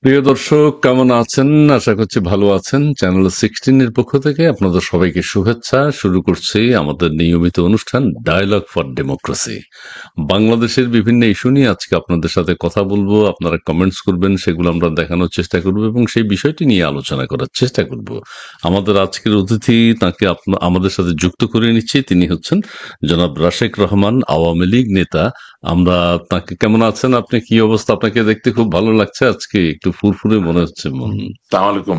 প্রিয় দর্শক, কেমন আছেন? আশা করছি ভালো আছেন। চ্যানেল 16 এর পক্ষ থেকে আপনাদের সবাইকে শুভেচ্ছা। শুরু করছি আমাদের নিয়মিত অনুষ্ঠান ডায়ালগ ফর ডেমোক্রেসি। বাংলাদেশের বিভিন্ন ইস্যু নিয়ে আজকে আপনাদের সাথে কথা বলবো। আপনারা কমেন্টস করবেন, সেগুলো আমরা দেখানোর চেষ্টা করব এবং সেই বিষয়টি নিয়ে আলোচনা করার চেষ্টা করব। আমাদের আজকের অতিথি, তাকে আমাদের সাথে যুক্ত করে নিচ্ছি। তিনি হচ্ছেন জনাব রাশেক রহমান, আওয়ামী লীগ নেতা। আমরা তাকে, কেমন আছেন আপনি? কি অবস্থা? আপনাকে দেখতে খুব ভালো লাগছে, আজকে একটু ফুরফুরে মনে হচ্ছে মন। সালাম আলাইকুম।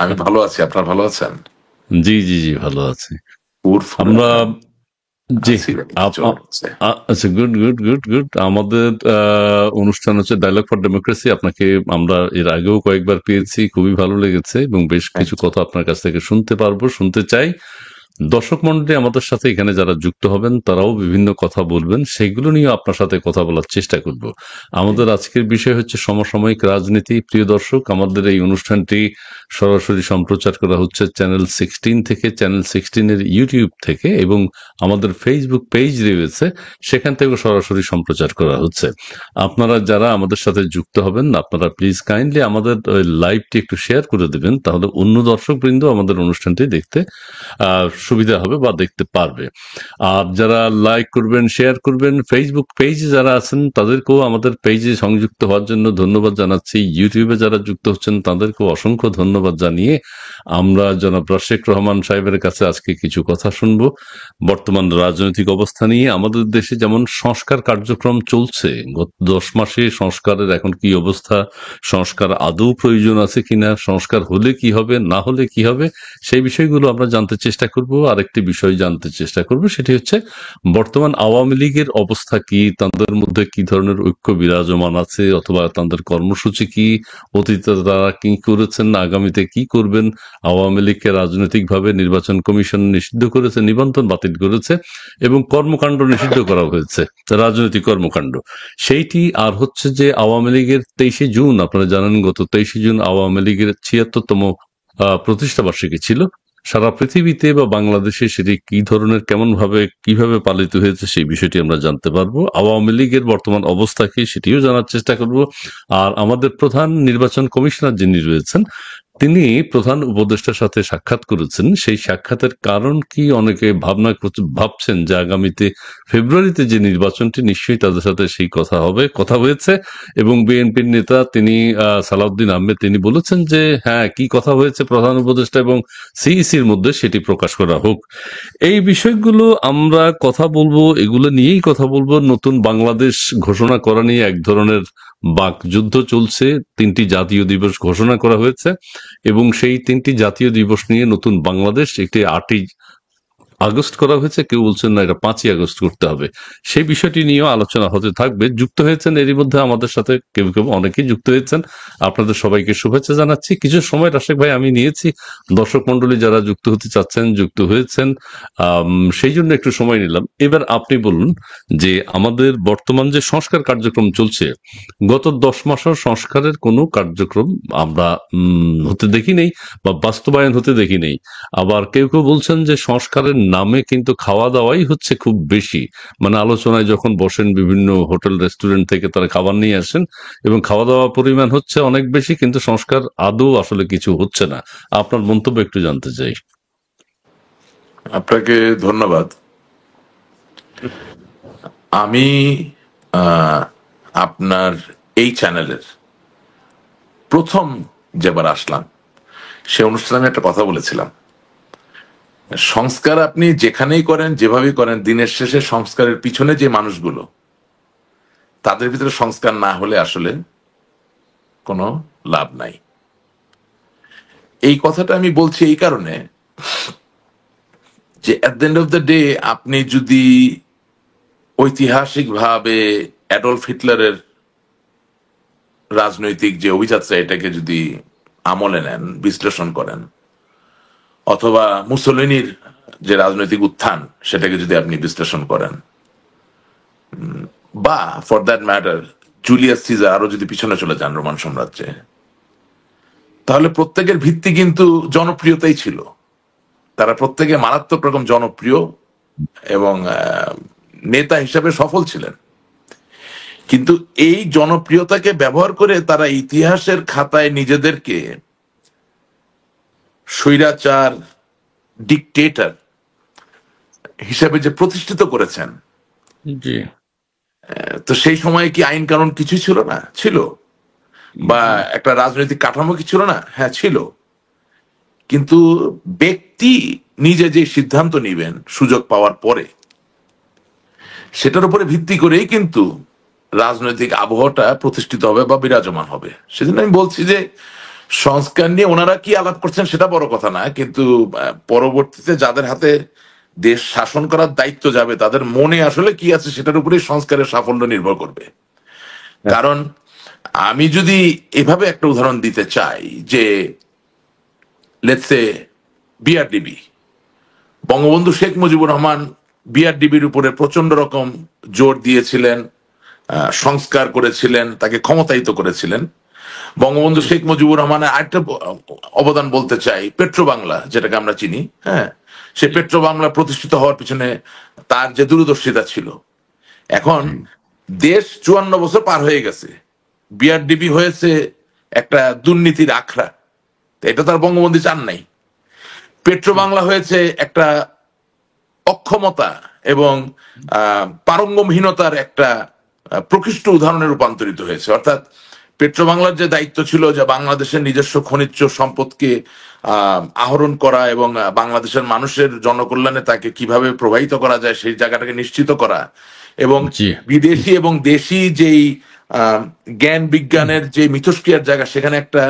আমি ভালো আছি, আপনার ভালো আছেন? জি জি জি, ভালো আছি ফুরফুরে আমরা। জি। আছি, চলছে। আচ্ছা, গুড গুড গুড গুড। আমাদের অনুষ্ঠান হচ্ছে ডায়লগ ফর ডেমোক্রেসি। আপনাকে আমরা এর আগেও কয়েকবার পেয়েছি, খুবই ভালো লেগেছে এবং বেশ কিছু কথা আপনার কাছ থেকে শুনতে চাই। দর্শক মন্ডলী আমাদের সাথে এখানে যারা যুক্ত হবেন তারাও বিভিন্ন কথা বলবেন, সেগুলো নিয়ে আপনার সাথে কথা বলার চেষ্টা করব। আমাদের আজকের বিষয় হচ্ছে সমসাময়িক রাজনীতি। প্রিয় দর্শক, আমাদের এই অনুষ্ঠানটি সরাসরি সম্প্রচার করা হচ্ছে চ্যানেল 16 থেকে, চ্যানেল 16 এর ইউটিউব থেকে, এবং আমাদের ফেসবুক পেজ রয়েছে, সেখান থেকেও সরাসরি সম্প্রচার করা হচ্ছে। আপনারা যারা আমাদের সাথে যুক্ত হবেন, আপনারা প্লিজ কাইন্ডলি আমাদের লাইভটি একটু শেয়ার করে দেবেন, তাহলে অন্য দর্শক বৃন্দ আমাদের অনুষ্ঠানটি দেখতে সুবিধা হবে বা দেখতে পারবে। আর যারা লাইক করবেন, শেয়ার করবেন, ফেসবুক পেজে যারা আছেন তাদেরকেও আমাদের পেজে সংযুক্ত হওয়ার জন্য ধন্যবাদ জানাচ্ছি। ইউটিউবে যারা যুক্ত হচ্ছেন তাদেরকেও অসংখ্য ধন্যবাদ জানিয়ে আমরা জনাব রাশেক রহমান সাহেবের কাছে আজকে কিছু কথা শুনবো বর্তমান রাজনৈতিক অবস্থা নিয়ে। আমাদের দেশে যেমন সংস্কার কার্যক্রম চলছে, গত 10 মাসে সংস্কারের এখন কি অবস্থা, সংস্কার আদৌ প্রয়োজন আছে কিনা, সংস্কার হলে কি হবে, না হলে কি হবে, সেই বিষয়গুলো আমরা জানতে চেষ্টা করব। আরেকটি বিষয় জানতে চেষ্টা করব, সেটি হচ্ছে বর্তমান আওয়ামী লীগের অবস্থা কি, তাদের মধ্যে কি ধরনের ঐক্য বিরাজমান আছে, অথবা তাদের কর্মসূচি কি, অতীতে তারা কি করেছেন, আগামীতে কি করবেন। আওয়ামী লীগকে রাজনৈতিকভাবে নির্বাচন কমিশন নিষিদ্ধ করেছে, নিবন্ধন বাতিল করেছে এবং কর্মকাণ্ড নিষিদ্ধ করা হয়েছে, রাজনৈতিক কর্মকাণ্ড। সেইটি আর হচ্ছে যে আওয়ামী লীগের 23শে জুন, আপনারা জানেন গত 23শে জুন আওয়ামী লীগের 76তম প্রতিষ্ঠা বার্ষিকী ছিল। সারা পৃথিবীতে বা বাংলাদেশে সেটি কি ধরনের, কেমন ভাবে, কিভাবে পালিত হয়েছে, সেই বিষয়টি আমরা জানতে পারবো। আওয়ামী লীগের বর্তমান অবস্থা কি, সেটিও জানার চেষ্টা করব। আর আমাদের প্রধান নির্বাচন কমিশনার যিনি রয়েছেন, তিনি প্রধান উপদেষ্টার সাথে সাক্ষাৎ করেছেন। সেই সাক্ষাতের কারণ কি, অনেকে ভাবছেন যে আগামীতে ফেব্রুয়ারিতে যে নির্বাচনটি, নিশ্চয়ই তাদের সাথে সেই কথা হয়েছে। এবং বিএনপির নেতা তিনি সালাউদ্দিন আহমেদ, তিনি বলেছেন যে হ্যাঁ, কি কথা হয়েছে প্রধান উপদেষ্টা এবং সিইসির মধ্যে, সেটি প্রকাশ করা হোক। এই বিষয়গুলো আমরা কথা বলবো, এগুলো নিয়েই কথা বলবো। নতুন বাংলাদেশ ঘোষণা করা নিয়ে এক ধরনের বাকযুদ্ধ চলছে। 3টি জাতীয় দিবস ঘোষণা করা হয়েছে এবং সেই 3টি জাতীয় দিবস নিয়ে নতুন বাংলাদেশ, একটি 8ই আগস্ট করা হয়েছে, কেউ বলছেন না এটা 5ই আগস্ট করতে হবে। সেই বিষয়টি নিয়েও আলোচনা হতে থাকবে। যুক্ত হয়েছেন এরই মধ্যে আমাদের সাথে কেউ কেউ, অনেকেই যুক্ত হয়েছেন। আপনাদের সবাইকে শুভেচ্ছা জানাচ্ছি। কিছু সময় রাশেক ভাই আমি নিয়েছি, দর্শক মন্ডলী যারা যুক্ত হতে চাচ্ছেন যুক্ত হয়েছেন, সেই জন্য একটু সময় নিলাম। এবার আপনি বলুন যে আমাদের বর্তমান যে সংস্কার কার্যক্রম চলছে, গত 10 মাসের সংস্কারের কোনো কার্যক্রম আমরা হতে দেখি নেই বা বাস্তবায়ন হতে দেখি নেই। আবার কেউ কেউ বলছেন যে সংস্কারের নামে কিন্তু খাওয়া দাওয়াই হচ্ছে খুব বেশি। মানে আলোচনায় যখন বসেন, বিভিন্ন হোটেল রেস্টুরেন্ট থেকে তারা খাবার নিয়ে আসেন এবং খাওয়া দাওয়া পরিমাণ হচ্ছে অনেক বেশি, কিন্তু সংস্কার আদৌ আসলে কিছু হচ্ছে না। আপনার মন্তব্য একটু জানতে চাই। আপনাকে ধন্যবাদ। আমি আহ, আপনার এই চ্যানেলের প্রথম যেবার আসলাম, সে অনুষ্ঠানে আমি একটা কথা বলেছিলাম, সংস্কার আপনি যেখানেই করেন, যেভাবেই করেন, দিনের শেষে সংস্কারের পিছনে যে মানুষগুলো, তাদের ভিতরে সংস্কার না হলে আসলে কোনো লাভ নাই। এই কথাটা আমি বলছি এই কারণে যে at the end of the day, আপনি যদি ঐতিহাসিকভাবে অ্যাডলফ হিটলারের রাজনৈতিক যে অভিযাত্রা, এটাকে যদি আমলে নেন, বিশ্লেষণ করেন, অথবা মুসোলিনির যে রাজনৈতিক উত্থান, সেটাকে যদি আপনি বিশ্লেষণ করেন, বা for that matter Julius Caesar, আরো যদি পিছনে চলে যান রোমান সাম্রাজ্যে, তাহলে প্রত্যেকের ভিত্তি কিন্তু জনপ্রিয়তাই ছিল। তারা প্রত্যেকে মারাত্মক রকম জনপ্রিয় এবং নেতা হিসাবে সফল ছিলেন। কিন্তু এই জনপ্রিয়তাকে ব্যবহার করে তারা ইতিহাসের খাতায় নিজেদেরকে স্বৈরাচার, ডিকটেটর হিসেবে যে প্রতিষ্ঠিত করেছেন, জি তো সেই সময়ে কি আইন কানুন কিছুই ছিল না? ছিল। বা একটা রাজনৈতিক কাঠামো কি ছিল না? হ্যাঁ ছিল। কিন্তু ব্যক্তি নিজে যে সিদ্ধান্ত নিবেন সুযোগ পাওয়ার পরে, সেটার উপরে ভিত্তি করেই কিন্তু রাজনৈতিক আবহাওয়াটা প্রতিষ্ঠিত হবে বা বিরাজমান হবে। সেজন্য আমি বলছি যে সংস্কার নিয়ে ওনারা কি আলাপ করছেন সেটা বড় কথা না, কিন্তু পরবর্তীতে যাদের হাতে দেশ শাসন করার দায়িত্ব যাবে তাদের মনে আসলে কি আছে সেটার উপরেই সংস্কারের সাফল্য নির্ভর করবে। কারণ আমি যদি এভাবে একটা উদাহরণ দিতে চাই যে let's say BRDB, Bangabandhu Sheikh Mujibur Rahman বিআরডিবির উপরে প্রচন্ড রকম জোর দিয়েছিলেন, সংস্কার করেছিলেন, তাকে ক্ষমতায়িত করেছিলেন। বঙ্গবন্ধু শেখ মুজিবুর রহমানের আরেকটা অবদান বলতে চাই, পেট্রো বাংলা যেটাকে আমরা চিনি, হ্যাঁ, সে পেট্রো বাংলা প্রতিষ্ঠিত হওয়ার পিছনে তার যে দূরদর্শিতা ছিল। এখন দেশ 54 বছর পার হয়ে গেছে, বিআরডিবি হয়েছে একটা দুর্নীতির আখড়া, এটা তার বঙ্গবন্ধু চান নাই। পেট্রো বাংলা হয়েছে একটা অক্ষমতা এবং পারঙ্গমহীনতার একটা প্রকৃষ্ট উদাহরণে রূপান্তরিত হয়েছে। অর্থাৎ পেট্রো বাংলার যে দায়িত্ব ছিল যে বাংলাদেশের নিজস্ব খনিজ সম্পদকে আহরণ করা এবং বাংলাদেশের মানুষের জনকল্যাণে তাকে কিভাবে প্রবাহিত করা যায় সেই জায়গাটাকে নিশ্চিত করা, এবং জি বিদেশি এবং দেশি যেই জ্ঞান বিজ্ঞানের যে মিথস্ক্রিয়ার জায়গা সেখানে একটা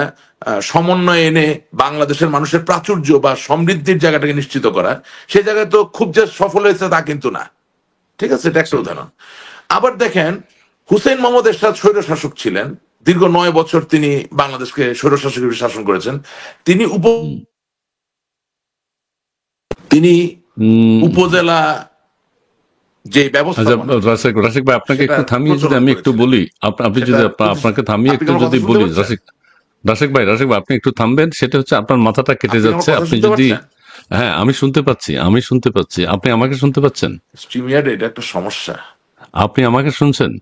সমন্বয় এনে বাংলাদেশের মানুষের প্রাচুর্য বা সমৃদ্ধির জায়গাটাকে নিশ্চিত করা, সেই জায়গায় তো খুব যে সফল হয়েছে তা কিন্তু না। ঠিক আছে, এটা একটা উদাহরণ। আবার দেখেন, হুসেইন মোহাম্মদ এরশাদ স্বৈর শাসক ছিলেন, দীর্ঘ 9 বছর তিনি বাংলাদেশকে স্বৈর শাসক হিসেবে শাসন করেছেন। তিনি উম, উপজেলা যে আচ্ছা ব্যবস্থাপনা রাশিক ভাই, আপনাকে সেটা একটু থামিয়ে যদি প্রচলন আমি একটু করেছিলেন, বলি, আপনি সেটা যদি আপনাকে থামিয়ে আপনি কি একটু আমার যদি কথা শুনতে বলি, পাচ্ছেন? রাশিক ভাই আপনি একটু থামবেন। সেটা হচ্ছে আপনার মাথাটা কেটে আপনি আমার যাচ্ছে, কথা আপনি শুনতে যদি, পাচ্ছেন? হ্যাঁ আমি শুনতে পাচ্ছি, আপনি আমাকে শুনতে পাচ্ছেন? স্ট্রিমিয়ার্ড এটা একটা সমস্যা। আপনি আমাকে শুনছেন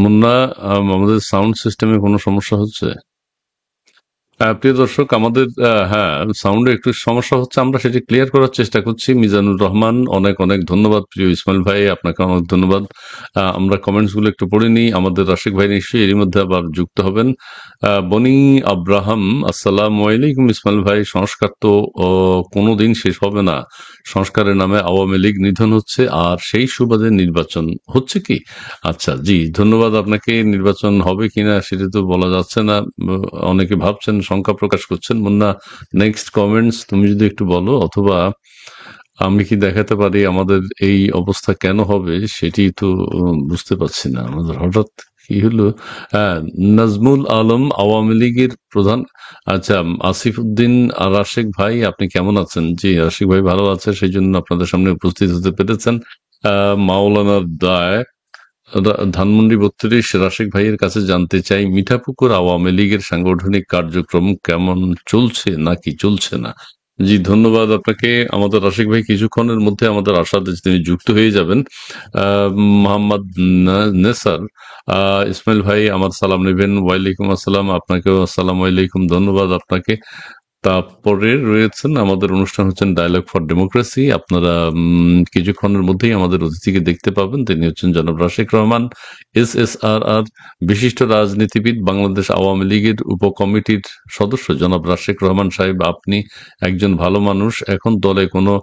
মুন্না? আমাদের সাউন্ড সিস্টেমে কোনো সমস্যা হচ্ছে? প্রিয় দর্শক, আমাদের হ্যাঁ সাউন্ডে একটু সমস্যা হচ্ছে, আমরা সেটি ক্লিয়ার করার চেষ্টা করছি। মিজানুর রহমান, অনেক অনেক ধন্যবাদ। প্রিয় ইসমাইল ভাই, আপনাকে অনেক ধন্যবাদ। আমরা কমেন্টস গুলো একটু পড়ে নিই। আমাদের রাশিক ভাই নিশ্চয়ই এরই মধ্যে আবার যুক্ত হবেন। বনি আব্রাহাম, আসসালামু আলাইকুম ইসমাইল ভাই। সংস্কার তো কোনোদিন শেষ হবে না। সংস্কারের নামে আওয়ামী লীগ নিধন হচ্ছে, আর সেই সুবাদে নির্বাচন হচ্ছে কি? আচ্ছা, জি ধন্যবাদ আপনাকে। নির্বাচন হবে কিনা সেটা তো বলা যাচ্ছে না, অনেকে ভাবছেন, শঙ্কা প্রকাশ করছেন। মুন্না, নেক্সট কমেন্টস তুমি যদি একটু বলো, অথবা আমি কি দেখাতে পারি আমাদের এই অবস্থা কেন হবে সেটি তো বুঝতে পারছি না। আমাদের হঠাৎ কি হলো? হ্যাঁ, নাজমুল আলম, আওয়ামী লীগের প্রধান। আচ্ছা, আসিফ উদ্দিন আর রাশেক ভাই, আপনি কেমন আছেন? জি, রাশেক ভাই ভালো আছে, সেই জন্য আপনাদের সামনে উপস্থিত হতে পেরেছেন। মাওলানা দায়, ধানমন্ডি 32, রাশেক ভাইয়ের কাছে জানতে চাই, মিঠাপুকুর আওয়ামী লীগের সাংগঠনিক কার্যক্রম কেমন চলছে নাকি চলছে না? জি ধন্যবাদ আপনাকে। আমাদের রাশেক ভাই কিছুক্ষণের মধ্যে আমাদের আশাতে তিনি যুক্ত হয়ে যাবেন। মোহাম্মদ নেসার, ইসমাইল ভাই আমার সালাম নেবেন। ওয়ালাইকুম আসসালাম, আপনাকেও আসসালাম আলাইকুম, ধন্যবাদ আপনাকে। তারপরে রয়েছেন আমাদের অনুষ্ঠান হচ্ছেন ডায়ালগ ফর ডেমোক্রেসি। আপনারা কিছুক্ষণের মধ্যেই আমাদের অতিথিকে দেখতে পাবেন। তিনি হচ্ছেন জনাব রাশেক রহমান, SSRR, বিশিষ্ট রাজনীতিবিদ, বাংলাদেশ আওয়ামী লীগের উপকমিটির সদস্য। জনাব রাশেক রহমান সাহেব, আপনি একজন ভালো মানুষ, এখন দলে কোনো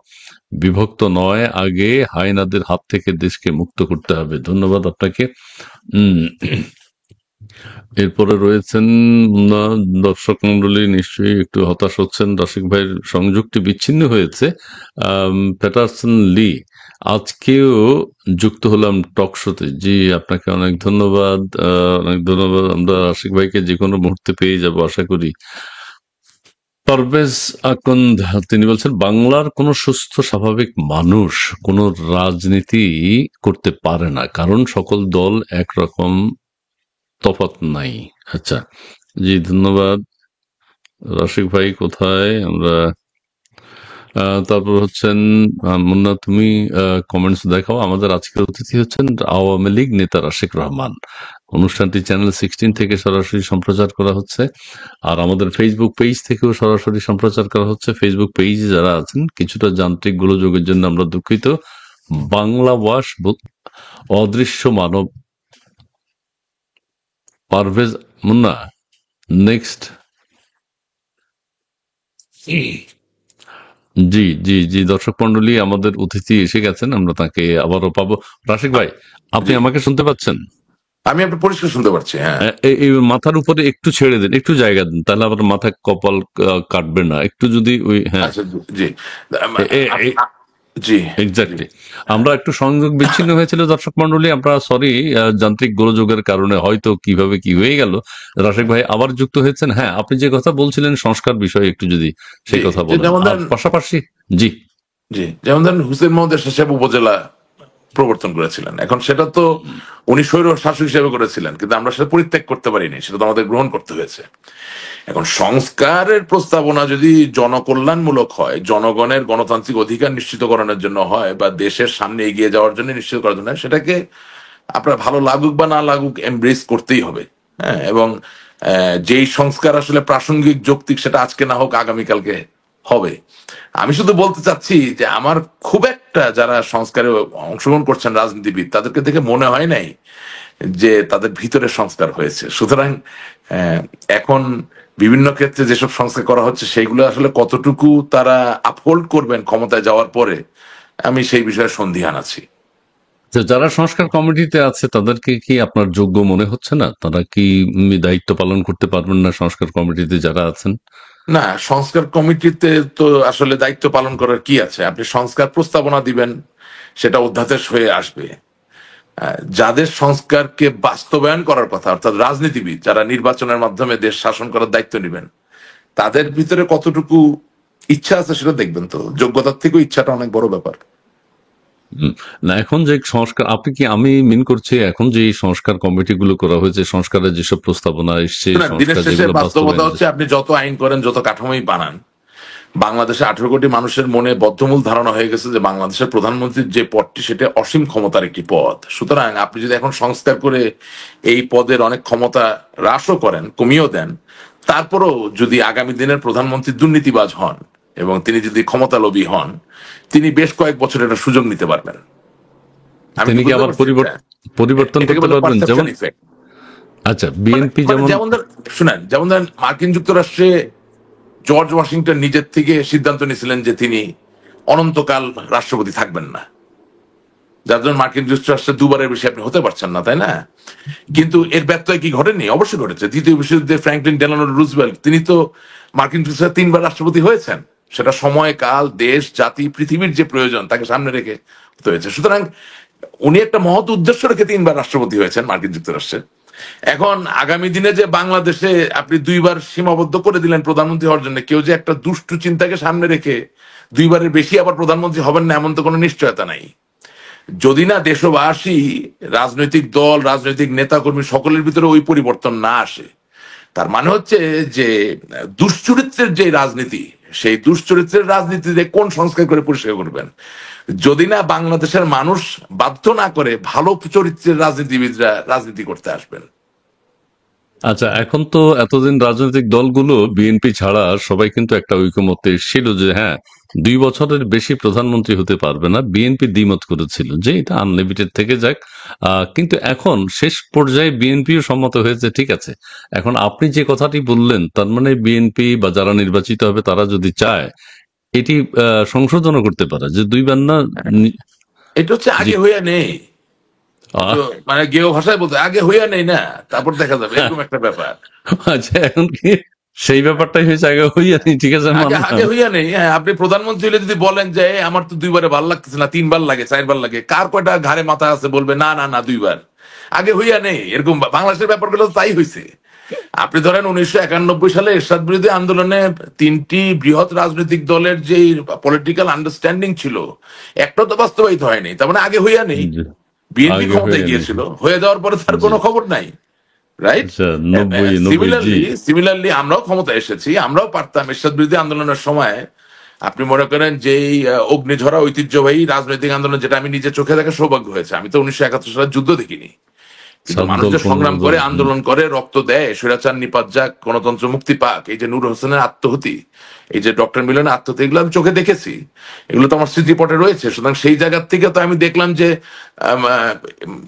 বিভক্ত নয়, আগে হায়নাদের হাত থেকে দেশকে মুক্ত করতে হবে। ধন্যবাদ আপনাকে। এরপরে রয়েছেন দর্শক মন্ডলী, নিশ্চয়ই একটু হতাশ হচ্ছেন, রসিক ভাইয়ের সংযোগটি বিচ্ছিন্ন হয়েছে। প্যাটারসন লি, আজকেও যুক্ত হলাম টক শোতে। জি, আপনাকে অনেক ধন্যবাদ, অনেক ধন্যবাদ। আমরা রসিক ভাইকে যে কোনো মুহূর্তে পেয়ে যাব আশা করি। পারভেজ আকন্দ, তিনি বলছেন, বাংলার কোন সুস্থ স্বাভাবিক মানুষ কোন রাজনীতি করতে পারে না, কারণ সকল দল একরকম, তফাৎ নাই। আচ্ছা, জি ধন্যবাদ। রসিক ভাই কোথায়? আমরা তারপর হচ্ছেন মুন্না, তুমি কমেন্টস দেখাও। আমাদের আজকের অতিথি হচ্ছেন আওয়ামী লীগ নেতা রাশেক রহমান। অনুষ্ঠানটি চ্যানেল 16 থেকে সরাসরি সম্প্রচার করা হচ্ছে, আর আমাদের ফেসবুক পেজ থেকেও সরাসরি সম্প্রচার করা হচ্ছে। ফেসবুক পেজে যারা আছেন, কিছুটা যান্ত্রিক গোলযোগের জন্য আমরা দুঃখিত। বাংলা ওয়াশ অদৃশ্য মানব, পারভেজ মুন্না নেক্সট। জি জি জি, দর্শক মন্ডলী, আমাদের অতিথি এসে গেছেন, আমরা তাকে আবারও পাবো। রাশিক ভাই, আপনি জি, আমাকে শুনতে পাচ্ছেন? আমি আপনার পরিষ্কার শুনতে পারছি। হ্যাঁ, এই মাথার উপরে একটু ছেড়ে দেন, একটু জায়গা দেন, তাহলে আবার মাথায় কপাল কাটবে না। একটু যদি ওই, হ্যাঁ, আচ্ছা, জি, এ- এ- এ- জি, জি, এক্স্যাক্টলি। আমরা একটু সংযোগ বিচ্ছিন্ন হয়েছিল দর্শক মন্ডলী, আমরা সরি, যান্ত্রিক গোলযোগের কারণে হয়তো কিভাবে কি হয়ে গেল। রাশেক ভাই আবার যুক্ত হয়েছেন। হ্যাঁ, আপনি যে কথা বলছিলেন সংস্কার বিষয়ে একটু যদি জি, সেই কথা যে বলেন, যেমন আর ধরেন, পাশাপাশি। জি জি, যেমন ধরেন হুসেন মোহাম্মদ এরশাদ সাহেব উপজেলা প্রবর্তন করেছিলেন। এখন সেটা তো উনি স্বৈর শাসক হিসেবে করেছিলেন, কিন্তু আমরা সেটা পরিত্যাগ করতে পারিনি, সেটা তো আমাদের গ্রহণ করতে হয়েছে। এখন সংস্কারের প্রস্তাবনা যদি জনকল্যাণমূলক হয়, জনগণের গণতান্ত্রিক অধিকার নিশ্চিতকরণের জন্য হয়, বা দেশের সামনে এগিয়ে যাওয়ার জন্য নিশ্চিত করার জন্য, সেটাকে আপনার ভালো লাগুক বা না লাগুক এমব্রেস করতেই হবে। হ্যাঁ, এবং যেই সংস্কার আসলে প্রাসঙ্গিক যৌক্তিক, সেটা আজকে না হোক আগামীকালকে হবে। আমি শুধু বলতে চাচ্ছি যে আমার খুব একটা যারা সংস্কারে অংশগ্রহণ করছেন রাজনীতিবিদ, তাদেরকে দেখে মনে হয় নাই যে তাদের ভিতরে সংস্কার হয়েছে। সুতরাং আহ, এখন বিভিন্ন ক্ষেত্রে যেসব সংস্কার করা হচ্ছে, সেইগুলো আসলে কতটুকু তারা আপহোল্ড করবেন ক্ষমতায় যাওয়ার পরে, আমি সেই বিষয়ে সন্দিহান আছি। তো যারা সংস্কার কমিটিতে আছে তাদেরকে কি আপনার যোগ্য মনে হচ্ছে না? তারা কি দায়িত্ব পালন করতে পারবেন না সংস্কার কমিটিতে যারা আছেন? না, সংস্কার কমিটিতে তো আসলে দায়িত্ব পালন করার কি আছে? আপনি সংস্কার প্রস্তাবনা দিবেন, সেটা অধ্যাদেশ হয়ে আসবে। যাদের সংস্কারকে বাস্তবায়ন করার কথা, অর্থাৎ রাজনীতিবিদ যারা নির্বাচনের মাধ্যমে দেশ শাসন করার দায়িত্ব নেবেন, তাদের ভিতরে কতটুকু ইচ্ছা আছে সেটা দেখবেন। তো যোগ্যতার থেকেও ইচ্ছাটা অনেক বড় ব্যাপার। উম, না, এখন যে সংস্কার, আপনি কি, আমি মিন করছি, এখন যে সংস্কার কমিটি গুলো করা হয়েছে, সংস্কারের যেসব প্রস্তাবনা এসছে, শুনেন, দিনের সংস্কার শেষে যেগুলো বাস্তবতা বাস্তবায়ন। হচ্ছে আপনি যত আইন করেন, যত কাঠামোই বানান, বাংলাদেশে 18 কোটি মানুষের মনে বদ্ধমূল ধারণা হয়ে গেছে যে বাংলাদেশের প্রধানমন্ত্রীর যে পদটি, সেটা অসীম ক্ষমতার একটি পদ। সুতরাং আপনি যদি এখন সংস্কার করে এই পদের অনেক ক্ষমতা হ্রাসও করেন, কমিয়েও দেন, তারপরও যদি আগামী দিনের প্রধানমন্ত্রী দুর্নীতিবাজ হন এবং তিনি যদি ক্ষমতালোভী হন, তিনি বেশ কয়েক বছর এটা সুযোগ নিতে পারবেন। আমি কি তিনি কি বুঝতে আবার পারছি এটা? পরিবর্তন এটাকে করতে বলে পারবেন? পারসেপশন যেমন, ইফেক্ট। আচ্ছা, মানে বিএনপি মানে যেমন। যেমন ধরেন, শুনেন, যেমন ধরেন মার্কিন যুক্তরাষ্ট্রে জর্জ ওয়াশিংটন নিজের থেকে সিদ্ধান্ত নিয়েছিলেন যে তিনি অনন্তকাল রাষ্ট্রপতি থাকবেন না, যার জন্য মার্কিন যুক্তরাষ্ট্রে দুবারের বেশি আপনি হতে পারছেন না, তাই না? কিন্তু এর ব্যত্যয় কি ঘটেনি? অবশ্যই ঘটেছে। দ্বিতীয় বিশ্বযুদ্ধে ফ্র্যাঙ্কলিন ডেলানো রুজভেল্ট, তিনি তো মার্কিন যুক্তরাষ্ট্রে 3বার রাষ্ট্রপতি হয়েছেন। সেটা সময়, কাল, দেশ, জাতি, পৃথিবীর যে প্রয়োজন তাকে সামনে রেখে হতে হয়েছে। সুতরাং উনি একটা মহৎ উদ্দেশ্য রেখে 3বার রাষ্ট্রপতি হয়েছেন মার্কিন যুক্তরাষ্ট্রে। এখন আগামী দিনে যে বাংলাদেশে আপনি 2বার সীমাবদ্ধ করে দিলেন প্রধানমন্ত্রী হওয়ার জন্য, কেউ যে একটা দুষ্টু চিন্তাকে সামনে রেখে 2বারের বেশি আবার প্রধানমন্ত্রী হবেন না, এমন তো কোনো নিশ্চয়তা নাই। যদি না দেশবাসী, রাজনৈতিক দল, রাজনৈতিক নেতাকর্মী সকলের ভিতরে ওই পরিবর্তন না আসে, তার মানে হচ্ছে যে দুশ্চরিত্রের যে রাজনীতি, সেই দুশ্চরিত্রের রাজনীতিতে কোন সংস্কার করে পরিষ্কার করবেন? যদি না বাংলাদেশের মানুষ বাধ্য না করে ভালো চরিত্রের রাজনীতিবিদরা রাজনীতি করতে আসবেন। আচ্ছা, এখন তো এতদিন রাজনৈতিক দলগুলো বিএনপি ছাড়া সবাই কিন্তু একটা ঐকমত্যে এসেছিল যে হ্যাঁ, 2 বছরের বেশি প্রধানমন্ত্রী হতে পারবে না। বিএনপি দ্বিমত করেছিল যে এটা আনলিমিটেড থেকে যাক। কিন্তু এখন শেষ পর্যায়ে বিএনপিও সম্মত হয়েছে, ঠিক আছে। এখন আপনি যে কথাটি বললেন, তার মানে বিএনপি বা যারা নির্বাচিত হবে তারা যদি চায়, এটি সংশোধনও করতে পারে যে 2বার না। নি- এটা হচ্ছে জি। আগে হইয়া নেই। আহ, তো মানে গেও ভাষায় বলতে আগে হইয়া নেই না, তারপর দেখা যাবে, এরকম একটা ব্যাপার। আচ্ছা, এখন কি সেই ব্যাপারটাই হয়েছে? আগে হইয়া নেই, ঠিক আছে, আগে আগে মানলাম। হইয়া নেই। হ্যাঁ, আপনি প্রধানমন্ত্রী হলে যদি বলেন যে আমার তো 2বারে ভাল লাগতেছে না, 3বার লাগে, 4বার লাগে, কার কয়টা ঘাড়ে মাথা আছে বলবে না না না 2বার? আগে হইয়া নেই। এরকম বাংলাদেশের ব্যাপারগুলো তো তাই হয়েছে। আপনি ধরেন 1991 সালে এরশাদ বিরোধী আন্দোলনে 3টি বৃহৎ রাজনৈতিক দলের যে পলিটিক্যাল আন্ডারস্ট্যান্ডিং ছিল, একটা তো বাস্তবায়িত হয়নি। তার মানে আগে হইয়া নেই। জি, বিএনপি আগে ক্ষমতায় হয়ে নেই। গিয়েছিল, হয়ে যাওয়ার পরে তার জি। কোনো খবর নাই। রাইট? আচ্ছা, 90 জি। সিমিলারলি আমরাও ক্ষমতা এসেছি, আমরাও পারতাম এরশাদ বিরোধী আন্দোলনের সময় আপনি মনে করেন যে এই অগ্নিঝরা ঐতিহ্যবাহী রাজনৈতিক আন্দোলন, যেটা আমি নিজে চোখে দেখা সৌভাগ্য হয়েছে, আমি তো 1971 সালের যুদ্ধ দেখিনি, কিন্তু 7 মানুষ দল যে 15 সংগ্রাম করে, দল। আন্দোলন করে, রক্ত দেয়, স্বৈরাচার নিপাত যাক, গণতন্ত্র মুক্তি পাক, এই যে নূর হোসেনের আত্মহতি, এই যে ডক্টর মিলনের আত্মহতি, এগুলো আমি চোখে দেখেছি, এগুলো তো আমার স্মৃতিপটে রয়েছে। সুতরাং সেই জায়গার থেকে তো আমি দেখলাম যে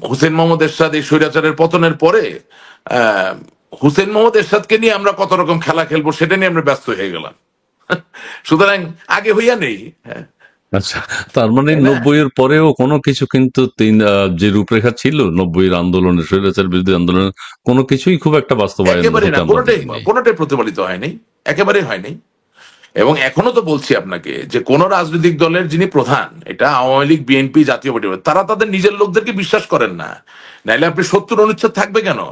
হুসেন মোহাম্মদ এরশাদ এই স্বৈরাচারের পতনের পরে আহ, হুসেন মোহাম্মদ এরশাদকে নিয়ে আমরা কত রকম খেলা খেলবো সেটা নিয়ে আমরা ব্যস্ত হয়ে গেলাম। সুতরাং আগে হইয়া নেই, হ্যাঁ, আচ্ছা, তার মানে তাই না? 90 এর পরেও কোনো কিছু কিন্তু যে রূপরেখা ছিল 90 এর আন্দোলনের, স্বৈরাচার বিরোধী আন্দোলনের, কোনো কিছুই খুব একটা বাস্তবায়ন একেবারে হতে না, আমরা কোনোটাই দেখিনি। কোনোটাই প্রতিফলিত হয়নি, একেবারেই হয়নি। এবং এখনো তো বলছি আপনাকে যে কোন রাজনৈতিক দলের যিনি প্রধান, এটা আওয়ামী লীগ, বিএনপি, জাতীয় পার্টি, তারা তাদের নিজের লোকদেরকে বিশ্বাস করেন না। নাইলে আপনি 70 অনুচ্ছেদ থাকবে কেন?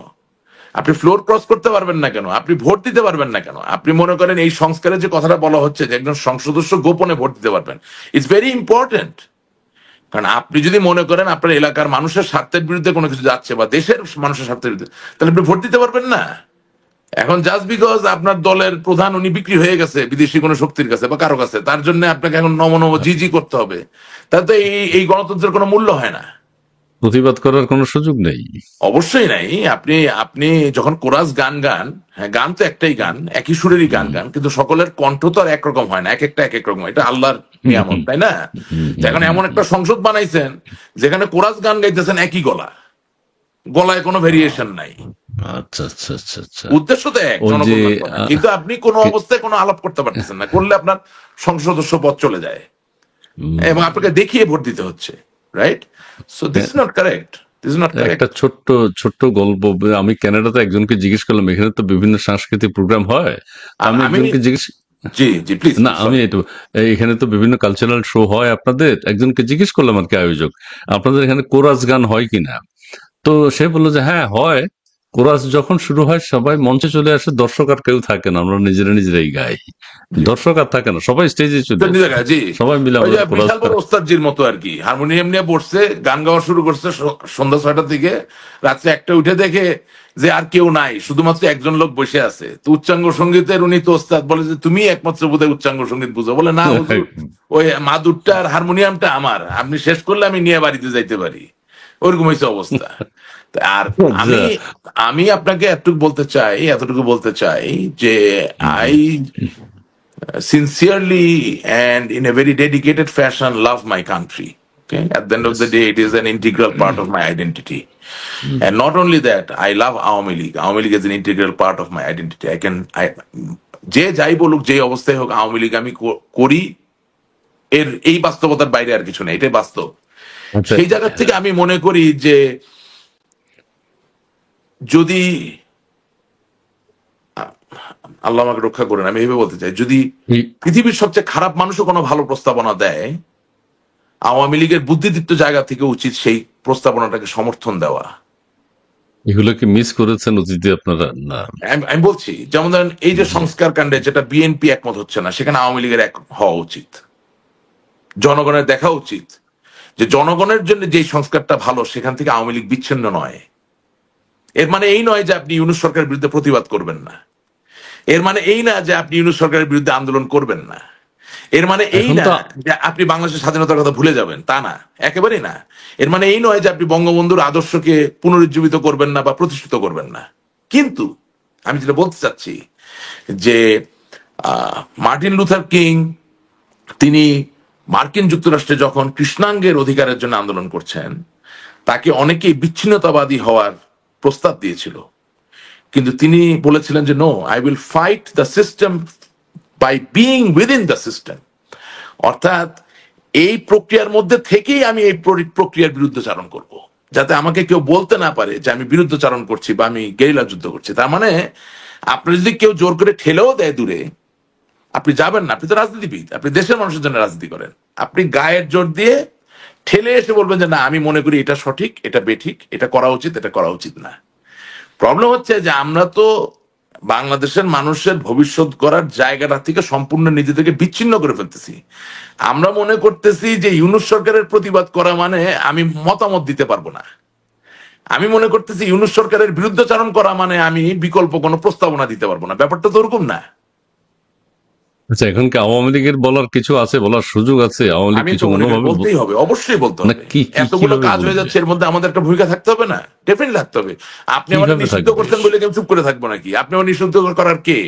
আপনি ফ্লোর ক্রস করতে পারবেন না কেন? আপনি ভোট দিতে পারবেন না কেন? আপনি মনে করেন এই সংস্কারের যে কথাটা বলা হচ্ছে যে একজন সংসদ সদস্য গোপনে ভোট দিতে পারবেন, ইটস ভেরি ইম্পর্টেন্ট। কারণ আপনি যদি মনে করেন আপনার এলাকার মানুষের স্বার্থের বিরুদ্ধে কোনো কিছু যাচ্ছে বা দেশের মানুষের স্বার্থের বিরুদ্ধে, তাহলে আপনি ভোট দিতে পারবেন না। এখন জাস্ট বিকজ আপনার দলের প্রধান উনি বিক্রি হয়ে গেছে বিদেশি কোনো শক্তির কাছে বা কারো কাছে, তার জন্য আপনাকে এখন নম নম জি জি করতে হবে, তাতে তো এই এই গণতন্ত্রের কোনো মূল্য হয় না। প্রতিবাদ করার কোনো সুযোগ নেই। অবশ্যই নাই। আপনি আপনি যখন কোরাস গান গান, হ্যাঁ, গান তো একটাই গান, একই সুরেরই গান গান, কিন্তু সকলের কণ্ঠ তো আর একরকম হয় না, এক একটা এক এক রকম, এটা আল্লাহর নিয়ামত, তাই না? তো এখন এমন একটা সংসদ বানাইছেন যেখানে কোরাস গান গাইতেছেন একই গলা, গলায় কোনো ভেরিয়েশন নাই, আচ্ছা, আচ্ছা, আচ্ছা, আচ্ছা। উদ্দেশ্য তো এক, ওই যে জনকল্যাণ করা, কিন্তু আপনি কোনো অবস্থায় কোনো আলাপ করতে পারতেছেন না, করলে আপনার সংসদ সদস্য পদ চলে যায় এবং আপনাকে দেখিয়ে ভোট দিতে হচ্ছে, right? So this is not correct, this is not একটা কারেক্ট। ছোট্ট ছোট্ট গল্প, আমি কানাডাতে একজনকে জিজ্ঞেস করলাম, এখানে তো বিভিন্ন সাংস্কৃতিক প্রোগ্রাম হয়, তো আর আমি আমি, একজনকে জিজ্ঞেস, জি জি প্লিজ না প্লিজ, আমি সরি। একটু, এখানে তো বিভিন্ন কালচারাল শো হয় আপনাদের, একজনকে জিজ্ঞেস করলাম আর কি আয়োজক, আপনাদের এখানে কোরাস গান হয় কিনা? তো সে বললো যে হ্যাঁ হয়, কোরাস যখন শুরু হয় সবাই মঞ্চে চলে আসে, দর্শক আর কেউ থাকে না, আমরা নিজেরা নিজেরাই গাই, জি দর্শক আর থাকে না, সবাই স্টেজে চলে সত্যি আসে, জায়গা, জি। সবাই মিলে ওই যে আমরা কোরাস বিশাল বড় ওস্তাদজির মতো আর কি, হারমোনিয়াম নিয়ে বসছে, গান গাওয়া শুরু করছে সন্ধ্যা 6টার দিকে, রাত্রে 1টা উঠে দেখে যে আর কেউ নাই, শুধুমাত্র একজন লোক বসে আছে। তো উচ্চাঙ্গ সঙ্গীতের উনি তো ওস্তাদ, বলে যে তুমি একমাত্র বোধহয় উচ্চাঙ্গ সঙ্গীত বুঝো। বলে না হুজুর, ওই মাদুরটা আর হারমোনিয়ামটা আমার, আপনি শেষ করলে আমি নিয়ে বাড়িতে যাইতে পারি, ওরকম হয়েছে অবস্থা। আর আমি যা, আমি আপনাকে এতটুকু বলতে চাই যে I sincerely and in a very dedicated fashion love my country. Okay, at the end of the day, it is an integral part of my identity. And not only that, I love Awami League. Awami League is an integral part of my identity. যে যাই বলুক, যে অবস্থায় হোক, আওয়ামী লীগ আমি করি, এর এই বাস্তবতার বাইরে আর কিছু নেই, এটাই বাস্তব। আচ্ছা, সেই জায়গা থেকে আমি মনে করি যে যদি আল্লাহ আমাকে রক্ষা করেন, আমি এইভাবে বলতে চাই, যদি পৃথিবীর সবচেয়ে খারাপ মানুষও কোনো ভালো প্রস্তাবনা দেয়, আওয়ামী লীগের বুদ্ধিদীপ্ত জায়গা থেকে উচিত সেই প্রস্তাবনাটাকে সমর্থন দেওয়া। এগুলো কি মিস করেছেন অতীতে আপনারা? না, আমি বলছি, যেমন ধরেন এই যে সংস্কার কাণ্ডে যেটা বিএনপি একমত হচ্ছে না, সেখানে আওয়ামী লীগের এক হওয়া উচিত, জনগণের দেখা উচিত যে জনগণের জন্য যে সংস্কারটা ভালো সেখান থেকে আওয়ামী লীগ বিচ্ছিন্ন নয়। এর মানে এই নয় যে আপনি ইউনূস সরকারের বিরুদ্ধে প্রতিবাদ করবেন না, এর মানে এই না যে আপনি ইউনূস সরকারের বিরুদ্ধে আন্দোলন করবেন না, এর মানে এই এখন না তো যে আপনি বাংলাদেশের স্বাধীনতার কথা ভুলে যাবেন, তা না, একেবারেই না। এর মানে এই নয় যে আপনি বঙ্গবন্ধুর আদর্শকে পুনরুজ্জীবিত করবেন না বা প্রতিষ্ঠিত করবেন না। কিন্তু আমি যেটা বলতে চাচ্ছি যে মার্টিন লুথার কিং, তিনি মার্কিন যুক্তরাষ্ট্রে যখন কৃষ্ণাঙ্গের অধিকারের জন্য আন্দোলন করছেন, তাকে অনেকেই বিচ্ছিন্নতাবাদী হওয়ার প্রস্তাব দিয়েছিল, কিন্তু তিনি বলেছিলেন যে no, I will fight the system by being within the system. অর্থাৎ এই প্রক্রিয়ার মধ্যে থেকেই আমি এই প্রক্রিয়ার বিরুদ্ধচারণ করব, যাতে আমাকে কেউ বলতে না পারে যে আমি বিরুদ্ধচারণ করছি বা আমি গেরিলা যুদ্ধ করছি। তার মানে আপনার যদি কেউ জোর করে ঠেলেও দেয় দূরে, আপনি যাবেন না, আপনি তো রাজনীতিবিদ, আপনি দেশের মানুষের জন্য রাজনীতি করেন, আপনি গায়ের জোর দিয়ে ঠেলে এসে বলবেন যে না, আমি মনে করি এটা সঠিক, এটা বেঠিক, এটা করা উচিত, এটা করা উচিত না। প্রবলেম হচ্ছে যে আমরা তো বাংলাদেশের মানুষের ভবিষ্যৎ করার জায়গাটা থেকে সম্পূর্ণ নিজেদেরকে বিচ্ছিন্ন করে ফেলতেছি। আমরা মনে করতেছি যে ইউনূস সরকারের প্রতিবাদ করা মানে আমি মতামত দিতে পারবো না, আমি মনে করতেছি ইউনূস সরকারের বিরুদ্ধাচরণ করা মানে আমি বিকল্প কোনো প্রস্তাবনা দিতে পারবো না। ব্যাপারটা তো ওরকম না। আচ্ছা, এখন কি আওয়ামী লীগের বলার কিছু আছে, বলার সুযোগ আছে? আওয়ামী লীগ আমি কিছু তো মনে করি অন্যভাবে বলতেই হবে, অবশ্যই বলতে না, হবে। কি কি এতগুলো কিভাবে কাজ হয়ে বলবে? যাচ্ছে, এর মধ্যে আমাদের একটা ভূমিকা থাকতে হবে না? ডেফিনেটলি থাকতে হবে। আপনি আমার কিভাবে নিষিদ্ধ থাকবে? করছেন বলে কি আমি চুপ করে থাকবো নাকি? আপনি আমার নিষিদ্ধ করার কে?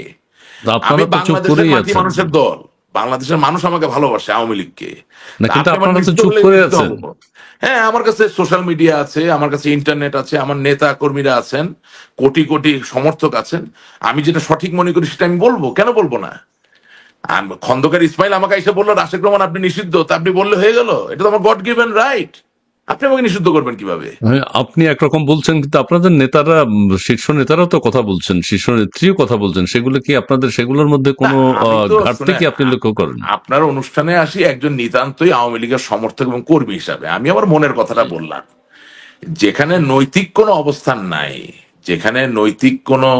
আমি আপনারা তো চুপ বাংলাদেশের করেই মাটি আছেন। মানুষের দল, বাংলাদেশের মানুষ আমাকে ভালোবাসে, আওয়ামী লীগকে। না, তা কিন্তু আপনি আমার আপনারা তো নিষিদ্ধ চুপ করলে করে নিষিদ্ধ আছেন। হবো? হ্যাঁ, আমার কাছে সোশ্যাল মিডিয়া আছে, আমার কাছে ইন্টারনেট আছে, আমার নেতা কর্মীরা আছেন, কোটি কোটি সমর্থক আছেন। আমি যেটা সঠিক মনে করি সেটা আমি বলবো, কেন বলবো না? খন্দকার ইসমাইল আমাকে এসে বললো রাশেক রহমান আপনি নিষিদ্ধ, তা আপনি বললে হয়ে গেল? এটা তো আমার গড গিভেন রাইট। আপনি আমাকে নিষিদ্ধ করবেন কিভাবে? আপনি একরকম বলছেন, কিন্তু আপনাদের নেতারা, শীর্ষ নেতারাও তো কথা বলছেন, শীর্ষ নেত্রীও কথা বলছেন। সেগুলো কি আপনাদের, সেগুলোর মধ্যে না, কোনো আমি তো ঘাটতি শুনে কি আপনি লক্ষ্য করেন? আপনার অনুষ্ঠানে আসি একজন নিতান্তই আওয়ামী লীগের সমর্থক এবং কর্মী হিসাবে, আমি আমার মনের কথাটা বললাম। যেখানে নৈতিক কোনো অবস্থান নাই, যেখানে নৈতিক কোনো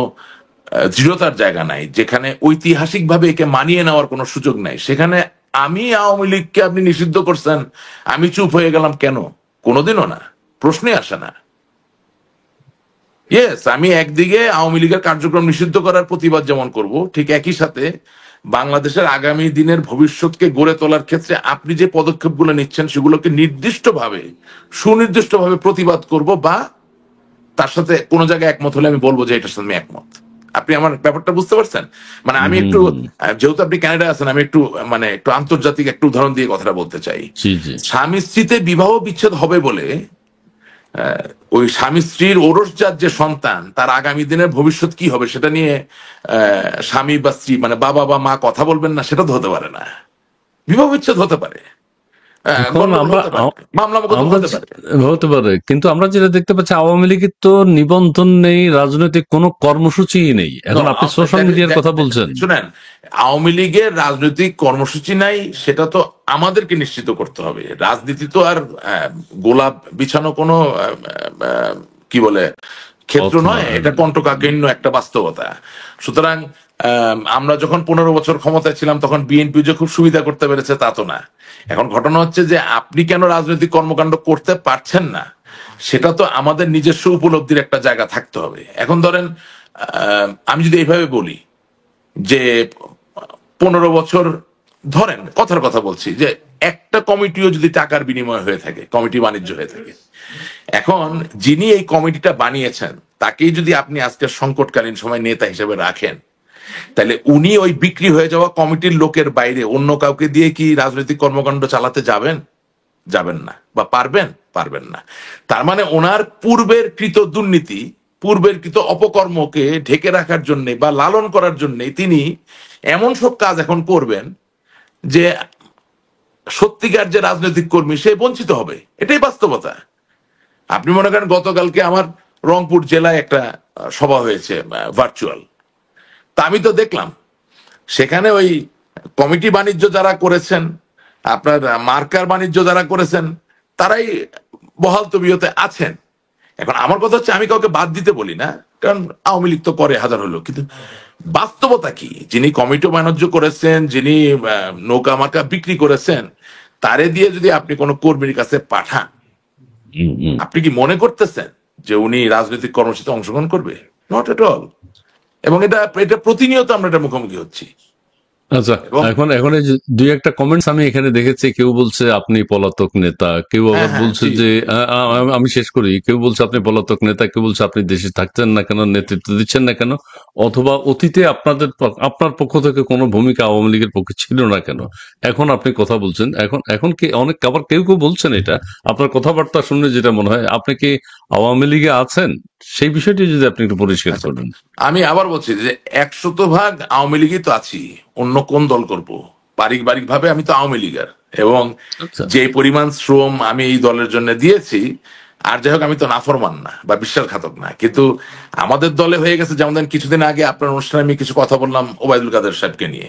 দৃঢ়তার জায়গা নাই, যেখানে ঐতিহাসিকভাবে একে মানিয়ে নেওয়ার কোনো সুযোগ নাই, সেখানে আমি আওয়ামী লীগকে আপনি নিষিদ্ধ করছেন, আমি চুপ হয়ে গেলাম কেন? কোনোদিনও না, প্রশ্নই আসে না। ইয়েস, আমি একদিকে আওয়ামী লীগের কার্যক্রম নিষিদ্ধ করার প্রতিবাদ যেমন করব, ঠিক একই সাথে বাংলাদেশের আগামী দিনের ভবিষ্যৎকে গড়ে তোলার ক্ষেত্রে আপনি যে পদক্ষেপগুলো নিচ্ছেন সেগুলোকে নির্দিষ্টভাবে, সুনির্দিষ্টভাবে প্রতিবাদ করব, বা তার সাথে কোনো জায়গায় একমত হলে আমি বলবো যে এটার সাথে আমি একমত। আপনি আমার ব্যাপারটা বুঝতে পারছেন? মানে আমি একটু, হুম। যেহেতু আপনি কানাডায় আছেন, আমি একটু মানে একটু আন্তর্জাতিক একটা উদাহরণ দিয়ে কথাটা বলতে চাই। জি, জি। স্বামী স্ত্রীতে বিবাহ বিচ্ছেদ হবে বলে ওই স্বামী স্ত্রীর ওরসজাত যে সন্তান, তার আগামী দিনের ভবিষ্যৎ কি হবে সেটা নিয়ে স্বামী বা স্ত্রী মানে বাবা বা মা কথা বলবেন না, সেটা তো হতে পারে না। বিবাহ বিচ্ছেদ হতে পারে, এখন গন্ডগোল আমরা হতে পারে, মামলা মোকদ্দমা আমরা হতে পারে। হতে পারে, কিন্তু আমরা যেটা দেখতে পাচ্ছি, আওয়ামী লীগের তো নিবন্ধন নেই, রাজনৈতিক কোনো কর্মসূচি নেই। No, এখন আপনি সোশ্যাল মিডিয়ার কথা বলছেন। শুনেন, আওয়ামী লীগের রাজনৈতিক কর্মসূচি নাই, সেটা তো আমাদেরকে নিশ্চিত করতে হবে। রাজনীতি তো আর গোলাপ বিছানো কোনো কি বলে ক্ষেত্র পথ নয়, নয়। এটা কণ্টকাকীর্ণ একটা বাস্তবতা। সুতরাং আমরা যখন 15 বছর ক্ষমতায় ছিলাম তখন বিএনপি যে খুব সুবিধা করতে পেরেছে তা তো না। এখন ঘটনা হচ্ছে যে আপনি কেন রাজনৈতিক কর্মকাণ্ড করতে পারছেন না, সেটা তো আমাদের নিজস্ব উপলব্ধির একটা জায়গা থাকতে হবে। এখন ধরেন আমি যদি এইভাবে বলি যে 15 বছর, ধরেন কথার কথা বলছি, যে একটা কমিটিও যদি টাকার বিনিময় হয়ে থাকে, কমিটি বাণিজ্য হয়ে থাকে, এখন যিনি এই কমিটিটা বানিয়েছেন তাকেই যদি আপনি আজকের সংকটকালীন সময় নেতা হিসেবে রাখেন, তাহলে উনি ওই বিক্রি হয়ে যাওয়া কমিটির লোকের বাইরে অন্য কাউকে দিয়ে কি রাজনৈতিক কর্মকাণ্ড চালাতে যাবেন? যাবেন না। বা পারবেন? পারবেন না। তার মানে ওনার পূর্বের কৃত দুর্নীতি, পূর্বের কৃত অপকর্মকে ঢেকে রাখার জন্য বা লালন করার জন্য তিনি এমন সব কাজ এখন করবেন যে সত্যিকার যে রাজনৈতিক কর্মী সে বঞ্চিত হবে। এটাই বাস্তবতা। আপনি মনে করেন গতকালকে আমার রংপুর জেলায় একটা সভা হয়েছে ভার্চুয়াল, তা আমি তো দেখলাম সেখানে ওই কমিটি বাণিজ্য যারা করেছেন, আপনার মার্কার বাণিজ্য যারা করেছেন, তারাই বহাল তবিয়তে আছেন। এখন আমার কথা হচ্ছে, আমি কাউকে বাদ দিতে বলি না, কারণ আওয়ামী লীগ তো করে হাজার হলো, কিন্তু বাস্তবতা কি? যিনি কমিটি বাণিজ্য করেছেন, যিনি নৌকা মার্কা বিক্রি করেছেন, তারে দিয়ে যদি আপনি কোনো কর্মীর কাছে পাঠান, হুম, হুম। আপনি কি মনে করতেছেন যে উনি রাজনৈতিক কর্মসূচিতে অংশগ্রহণ করবে? Not at all. এবং এটা এটা প্রতিনিয়ত আমরা এটা মুখোমুখি হচ্ছি। আচ্ছা, এবং এখন এখন এই যে দুই একটা কমেন্টস আমি এখানে দেখেছি, কেউ বলছে আপনি পলাতক নেতা, কেউ হ্যাঁ আবার হ্যাঁ, বলছে জি যে জি। আমি শেষ করি, কেউ বলছে আপনি পলাতক নেতা, কেউ বলছে আপনি দেশে থাকছেন না কেন, নেতৃত্ব দিচ্ছেন না কেন, অথবা অতীতে আপনার পক্ষ থেকে কোনো ভূমিকা আওয়ামী লীগের পক্ষে ছিল না কেন, এখন আপনি কথা বলছেন। এখন এখন কি অনেক, আবার কেউ কেউ বলছেন, এটা আপনার কথাবার্তা শুনে যেটা মনে হয় আপনি কি আওয়ামী লীগে আছেন, সেই বিষয়টি যদি আপনি একটু পরিষ্কার আচ্ছা, করেন। আমি আবার বলছি যে 100% আওয়ামী লীগই তো আছি, অন্য কোন দল করব? পারিবারিক ভাবে আমি তো আওয়ামী লীগের, এবং আচ্ছা। যে পরিমাণ শ্রম আমি এই দলের জন্য দিয়েছি, আর যাই হোক আমি তো নাফরমান না বা বিশ্বাসঘাতক না, কিন্তু আমাদের দলে হয়ে গেছে, যেমন ধরেন কিছুদিন আগে আপনার অনুষ্ঠানে আমি কিছু কথা বললাম ওবায়দুল কাদের সাহেবকে নিয়ে,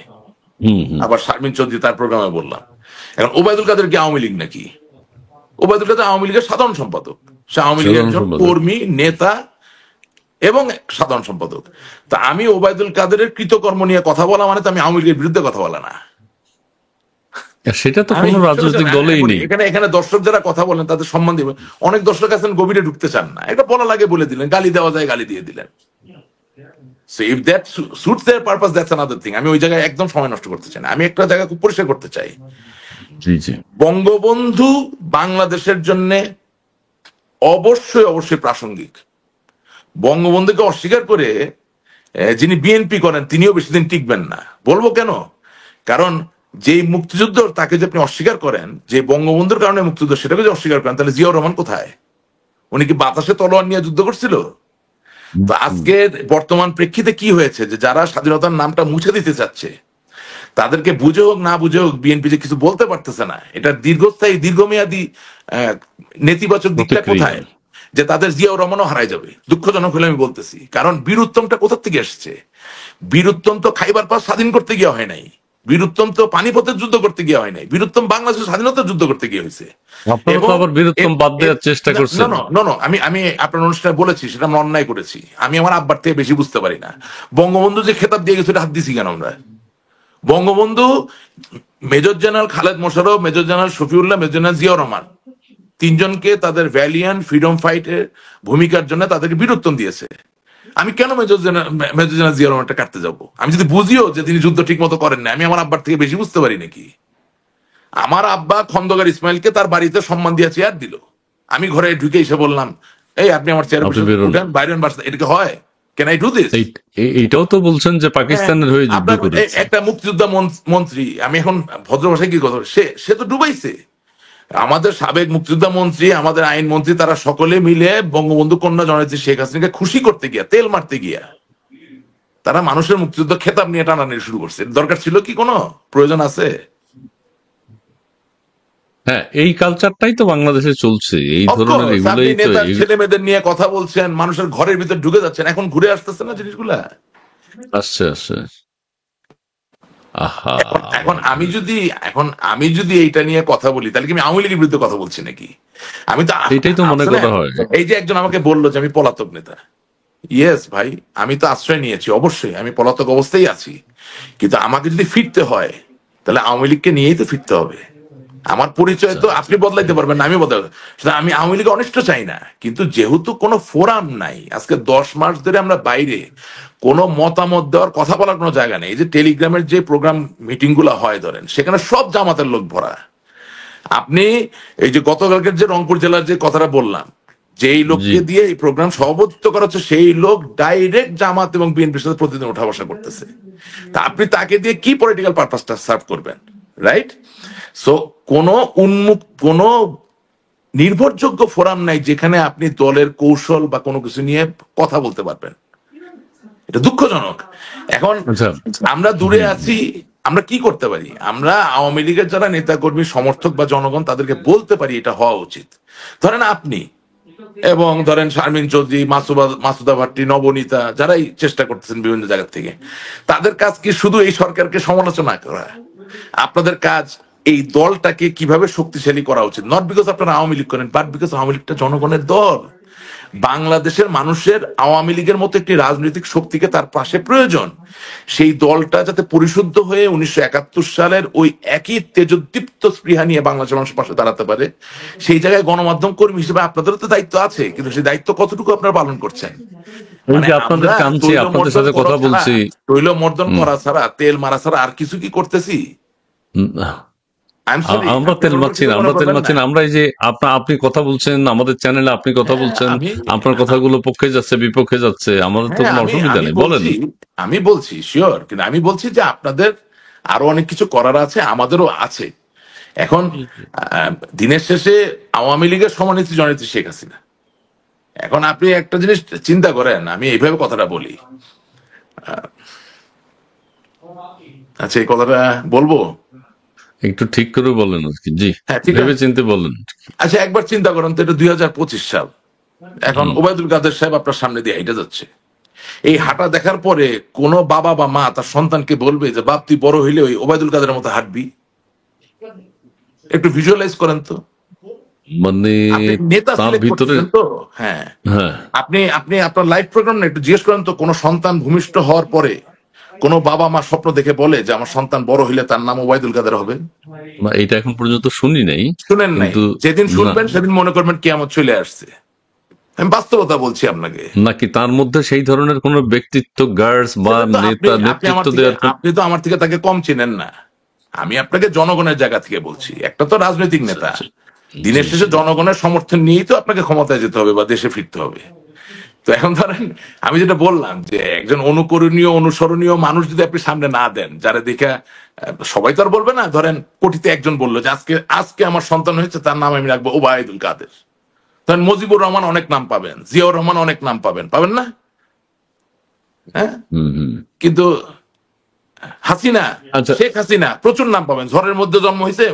হুম, হুম। আবার শারমিন চৌধুরী তার প্রোগ্রামে বললাম। এখন ওবায়দুল কাদের কি আওয়ামী লীগ নাকি? ওবায়দুল কাদের আওয়ামী লীগের সাধারণ সম্পাদক, সে আওয়ামী লীগের সাধারণ একজন সম্পাদক। কর্মী, নেতা এবং সাধারণ সম্পাদক। তা আমি ওবায়দুল কাদেরের কৃতকর্ম নিয়ে কথা বলা মানে তো আমি আওয়ামী লীগের বিরুদ্ধে কথা বলা না। সেটা তো আমি কোনো রাজনৈতিক দলেই নেই। এখানে এখানে দর্শক যারা কথা বলেন তাদের সম্মান দিবেন। অনেক দর্শক আছেন গভীরে ঢুকতে চান না, এটা বলা লাগে বলে দিলেন, গালি দেওয়া যায় গালি দিয়ে দিলেন। So if that suits there purpose, that's another thing. আমি ওই জায়গায় একদম সময় নষ্ট করতে চাই না। আমি একটা জায়গা খুব পরিষ্কার করতে চাই, জি জি বঙ্গবন্ধু বাংলাদেশের জন্য অবশ্যই অবশ্যই প্রাসঙ্গিক। বঙ্গবন্ধুকে অস্বীকার করে যিনি বিএনপি করেন তিনিও বেশি দিন টিকবেন না। বলবো কেন? কারণ যেই মুক্তিযুদ্ধ তাকে যদি আপনি অস্বীকার করেন, যে বঙ্গবন্ধুর কারণে মুক্তিযুদ্ধ সেটাকে যদি অস্বীকার করেন, তাহলে জিয়াউর রহমান কোথায়? উনি কি বাতাসে তলোয়ার নিয়ে যুদ্ধ করছিল? তো আজকে বর্তমান প্রেক্ষিতে কি হয়েছে, যে যারা স্বাধীনতার নামটা মুছে দিতে চাচ্ছে তাদেরকে বুঝে হোক না বুঝে হোক বিএনপি যে কিছু বলতে পারতেছে না, এটা দীর্ঘস্থায়ী দীর্ঘমেয়াদী নেতিবাচক দিকটা কোথায়? যে তাদের জিয়াউর রহমানও হারাই যাবে। দুঃখজনক হলে আমি বলতেছি, কারণ বীর উত্তমটা কোথা থেকে এসছে? বীর উত্তম তো খাইবার পাস স্বাধীন করতে গিয়ে হয় নাই, বীর উত্তম তো পানিপথের যুদ্ধ করতে গিয়ে হয় নাই, বীর উত্তম বাংলাদেশের স্বাধীনতার যুদ্ধ করতে গিয়ে হয়েছে। আপনারা তো আবার বীরত্তম বাদ দেওয়ার চেষ্টা করছেন। আমি আপনার অনুষ্ঠানে বলেছি সেটা আমরা অন্যায় করেছি। আমি আমার আব্বার থেকে বেশি বুঝতে পারি না। বঙ্গবন্ধু যে খেতাব দিয়ে গেছে হাত দিছি কেন আমরা? Bangabandhu major general Khaled Mosharraf, major general Shafiullah, major general Ziaur Rahman তিনজনকে তাদের ভ্যালিয়ান্ট ফ্রিডম ফাইটের ভূমিকার জন্য তাদেরকে বীরত্তম দিয়েছে। আমি কেন মেজর জেনারেল জিয়াউর রহমানটা কাটতে যাবো? আমি যদি বুঝিও যে তিনি যুদ্ধ ঠিক মতো করেন না, আমি আমার আব্বার থেকে বেশি বুঝতে পারি নাকি? আমার আব্বা খন্দকার ইসমাইলকে তার বাড়িতে সম্মান দিয়ে চেয়ার দিল, আমি ঘরে ঢুকে এসে বললাম, এই আপনি আমার চেয়ারে বসে উঠেন, বাইরেন বাস। এটা কি হয়? Can I do this? এইটাও তো বলছেন যে পাকিস্তানের হয়ে যুদ্ধ করেছে একটা মুক্তিযোদ্ধা মন্ত্রী, আমি এখন ভদ্র ভাষায় কি কথা, সে তো ডুবাইছে। আমাদের সাবেক মুক্তিযোদ্ধা মন্ত্রী, আমাদের আইন মন্ত্রী, তারা সকলে মিলে বঙ্গবন্ধু কন্যা জননেত্রী শেখ হাসিনাকে খুশি করতে গিয়া, তেল মারতে গিয়া, তারা মানুষের মুক্তিযুদ্ধ খেতাব নিয়ে টানাটানি শুরু করছে। দরকার ছিল কি? কোনো প্রয়োজন আছে? হ্যাঁ, এই কালচারটাই তো বাংলাদেশে চলছে, এই ধরনের এগুলোই তো। ছেলে মেয়েদের নিয়ে কথা বলছেন, মানুষের ঘরের ভিতর ঢুকে যাচ্ছেন, এখন ঘুরে আসতেছে না জিনিসগুলা? আসছে আসছে। আহা, এখন আমি যদি এইটা নিয়ে কথা বলি, তাহলে কি আমি আওয়ামী লীগের বিরুদ্ধে কথা বলছি নাকি? আমি তো এটাই তো মনে করা হয়। এই যে একজন আমাকে বললো যে আমি পলাতক নেতা, ইয়েস ভাই, আমি তো আশ্রয় নিয়েছি, অবশ্যই আমি পলাতক অবস্থায় আছি, কিন্তু আমাকে যদি ফিরতে হয় তাহলে আওয়ামী লীগকে নিয়েই তো ফিরতে হবে। আমার পরিচয় তো আপনি বদলাইতে পারবেন না, আমি বদলাতে। আমি আওয়ামী লীগ অনিষ্ট চাই না, কিন্তু যেহেতু কোনো ফোরাম নাই, আজকে 10 মাস ধরে আমরা বাইরে, কোনো মতামত দেওয়ার কথা বলার কোনো জায়গা নেই। এই যে টেলিগ্রামের যে প্রোগ্রাম মিটিং গুলো হয় ধরেন, সেখানে সব জামাতের লোক ভরা। আপনি এই যে গতকালকের যে রংপুর জেলার যে কথাটা বললাম, যেই লোককে দিয়ে এই প্রোগ্রাম সভাপতিত্ব করা হচ্ছে, সেই লোক ডাইরেক্ট জামাত এবং বিএনপির সাথে প্রতিদিন উঠা বসা করতেছে। তা আপনি তাকে দিয়ে কি পলিটিক্যাল পারপাসটা সার্ভ করবেন? রাইট? সো কোন নির্ভরযোগ্য ফোরাম নাই যেখানে আপনি দলের কৌশল বা কোনো কিছু নিয়ে কথা বলতে পারবেন। এটা দুঃখজনক। এখন আমরা দূরে আছি, আমরা কি করতে পারি? আমরা আওয়ামী লীগের যারা নেতা কর্মী, সমর্থক বা জনগণ, তাদেরকে বলতে পারি এটা হওয়া উচিত। ধরেন আপনি এবং ধরেন শারমিন চৌধুরী, মাসুদা ভাট্টি, নবনীতা, যারাই চেষ্টা করতেছেন বিভিন্ন জায়গা থেকে, তাদের কাজ কি শুধু এই সরকারকে সমালোচনা করা? আপনাদের কাজ এই দলটাকে কিভাবে শক্তিশালী করা উচিত, নট বিকজ আপনারা আওয়ামী লীগ করেন, বাট বিকজ আওয়ামী লীগটা জনগণের দল। বাংলাদেশের মানুষের আওয়ামী লীগের মতো একটি রাজনৈতিক শক্তিকে তার পাশে প্রয়োজন। সেই দলটা যাতে পরিশুদ্ধ হয়ে 1971 সালের ওই একই তেজোদ্দীপ্ত স্পৃহা নিয়ে বাংলাদেশের মানুষের পাশে দাঁড়াতে পারে, সেই জায়গায় গণমাধ্যম কর্মী হিসেবে আপনাদেরও তো দায়িত্ব আছে, কিন্তু সেই দায়িত্ব কতটুকু আপনারা পালন করছেন? আপনাদের সাথে কথা বলছি, তৈল মর্দন করা ছাড়া, তেল মারা ছাড়া আর কিছু কি করতেছি? আমরা তেল মারছি না, আমরা এই যে আপনি কথা বলছেন, আমাদের চ্যানেলে আপনি কথা বলছেন, আপনার কথাগুলো পক্ষে যাচ্ছে বিপক্ষে যাচ্ছে, আমাদের তো কোনো অসুবিধা নেই, বলেন। আমি বলছি শিওর, কিন্তু আমি বলছি যে আপনাদের আরো অনেক কিছু করার আছে, আমাদেরও আছে। এখন দিনের শেষে আওয়ামী লীগের সমানেত্রী জননেত্রী শেখ হাসিনা। এখন আপনি একটা জিনিস চিন্তা করেন, আমি এইভাবে কথাটা বলি, আচ্ছা এই কথাটা বলবো, একটু ঠিক করে বলেন আর কি। জি, ভেবে চিন্তে বলেন। আচ্ছা একবার চিন্তা করেন তো, এটা 2025 সাল, এখন ওবায়দুল কাদের সাহেব আপনার সামনে দিয়ে হেঁটে যাচ্ছে। এই হাঁটা দেখার পরে কোন বাবা বা মা তার সন্তানকে বলবে যে বাপ তুই বড় হইলে ওই ওবায়দুল কাদের মতো হাঁটবি? একটু ভিজুয়ালাইজ করেন তো, মানে নেতা তো, হ্যাঁ আপনি আপনার লাইফ প্রোগ্রাম না একটু জিজ্ঞেস করেন তো, কোন সন্তান ভূমিষ্ঠ হওয়ার পরে কোন বাবা মা স্বপ্ন দেখে বলে যে আমার সন্তান বড় হইলে তার নাম ওবায়দুল কাদের হবে? এটা এখন পর্যন্ত শুনি নাই, শুনেন নাই। যেদিন শুনবেন সেদিন মনে করবেন কিয়ামত চলে আসছে। আমি বাস্তবতা বলছি আপনাকে। নাকি তার মধ্যে সেই ধরনের কোন ব্যক্তিত্ব, গার্ডস বা সেটা তো আপনি আপনি আমার নেতৃত্ব থেকে দেওয়ার আপনি তো আমার থেকে তাকে কম চেনেন না। আমি আপনাকে জনগণের জায়গা থেকে বলছি, একটা তো রাজনৈতিক নেতা, জি দিনের শেষে জি জনগণের সমর্থন নিয়েই তো আপনাকে ক্ষমতায় যেতে হবে বা দেশে ফিরতে হবে। তো এখন ধরেন আমি যেটা বললাম যে একজন অনুকরণীয় অনুসরণীয় মানুষ যদি আপনি সামনে না দেন, যারা দেখে সবাই তো আর বলবে না, ধরেন কোটিতে একজন বললো যে আজকে আজকে আমার সন্তান হয়েছে, তার নাম আমি রাখবো ওবায়দুল কাদের। ধরেন মুজিবুর রহমান অনেক নাম পাবেন, জিয়াউর রহমান অনেক নাম পাবেন, পাবেন না? হ্যাঁ, হুম হুম কিন্তু হাসিনা, আচ্ছা শেখ হাসিনা প্রচুর নাম পাবেন। ঝড়ের মধ্যে জন্ম হয়েছে,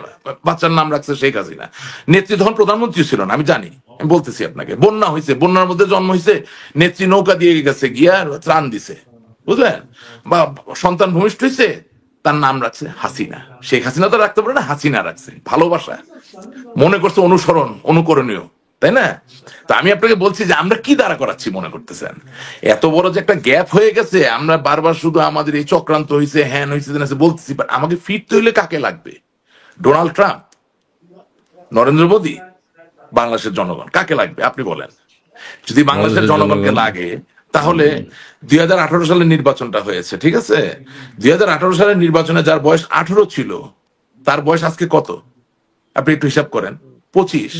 বাচ্চার নাম রাখছে শেখ হাসিনা। নেত্রী তখন প্রধানমন্ত্রী ছিল না, আমি জানি, আমি বলতেছি আপনাকে। বন্যা হয়েছে, বন্যার মধ্যে জন্ম হয়েছে, নেত্রী নৌকা দিয়ে গেছে, গিয়া ত্রাণ দিছে, বুঝলেন? বা সন্তান ভূমিষ্ঠ হয়েছে, তার নাম রাখছে হাসিনা। শেখ হাসিনা তো রাখতে পারে না, হাসিনা রাখছে, ভালোবাসা, মনে করছে অনুসরণ, অনুকরণীয়, তাই না? তো আমি আপনাকে বলছি যে আমরা কি দ্বারা করাচ্ছি মনে করতেছেন? এত বড় যে একটা গ্যাপ হয়ে গেছে, আমরা বারবার শুধু আমাদের এই চক্রান্ত হয়েছে, হ্যান হয়েছে বলতেছি, বাট আমাকে ফিরতে হইলে কাকে লাগবে? ডোনাল্ড ট্রাম্প, নরেন্দ্র মোদী, বাংলাদেশের জনগণ কাকে লাগবে আপনি বলেন? যদি বাংলাদেশের বাংলাদেশের জনগণকে জনগণ। লাগে, তাহলে 2018 সালের নির্বাচনটা হয়েছে, ঠিক আছে? 2018 সালের নির্বাচনে যার বয়স 18 ছিল, তার বয়স আজকে কত? আপনি একটু হিসাব করেন, 25।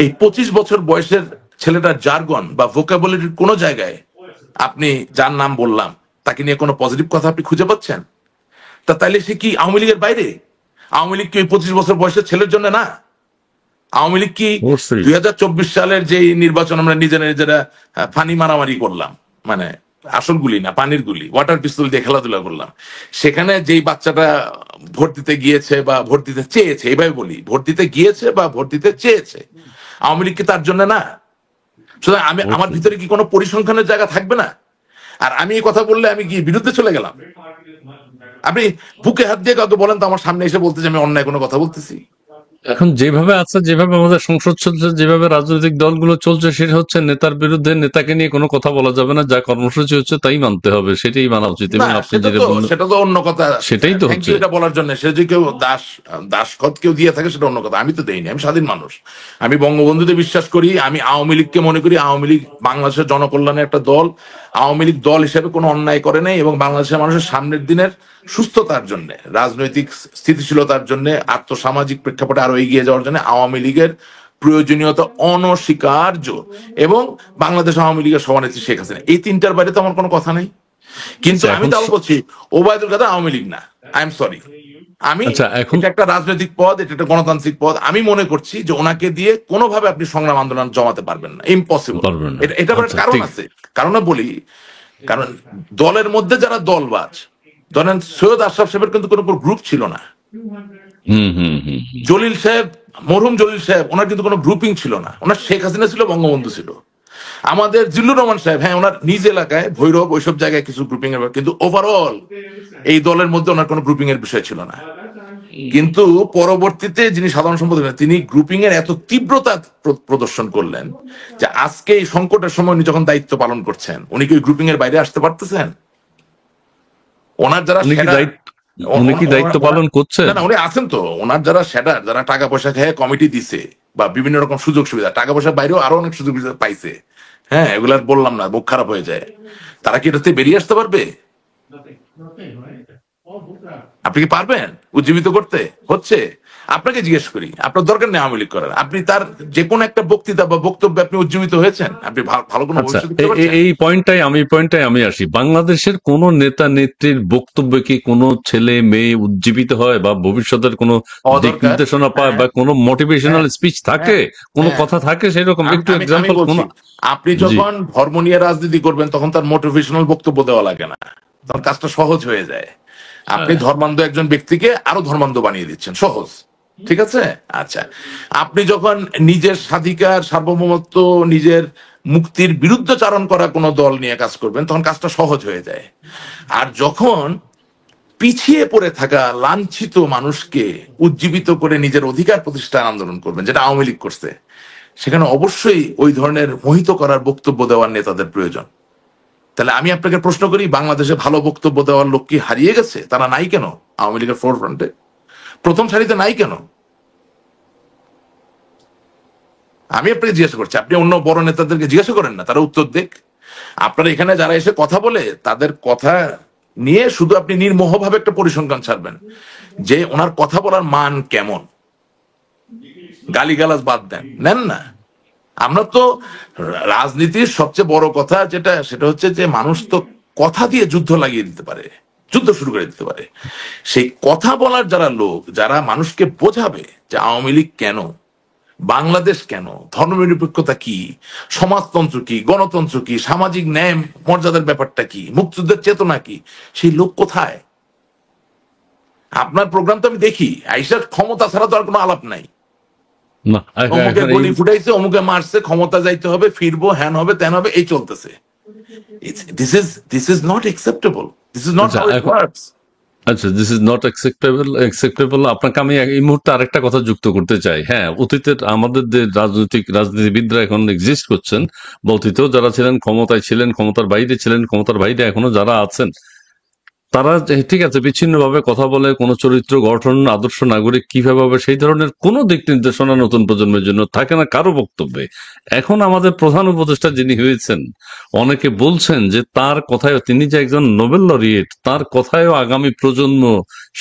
এই 25 বছর বয়সের ছেলেটার জার্গন বা ভোকাবুলারির কোন জায়গায় আপনি যার নাম বললাম তাকে নিয়ে কোনো পজিটিভ কথা আপনি খুঁজে পাচ্ছেন? তা তাইলে সে কি আওয়ামী লীগের বাইরে? আওয়ামী লীগ কি ওই 25 বছর বয়সের ছেলের জন্য না? আওয়ামী লীগ কি অবশ্যই 2024 সালের যে নির্বাচন আমরা নিজেরা নিজেরা ফানি মারামারি করলাম, মানে আসল গুলি না, পানির গুলি, ওয়াটার পিস্তল দিয়ে খেলাধুলা করলাম, সেখানে যেই বাচ্চাটা ভোট দিতে গিয়েছে বা ভোট দিতে চেয়েছে, এইভাবে বলি, ভোট দিতে গিয়েছে বা ভোট দিতে চেয়েছে, আওয়ামী লীগ কি তার জন্য না? সুতরাং আমি, আমার অবশ্যই ভিতরে কি কোনো পরিসংখ্যানের জায়গা থাকবে না? আর আমি এই কথা বললে আমি কি বিরুদ্ধে চলে গেলাম? আপনি বুকে হাত দিয়ে কাউকে বলেন তো আমার সামনে এসে বলতে যে আমি অন্যায় কোনো কথা বলতেছি? এখন যেভাবে আছে, যেভাবে আমাদের সংসদ চলছে, যেভাবে রাজনৈতিক দলগুলো চলছে, সেটা হচ্ছে নেতার বিরুদ্ধে, নেতাকে নিয়ে কোনো কথা বলা যাবে না, যা কর্মসূচি হচ্ছে তাই মানতে হবে, সেটাই মানা উচিত। না, এবং আপনি যেটা বললেন সেটা তো অন্য কথা। সেটাই তো থ্যাংক হচ্ছে। ইউ এটা বলার জন্য। সে যে কেউ দাসখত কেউ দিয়ে থাকে সেটা অন্য কথা, আমি তো দেইনি, আমি স্বাধীন মানুষ, আমি বঙ্গবন্ধুতে বিশ্বাস করি, আমি আওয়ামী লীগকে মনে করি আওয়ামী লীগ বাংলাদেশের জনকল্যাণের একটা দল। আওয়ামী লীগ দল হিসেবে কোনো অন্যায় করে নাই, এবং বাংলাদেশের মানুষের সামনের দিনের সুস্থতার জন্য, রাজনৈতিক স্থিতিশীলতার জন্য, আর্থসামাজিক প্রেক্ষাপটে আরো এগিয়ে যাওয়ার জন্য আওয়ামী লীগের প্রয়োজনীয়তা অনস্বীকার্য। এবং বাংলাদেশ আওয়ামী লীগের সভানেত্রী শেখ হাসিনা, এই তিনটার বাইরে তো আমার কোনো কথা নেই। কিন্তু আচ্ছা আমি এখন তাও বলছি ওবায়দুল কাদের আওয়ামী লীগ না, আই এম সরি। আমি, আচ্ছা এখন এটা একটা রাজনৈতিক পদ, এটা একটা গণতান্ত্রিক পদ, আমি মনে করছি যে ওনাকে দিয়ে কোনোভাবে আপনি সংগ্রাম আন্দোলন জমাতে পারবেন না, ইম্পসিবল। পারবেন না। এটা আবার আচ্ছা কারণ ঠিক। আছে, কারণে বলি, কারণ দলের মধ্যে যারা দলবাজ, ধরেন সৈয়দ আশরাফ সাহেবের কিন্তু কোনো গ্রুপ ছিল না। হুম হুম হুম জলিল সাহেব, মরহুম জলিল সাহেব, ওনার কিন্তু কোনো গ্রুপিং ছিল না। ওনার শেখ হাসিনা ছিল, বঙ্গবন্ধু ছিল। আমাদের জিল্লুর রহমান সাহেব, হ্যাঁ, ওনার নিজ এলাকায় ভৈরব ওইসব জায়গায় কিছু গ্রুপিং এর, কিন্তু ওভারঅল এই দলের মধ্যে ওনার কোনো গ্রুপিং এর বিষয় ছিল না। কিন্তু পরবর্তীতে যিনি সাধারণ সম্পাদক, তিনি গ্রুপিং এর এত তীব্রতা প্রদর্শন করলেন যে আজকে এই সংকটের সময় উনি যখন দায়িত্ব পালন করছেন, উনি কি ওই গ্রুপিং এর বাইরে আসতে পারতেছেন? ওনার যারা উনি কি দায়িত্ব উনি কি দায়িত্ব পালন করছেন? না না, উনি আছেন তো। ওনার যারা শ্যাডার, যারা টাকা পয়সা খেয়ে কমিটি দিছে বা বিভিন্ন রকম সুযোগ সুবিধা, টাকা পয়সার বাইরেও আরো অনেক সুযোগ সুবিধা পাইছে, হ্যাঁ, এগুলার বললাম না, মুখ খারাপ হয়ে যায়, তারা কি এটাতে বেরিয়ে আসতে পারবে? আপনি কি পারবেন উজ্জীবিত করতে? হচ্ছে, আপনাকে জিজ্ঞেস করি, আপনার দরকার নেই আওয়ামী লীগ করার, আপনি তার যে কোনো একটা বক্তৃতা বা বক্তব্যে আপনি উজ্জীবিত হয়েছেন, আপনি ভালো কোনো আচ্ছা ভবিষ্যৎ দেখতে পাচ্ছেন? এই পয়েন্টটাই আমি আসি। বাংলাদেশের কোন নেতা নেত্রীর বক্তব্যে কি কোনো ছেলে মেয়ে উজ্জীবিত হয় বা ভবিষ্যতের কোনো হওয়া দিক দরকার। নির্দেশনা পায় হ্যাঁ, বা কোনো মোটিভেশনাল হ্যাঁ, স্পিচ থাকে, হ্যাঁ, কোনো হ্যাঁ। কথা থাকে সেরকম একটু আমি আমি এক্সাম্পল কোন? বলছি, আপনি জি যখন ধর্ম নিয়ে রাজনীতি করবেন তখন তার মোটিভেশনাল বক্তব্য দেওয়া লাগে না, তখন কাজটা সহজ হয়ে যায়। আপনি ধর্মান্ধ একজন ব্যক্তিকে আরো ধর্মান্ধ বানিয়ে দিচ্ছেন, সহজ, ঠিক আছে? আচ্ছা, আপনি যখন নিজের স্বাধিকার, সার্বভৌমত্ব, নিজের মুক্তির বিরুদ্ধচারণ করা কোনো দল নিয়ে কাজ করবেন, তখন কাজটা সহজ হয়ে যায়। আর যখন পিছিয়ে পড়ে থাকা লাঞ্ছিত মানুষকে উজ্জীবিত করে নিজের অধিকার প্রতিষ্ঠার আন্দোলন করবেন, যেটা আওয়ামী লীগ করছে, সেখানে অবশ্যই ওই ধরনের মোহিত করার বক্তব্য দেওয়ার নেতাদের প্রয়োজন। তাহলে আমি আপনাকে প্রশ্ন করি, বাংলাদেশে ভালো বক্তব্য দেওয়ার লোক কি হারিয়ে গেছে? তারা নাই কেন আওয়ামী লীগের ফোর ফ্রন্টে, প্রথম সারিতে নাই কেন? আমি আপনাকে জিজ্ঞাসা করছি, আপনি অন্য বড় নেতাদেরকে জিজ্ঞাসা করেন না, তারা উত্তর দেখ। আপনারা এখানে যারা এসে কথা বলে তাদের কথা নিয়ে শুধু আপনি নির্মোহভাবে একটা পরিসংখ্যান ছাড়বেন যে ওনার কথা বলার মান কেমন, গালিগালাজ বাদ দেন, নেন না। আমরা তো রাজনীতির সবচেয়ে বড় কথা যেটা, সেটা হচ্ছে যে মানুষ তো কথা দিয়ে যুদ্ধ লাগিয়ে দিতে পারে, যুদ্ধ শুরু করে দিতে পারে। সেই কথা বলার যারা লোক, যারা মানুষকে বোঝাবে যে আওয়ামী লীগ কেন, বাংলাদেশ কেন, ধর্মনিরপেক্ষতা কি, সমাজতন্ত্র কি, গণতন্ত্র কি, সামাজিক ন্যায় মর্যাদার ব্যাপারটা কি, মুক্তিযুদ্ধের চেতনা কি, সেই লোক কোথায়? আপনার প্রোগ্রাম তো আমি দেখি, আইসার ক্ষমতা ছাড়া তো আর কোনো আলাপ নাই। না অমুকে এখন এই গলি ফুটাইছে, অমুকে মারছে, ক্ষমতা যাইতে হবে, ফিরবো, হ্যান হবে, ত্যান হবে, এই চলতেছে। This is not acceptable, this is not আচ্ছা হাউ ইট এখন ওয়ার্কস। আচ্ছা, দিস ইজ নট অ্যাকসেপ্টেবল। আপনাকে আমি এই মুহূর্তে আরেকটা কথা যুক্ত করতে চাই। হ্যাঁ, অতীতের আমাদের যে রাজনীতিবিদরা এখন এক্সিস্ট করছেন, বা অতীতেও যারা ছিলেন, ক্ষমতায় ছিলেন, ক্ষমতার বাইরে ছিলেন, ক্ষমতার বাইরে এখনো যারা আছেন, তারা ঠিক আছে বিচ্ছিন্নভাবে কথা বলে, কোন চরিত্র গঠন, আদর্শ নাগরিক কিভাবে হবে সেই ধরনের কোন দিক নির্দেশনা নতুন প্রজন্মের জন্য থাকে না কারো বক্তব্যে। এখন আমাদের প্রধান উপদেষ্টা যিনি হয়েছেন, অনেকে বলছেন যে তার কথায়, তিনি যে একজন নোবেল লরিয়েট, তার কথায়ও আগামী প্রজন্ম,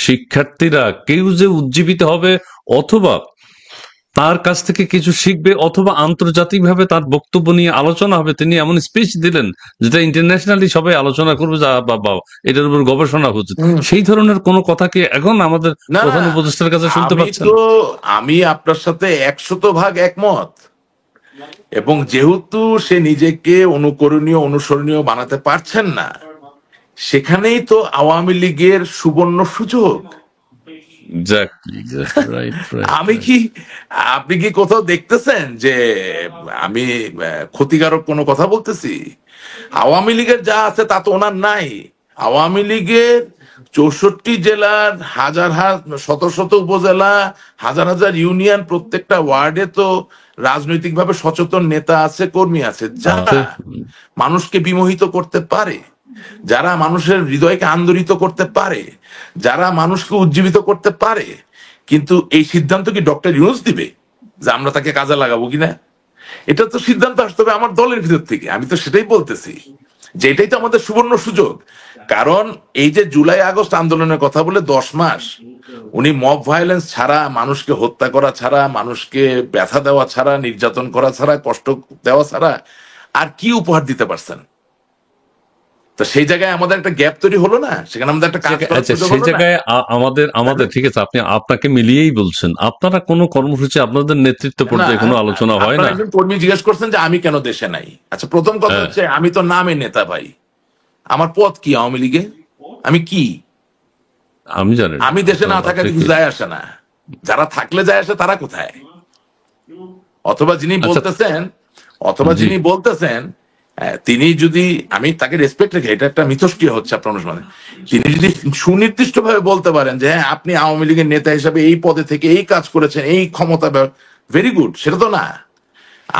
শিক্ষার্থীরা কেউ যে উজ্জীবিত হবে, অথবা তার কাছ থেকে কিছু শিখবে, অথবা আন্তর্জাতিকভাবে তার বক্তব্য নিয়ে আলোচনা হবে। তিনি এমন স্পিচ দিলেন যেটা ইন্টারন্যাশনালি সবাই আলোচনা করবে, যা বাবা এটার উপর গবেষণা হচ্ছে। সেই ধরনের কোন কথা কি এখন আমাদের না প্রধান উপদেষ্টার কাছে শুনতে পাচ্ছেন? আমি আপনার সাথে 100% একমত। এবং যেহেতু সে নিজেকে অনুকরণীয়, অনুসরণীয় বানাতে পারছেন না, সেখানেই তো আওয়ামী লীগের সুবর্ণ সুযোগ। আমি কি, আপনি কি কোথাও দেখতেছেন যে আমি ক্ষতিকারক কোনো কথা বলতেছি? আওয়ামী লীগের যা আছে তা তো ওনার নাই। আওয়ামী লীগের 64 জেলার হাজার শত শত উপজেলা, হাজার হাজার ইউনিয়ন, প্রত্যেকটা ওয়ার্ডে তো রাজনৈতিকভাবে সচেতন নেতা আছে, কর্মী আছে, যারা মানুষকে বিমোহিত করতে পারে, যারা মানুষের হৃদয়কে আন্দোলিত করতে পারে, যারা মানুষকে উজ্জীবিত করতে পারে। কিন্তু এই সিদ্ধান্ত কি ডক্টর ইউনূস দিবে যে আমরা তাকে কাজে লাগাবো কিনা? এটা তো সিদ্ধান্ত আসতে হবে আমার দলের ভিতর থেকে। আমি তো সেটাই বলতেছি যে এটাই তো আমাদের সুবর্ণ সুযোগ। কারণ এই যে জুলাই আগস্ট আন্দোলনের কথা বলে 10 মাস উনি মব ভায়োলেন্স ছাড়া, মানুষকে হত্যা করা ছাড়া, মানুষকে ব্যথা দেওয়া ছাড়া, নির্যাতন করা ছাড়া, কষ্ট দেওয়া ছাড়া আর কি উপহার দিতে পারছেন? তো সেই জায়গায় আমাদের একটা গ্যাপ তৈরি হলো না, সেখানে আমাদের একটা কাজ করার সুযোগ সেই হলো না। জায়গায় আমাদের ঠিক আছে, আপনাকে মিলিয়েই বলছেন, আপনারা কোনো কর্মসূচি আপনাদের নেতৃত্ব না, পর্যায়ে কোনো আলোচনা হয় আপনারা না? একজন কর্মী জিজ্ঞেস করছেন যে আমি কেন দেশে নাই। আচ্ছা, প্রথম কথা হ্যাঁ, হচ্ছে আমি তো নামে নেতা ভাই, আমার পদ কি আওয়ামী লীগে? আমি কি? আমি জানি না আমি দেশে না আপনি থাকাতে কি। কিছু যায় আসে না, যারা থাকলে যায় আসে, তারা কোথায়? অথবা যিনি আচ্ছা, বলতেছেন, অথবা জি, যিনি বলতেছেন, তিনি যদি, আমি তাকে রেসপেক্ট রেখে, এটা একটা মিথস্ক্রিয়া হচ্ছে আপনার অনুষ্ঠানে, তিনি যদি সুনির্দিষ্ট ভাবে বলতে পারেন যে হ্যাঁ আপনি আওয়ামী লীগের নেতা হিসাবে এই পদে থেকে এই কাজ করেছেন, এই ক্ষমতা, ভেরি গুড। সেটা তো না।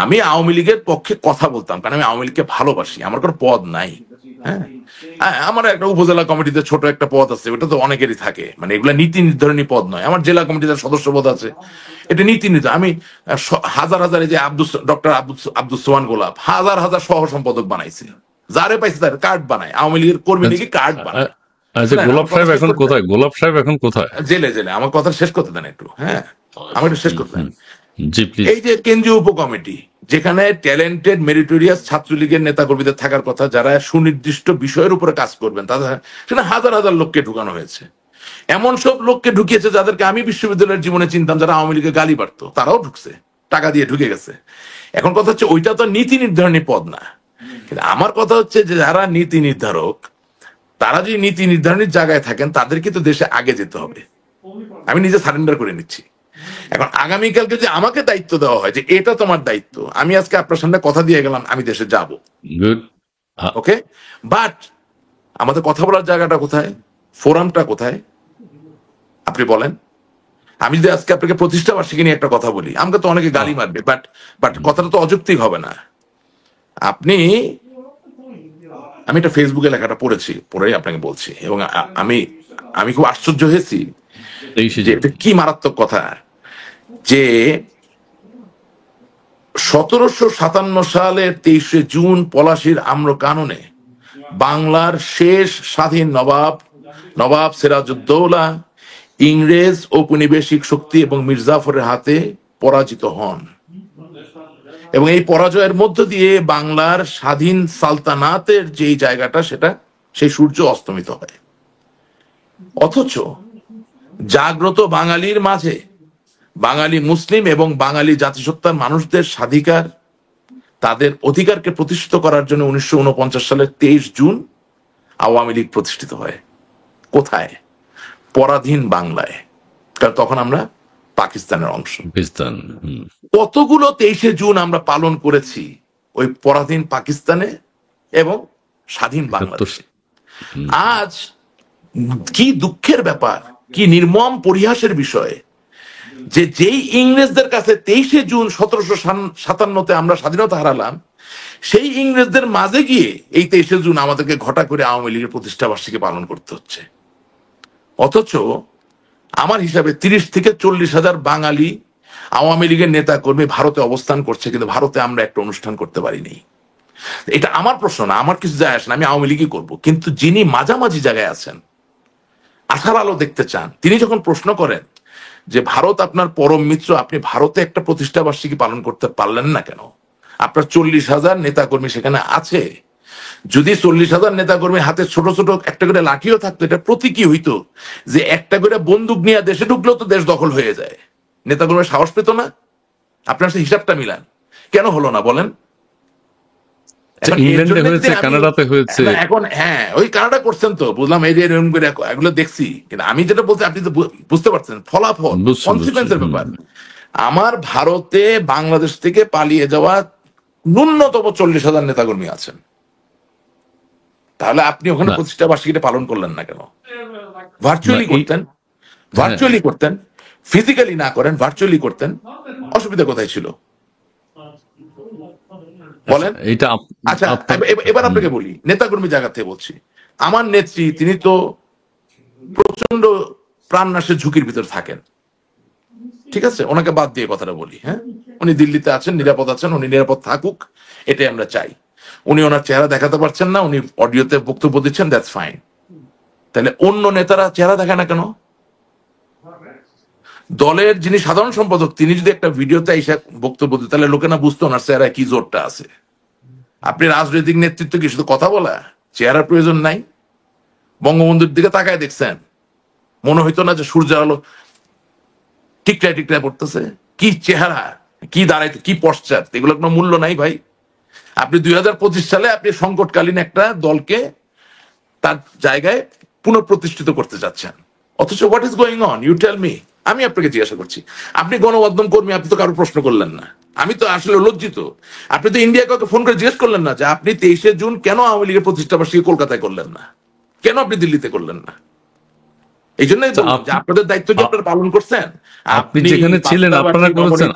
আমি আওয়ামী লীগের পক্ষে কথা বলতাম কারণ আমি আওয়ামী লীগকে ভালোবাসি, আমার কোনো পদ নাই। হ্যাঁ, আমার একটা উপজেলা কমিটিতে ছোট একটা পদ আছে, ওটা তো অনেকেরই থাকে, মানে এগুলা নীতি নির্ধারণী পদ নয়। আমার জেলা কমিটিতে সদস্য পদ আছে, এটা নীতি নির্ধারণ। আমি হাজার হাজার, এই যে ডক্টর আব্দুস সোহান গোলাপ হাজার হাজার সহ সম্পাদক বানাইছি, যারে পাইছে তার কার্ড বানায়, আওয়ামী লীগের কর্মী নাকি কার্ড বানায়। আচ্ছা, গোলাপ সাহেব এখন কোথায়? গোলাপ সাহেব এখন কোথায়? জেলে জেলে। আমার কথা শেষ করতে দেন একটু। হ্যাঁ, আমার একটু শেষ করতে দেন। জি প্লিজ। এই যে কেন্দ্রীয় উপকমিটি, যেখানে ট্যালেন্টেড মেরিটোরিয়াস ছাত্রলীগের নেতা কর্মীদের থাকার কথা, যারা সুনির্দিষ্ট বিষয়ের উপরে কাজ করবেন, তাদের সেখানে হাজার হাজার লোককে ঢুকানো হয়েছে। এমন সব লোককে ঢুকিয়েছে যাদেরকে আমি বিশ্ববিদ্যালয়ের জীবনে চিনতাম, যারা আওয়ামী লীগের গালি পারতো, তারাও ঢুকছে, টাকা দিয়ে ঢুকে গেছে। এখন কথা হচ্ছে ওইটা তো নীতি নির্ধারণী পদ না। কিন্তু আমার কথা হচ্ছে যে যারা নীতি নির্ধারক, তারা যদি নীতি নির্ধারণের জায়গায় থাকেন, তাদেরকে তো দেশে আগে যেতে হবে। আমি নিজে সারেন্ডার করে নিচ্ছি। এখন আগামীকালকে যে আমাকে দায়িত্ব দেওয়া হয় যে এটা তোমার দায়িত্ব, আমি আজকে আপনার সামনে কথা দিয়ে গেলাম আমি দেশে যাব, গুড। ওকে, বাট আমাদের কথা বলার জায়গাটা কোথায়, ফোরামটা কোথায় আপনি বলেন? আমি যদি আজকে আপনাকে প্রতিষ্ঠা বার্ষিকী নিয়ে একটা কথা বলি, আমাকে তো অনেকে গালি মারবে, বাট কথাটা তো অযৌক্তিক হবে না। আপনি, আমি একটা ফেসবুকে লেখাটা পড়েছি, পড়েই আপনাকে বলছি, এবং আমি আমি খুব আশ্চর্য হয়েছি যে এটা কি মারাত্মক কথা, যে 1757 সালের 23শে জুন পলাশীর আম্রকাননে বাংলার শেষ স্বাধীন নবাব সিরাজউদ্দৌলা ইংরেজ ঔপনিবেশিক শক্তি এবং মির্জাফরের হাতে পরাজিত হন, এবং এই পরাজয়ের মধ্য দিয়ে বাংলার স্বাধীন সালতানাতের যেই জায়গাটা সেটা সেই সূর্য অস্তমিত হয়। অথচ জাগ্রত বাঙালির মাঝে বাঙালি মুসলিম এবং বাঙালি জাতিসত্তার মানুষদের স্বাধিকার, তাদের অধিকারকে প্রতিষ্ঠিত করার জন্য 1949 সালের 23 জুন আওয়ামী লীগ প্রতিষ্ঠিত হয়। কোথায়? পরাধীন বাংলায়, কারণ তখন আমরা পাকিস্তানের অংশ। কতগুলো 23শে জুন আমরা পালন করেছি ওই পরাধীন পাকিস্তানে এবং স্বাধীন বাংলাদেশে। আজ কি দুঃখের ব্যাপার, কি নির্মম পরিহাসের বিষয় যে যেই ইংরেজদের কাছে 23শে জুন 1757-তে আমরা স্বাধীনতা হারালাম, সেই ইংরেজদের মাঝে গিয়ে এই 23শে জুন আমাদেরকে ঘটা করে আওয়ামী লীগের প্রতিষ্ঠা বার্ষিকী পালন করতে হচ্ছে। অথচ আমার হিসাবে 30 থেকে 40 হাজার বাঙালি আওয়ামী লীগের নেতা কর্মী ভারতে অবস্থান করছে, কিন্তু ভারতে আমরা একটা অনুষ্ঠান করতে পারিনি। এটা আমার প্রশ্ন না, আমার কিছু যায় আসে না, আমি আওয়ামী লীগই করবো। কিন্তু যিনি মাঝামাঝি জায়গায় আছেন, আশার আলো দেখতে চান, তিনি যখন প্রশ্ন করেন যে ভারত আপনার পরম মিত্র, আপনি ভারতে একটা প্রতিষ্ঠা বার্ষিকী পালন করতে পারলেন না কেন? আপনার 40,000 নেতাকর্মী সেখানে আছে। যদি 40,000 নেতাকর্মীর হাতে ছোট ছোট একটা করে লাঠিও থাকতো, এটা প্রতীকী হইতো যে একটা করে বন্দুক নিয়ে দেশে ঢুকলেও তো দেশ দখল হয়ে যায়। নেতাকর্মীর সাহস পেত না? আপনার সাথে হিসাবটা মিলান, কেন হলো না বলেন? এখন হ্যাঁ, ওই কানাডা করছেন তো বুঝলাম, এরকম করে এগুলো দেখছি, কিন্তু আমি যেটা বলছি আপনি তো বুঝতে পারছেন ফলাফল, কনসিকুয়েন্সের ব্যাপার। আমার ভারতে বাংলাদেশ থেকে পালিয়ে যাওয়া ন্যূনতম 40,000 নেতাকর্মী আছেন। তাহলে আপনি ওখানে প্রতিষ্ঠা বার্ষিকীটা পালন করলেন না কেন? ভার্চুয়ালি করতেন, ফিজিক্যালি না করেন, ভার্চুয়ালি করতেন, অসুবিধা কোথায় ছিল বলেন? আচ্ছা, এবার আপনাকে বলি, নেতাকর্মী জায়গা থেকে বলছি। আমার নেত্রী, তিনি তো প্রচন্ড প্রাণনাশের ঝুঁকির ভিতর থাকেন, ঠিক আছে, ওনাকে বাদ দিয়ে কথাটা বলি। হ্যাঁ, উনি দিল্লিতে আছেন, নিরাপদ আছেন, উনি নিরাপদ থাকুক, এটাই আমরা চাই। উনি ওনার চেহারা দেখাতে পারছেন না, উনি অডিওতে বক্তব্য দিচ্ছেন, দ্যাটস ফাইন। তাহলে অন্য নেতারা চেহারা দেখায় না কেন? দলের যিনি সাধারণ সম্পাদক, তিনি যদি একটা ভিডিওতে এসে বক্তব্য দিতেন, তাহলে লোকে না বুঝতো ওনার চেহারায় কি জোরটা আছে। আপনি রাজনৈতিক নেতৃত্ব কি শুধু কথা বলা? চেহারার প্রয়োজন নাই? বঙ্গবন্ধুর দিকে তাকায় দেখছেন, মনে হইতো না যে সূর্য আলো টিকটায় টিকটায় পড়তেছে? কি চেহারা, কি দাঁড়াইতো, কি পশ্চাৎ, এগুলো কোনো মূল্য নাই ভাই। আপনি 2025 সালে আপনি সংকটকালীন একটা দলকে তার জায়গায় পুনঃপ্রতিষ্ঠিত করতে যাচ্ছেন, অথচ what is going on, you tell me. আমি আপনাকে জিজ্ঞাসা করছি, আপনি গণমাধ্যম কর্মী, আপনি তো কারো প্রশ্ন করলেন না। আমি তো আসলে লজ্জিত। আপনি তো ইন্ডিয়া কাউকে ফোন করে জিজ্ঞেস করলেন না যে আপনি 23শে জুন কেন আওয়ামী লীগের প্রতিষ্ঠা বার্ষিকী কলকাতায় করলেন না, কেন আপনি দিল্লিতে করলেন না? এই জন্যই যে আপনাদের দায়িত্ব কি আপনারা পালন করছেন? আপনি যেখানে ছিলেন আপনারা করেছেন,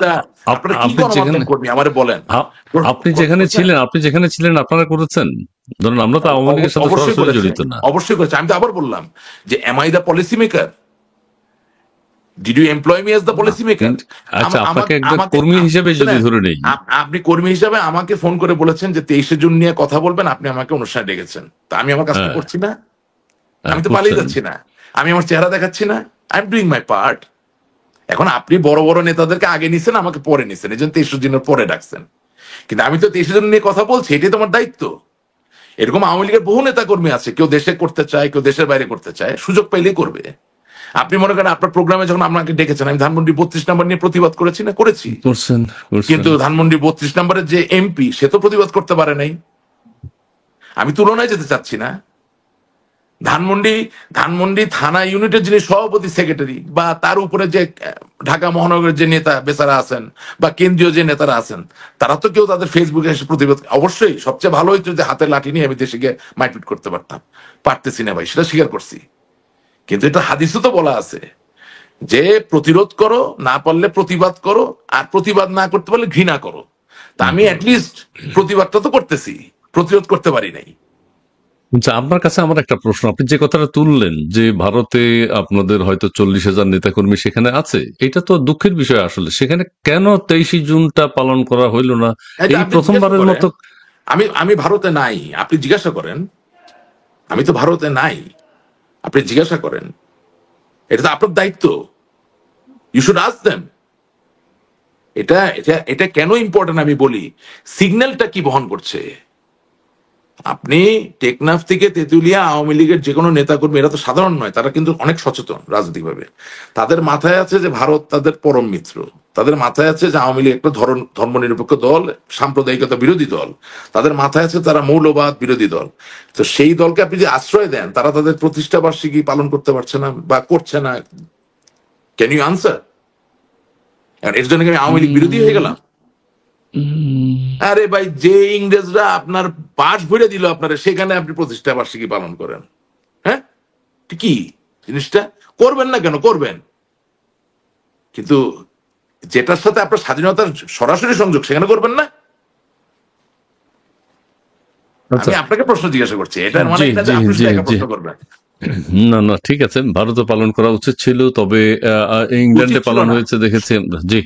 আমারে বলেন। আপনি যেখানে ছিলেন আপনারা করেছেন? ধরুন আমরা তো আওয়ামী লীগের সাথে সরাসরি জড়িত না। অবশ্যই করেছি। আমি তো আবার বললাম যে am I the policy maker? Did you employ me as the policy maker? আচ্ছা, আপনাকে একজন কর্মী হিসেবে যদি ধরে নেই, আপনি কর্মী হিসেবে আমাকে ফোন করে বলেছেন যে 23শে জুন নিয়ে কথা বলবেন, আপনি আমাকে অনুষ্ঠানে ডেকেছেন, তা আমি আমার কাজটা করছি না? আমি তো পালিয়ে যাচ্ছি না, আমি আমার চেহারা দেখাচ্ছি না, I am doing my part. এখন আপনি বড় বড় নেতাদেরকে আগে নিছেন, আমাকে পরে নিছেন, এই জন্য 23শে জুনের পরে ডাকছেন, কিন্তু আমি তো 23শে জুন নিয়ে কথা বলছি, এটাই তোমার দায়িত্ব। এরকম আওয়ামী লীগের বহু নেতা কর্মী আছে, কেউ দেশে করতে চায়, কেউ দেশের বাইরে করতে চায়, সুযোগ পাইলেই করবে। আপনি মনে করেন আপনার প্রোগ্রামে যখন আপনাকে ডেকেছেন, আমি ধানমন্ডি 32 নম্বর নিয়ে প্রতিবাদ করেছি না? করেছি, কিন্তু ধানমন্ডি 32 নম্বরের যে এমপি, সে তো প্রতিবাদ করতে পারে নাই। আমি তুলনায় যেতে চাচ্ছি না। ধানমন্ডি থানা ইউনিটের যিনি সভাপতি সেক্রেটারি, বা তার উপরে যে ঢাকা মহানগরের যে নেতা বেচারা আছেন, বা কেন্দ্রীয় যে নেতারা আছেন, তারা তো কেউ তাদের ফেসবুকে এসে প্রতিবাদ। অবশ্যই সবচেয়ে ভালো হইতো যে হাতে লাঠি নিয়ে আমি দেশে গিয়ে মারপিট করতে পারতাম, পারতেছি না ভাই, সেটা স্বীকার করছি। কিন্তু এটা হাদিসে তো বলা আছে যে প্রতিরোধ করো, না পারলে প্রতিবাদ করো, আর প্রতিবাদ না করতে পারলে ঘৃণা করো। তা আমি অ্যাটলিস্ট প্রতিবাদটা তো করতেছি, প্রতিরোধ করতে পারি নাই। আচ্ছা, আপনার কাছে আমার একটা প্রশ্ন, আপনি যে কথাটা তুললেন যে ভারতে আপনাদের হয়তো 40,000 নেতাকর্মী সেখানে আছে, এটা তো দুঃখের বিষয় আসলে। সেখানে কেন 23 জুনটা পালন করা হইল না এটা এই আপনি জিজ্ঞাসা প্রথমবারের করেন, মতো? আমি আমি ভারতে নাই, আপনি জিজ্ঞাসা করেন, আমি তো ভারতে নাই, আপনি জিজ্ঞাসা করেন, এটা তো আপনার দায়িত্ব, ইউ শুড আস্ক দেম। এটা এটা এটা কেন ইম্পর্টেন্ট আমি বলি, সিগন্যালটা কি বহন করছে। আপনি টেকনাফ থেকে তেঁতুলিয়া আওয়ামী লীগের যে কোনো নেতাকর্মী, এরা তো সাধারণ নয়, তারা কিন্তু অনেক সচেতন রাজনৈতিকভাবে। তাদের মাথায় আছে যে ভারত তাদের পরম মিত্র, তাদের মাথায় আছে যে আওয়ামী লীগ একটা ধর্মনিরপেক্ষ দল, সাম্প্রদায়িকতা বিরোধী দল, তাদের মাথায় আছে তারা মৌলবাদ বিরোধী দল। তো সেই দলকে আপনি যে আশ্রয় দেন, তারা তাদের প্রতিষ্ঠা বার্ষিকী পালন করতে পারছে না বা করছে না, ক্যান ইউ আনসার? এর জন্য কি আমি আওয়ামী লীগ বিরোধী হয়ে গেলাম? আরে ভাই, যে ইংরেজরা আপনার পাশ ভরে দিল আপনারা, সেখানে আপনি প্রতিষ্ঠা বার্ষিকী পালন করেন, হ্যাঁ? কি জিনিসটা করবেন না কেন? করবেন, কিন্তু যেটার সাথে আপনার স্বাধীনতার সরাসরি সংযোগ, সেখানে করবেন না। আচ্ছা, আমি আপনাকে প্রশ্ন জিজ্ঞাসা করছি, এটার মানে জি এটা যে জি আপনি জি শুধু একা জি, প্রশ্ন করবেন। না না, ঠিক আছে, ভারতে পালন করা উচিত ছিল, তবে উচিত ইংল্যান্ডে ছিল পালন না। হয়েছে দেখেছি আমরা। জি।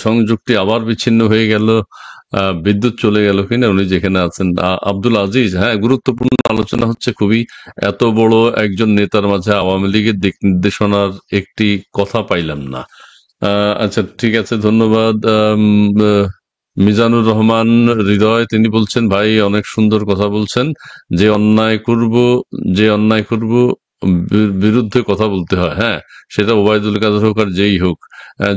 সংযোগটি আবার বিচ্ছিন্ন হয়ে গেল, বিদ্যুৎ চলে গেল কিনা উনি যেখানে আছেন। আব্দুল আজিজ, হ্যাঁ, গুরুত্বপূর্ণ আলোচনা হচ্ছে খুবই। এত বড় একজন নেতার মাঝে আওয়ামী লীগের দিক নির্দেশনার একটি কথা পাইলাম না। আচ্ছা, ঠিক আছে, ধন্যবাদ। মিজানুর রহমান হৃদয়, তিনি বলছেন, ভাই অনেক সুন্দর কথা বলছেন। যে অন্যায় করব, যে অন্যায় করব বিরুদ্ধে কথা বলতে হয়, হ্যাঁ, সেটা ওবায়দুল কাদের হোক আর যেই হোক।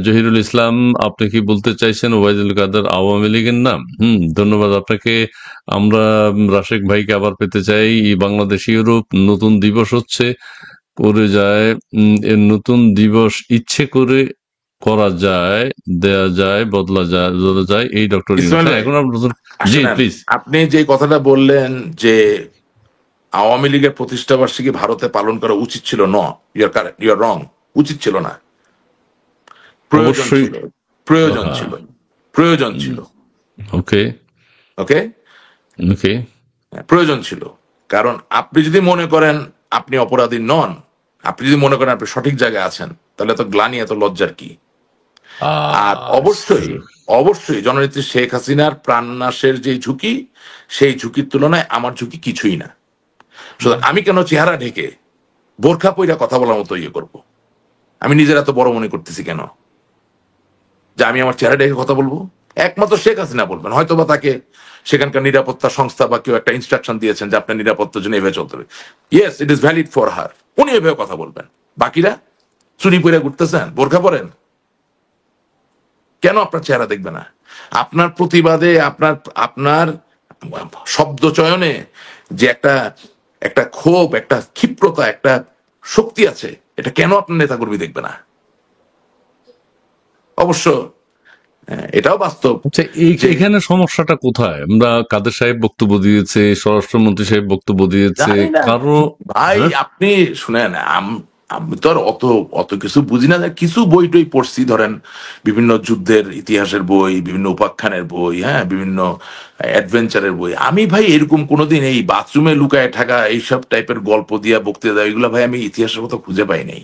জহিরুল ইসলাম, আপনি কি বলতে চাইছেন ওবায়দুল কাদের আওয়ামী লীগের নাম? ধন্যবাদ আপনাকে। আমরা রাশেক ভাইকে আবার পেতে চাই। বাংলাদেশ ইউরোপ নতুন দিবস হচ্ছে, করে যায়, এর নতুন দিবস ইচ্ছে করে করা যায়, দেয়া যায়, বদলা যায়, এই ডক্টর ইউনূস। ইসমাইল হ্যাঁ, ভাই, এখন আমরা নতুন। জি, আসেন, প্লিজ। আপনি যে কথাটা বললেন যে আওয়ামী লীগের প্রতিষ্ঠা বার্ষিকী ভারতে পালন করা উচিত ছিল, ন, ইউর রং। উচিত ছিল না, প্রয়োজন অবশ্যই। ছিল, প্রয়োজন হ্যাঁ। ছিল, প্রয়োজন ছিল। ওকে। ওকে, ওকে। প্রয়োজন ছিল। কারণ আপনি যদি মনে করেন আপনি অপরাধী নন, আপনি যদি মনে করেন আপনি সঠিক জায়গায় আছেন, তাহলে এত গ্লানি এত লজ্জার কি? আর অবশ্যই, অবশ্যই জননেত্রী শেখ হাসিনার প্রাণনাশের যে ঝুঁকি, সেই ঝুঁকির তুলনায় আমার ঝুঁকি কিছুই না। সুতরাং আমি কেন চেহারা ঢেকে বোরখা পইরা কথা বলার মতো ইয়ে করব? আমি নিজের এত বড় মনে করতেছি কেন যে আমি আমার চেহারা ঢেকে কথা বলবো? একমাত্র শেখ হাসিনা বলবেন, হয়তো বা তাকে সেখানকার নিরাপত্তা সংস্থা বা কেউ একটা ইনস্ট্রাকশন দিয়েছেন যে আপনার নিরাপত্তার জন্য এভাবে চলতে হবে। Yes, it is valid for her, উনি এভাবে কথা বলবেন। বাকিরা চুরি পরে ঘুরতেছেন, বোরখা পরেন, কেন আপনার চেহারা দেখবে না? আপনার প্রতিবাদে, আপনার আপনার শব্দ চয়নে যে একটা একটা ক্ষোভ, একটা ক্ষিপ্রতা, একটা শক্তি আছে, এটা কেন আপনার নেতাকর্মী দেখবে না? অবশ্য এটাও বাস্তব আচ্ছা, যে, এখানে সমস্যাটা কোথায়? আমরা কাদের সাহেব বক্তব্য দিয়েছে, স্বরাষ্ট্রমন্ত্রী সাহেব বক্তব্য দিয়েছে, জানি না কারো। ভাই, হ্যাঁ। আপনি শুনেন, আমি তো আর অত অত কিছু বুঝি না, কিছু বই টই পড়ছি, ধরেন বিভিন্ন যুদ্ধের ইতিহাসের বই, বিভিন্ন উপাখ্যানের বই, হ্যাঁ, বিভিন্ন অ্যাডভেঞ্চারের বই। আমি ভাই এরকম কোনোদিন এই বাথরুমে লুকায় থাকা এইসব টাইপের গল্প দিয়া বক্তৃতা দেওয়া, এগুলো ভাই আমি ইতিহাসের মতো খুঁজে পাই নাই।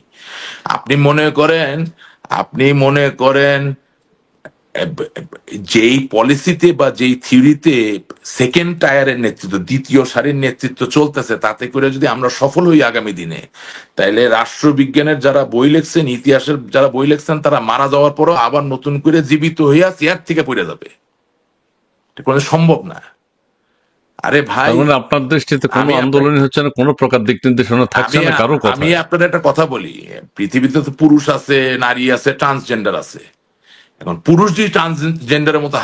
আপনি মনে করেন, আপনি মনে করেন যেই পলিসিতে বা যেই থিওরিতে সেকেন্ড টায়ারের নেতৃত্ব, দ্বিতীয় সারির নেতৃত্ব চলতেছে, তাতে করে যদি আমরা সফল হই আগামী দিনে, তাইলে রাষ্ট্রবিজ্ঞানের যারা বই লেখছেন, ইতিহাসের যারা বই লেখছেন, তারা মারা যাওয়ার পরও আবার নতুন করে জীবিত হইয়া চেয়ার থেকে পড়ে যাবে। এটা কোনো সম্ভব না। আরে ভাই, তার মানে আপনার দৃষ্টিতে কোনো আমি আপনাকে আন্দোলনই হচ্ছে না, কোনো প্রকার দিক নির্দেশনা থাকছে আমি না কারো আমি কথায়? আপনার একটা কথা বলি, পৃথিবীতে তো পুরুষ আছে, নারী আছে, ট্রান্সজেন্ডার আছে। এখন পুরুষ যদি ট্রান্সজেন্ডারের মতো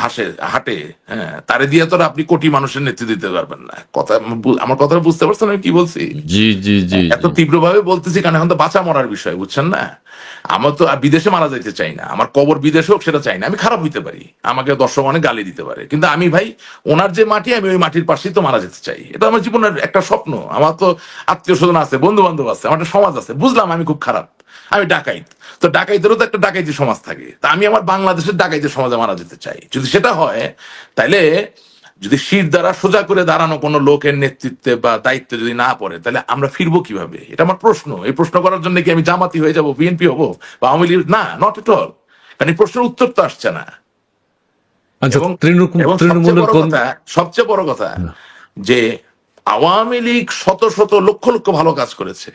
হাঁটে, হ্যাঁ, তারে দিয়ে তো আর আপনি কোটি মানুষের নেতৃত্ব দিতে পারবেন না। কথা, আমার কথাটা বুঝতে পারছেন আমি কি বলছি? জি জি জি এত জি। তীব্রভাবে বলতেছি কারণ এখন তো বাঁচা মরার বিষয়, বুঝছেন না? আমার তো আর বিদেশে মারা যাইতে চাই না, আমার কবর বিদেশে হোক সেটা চাই না। আমি খারাপ হইতে পারি, আমাকে দর্শক অনেক গালি দিতে পারে, কিন্তু আমি ভাই ওনার যে মাটি, আমি ওই মাটির পাশেই তো মারা যেতে চাই। এটা আমার জীবনের একটা স্বপ্ন। আমার তো আত্মীয় স্বজন আছে, বন্ধু বান্ধব আছে, আমার একটা সমাজ আছে। বুঝলাম আমি খুব খারাপ, আমি ডাকাইত, তো ডাকাইতেরও তো একটা ডাকাইতি সমাজ থাকে, তা আমি আমার বাংলাদেশের ডাকাইতি সমাজে মারা যেতে চাই। যদি সেটা হয়, তাহলে যদি শির দ্বারা সোজা করে দাঁড়ানো কোনো লোকের নেতৃত্বে বা দায়িত্বে যদি না পড়ে, তাহলে আমরা ফিরবো কিভাবে? এটা আমার প্রশ্ন। এই প্রশ্ন করার জন্য কি আমি জামাতি হয়ে যাব, বিএনপি হবো বা আওয়ামী লীগ? না, নট এট অল। কারণ এই প্রশ্নের উত্তর তো আসছে না। আচ্ছা, এবং তৃণমূলের সবচেয়ে বড় কথা যে আওয়ামী লীগ শত শত লক্ষ লক্ষ ভালো কাজ করেছে,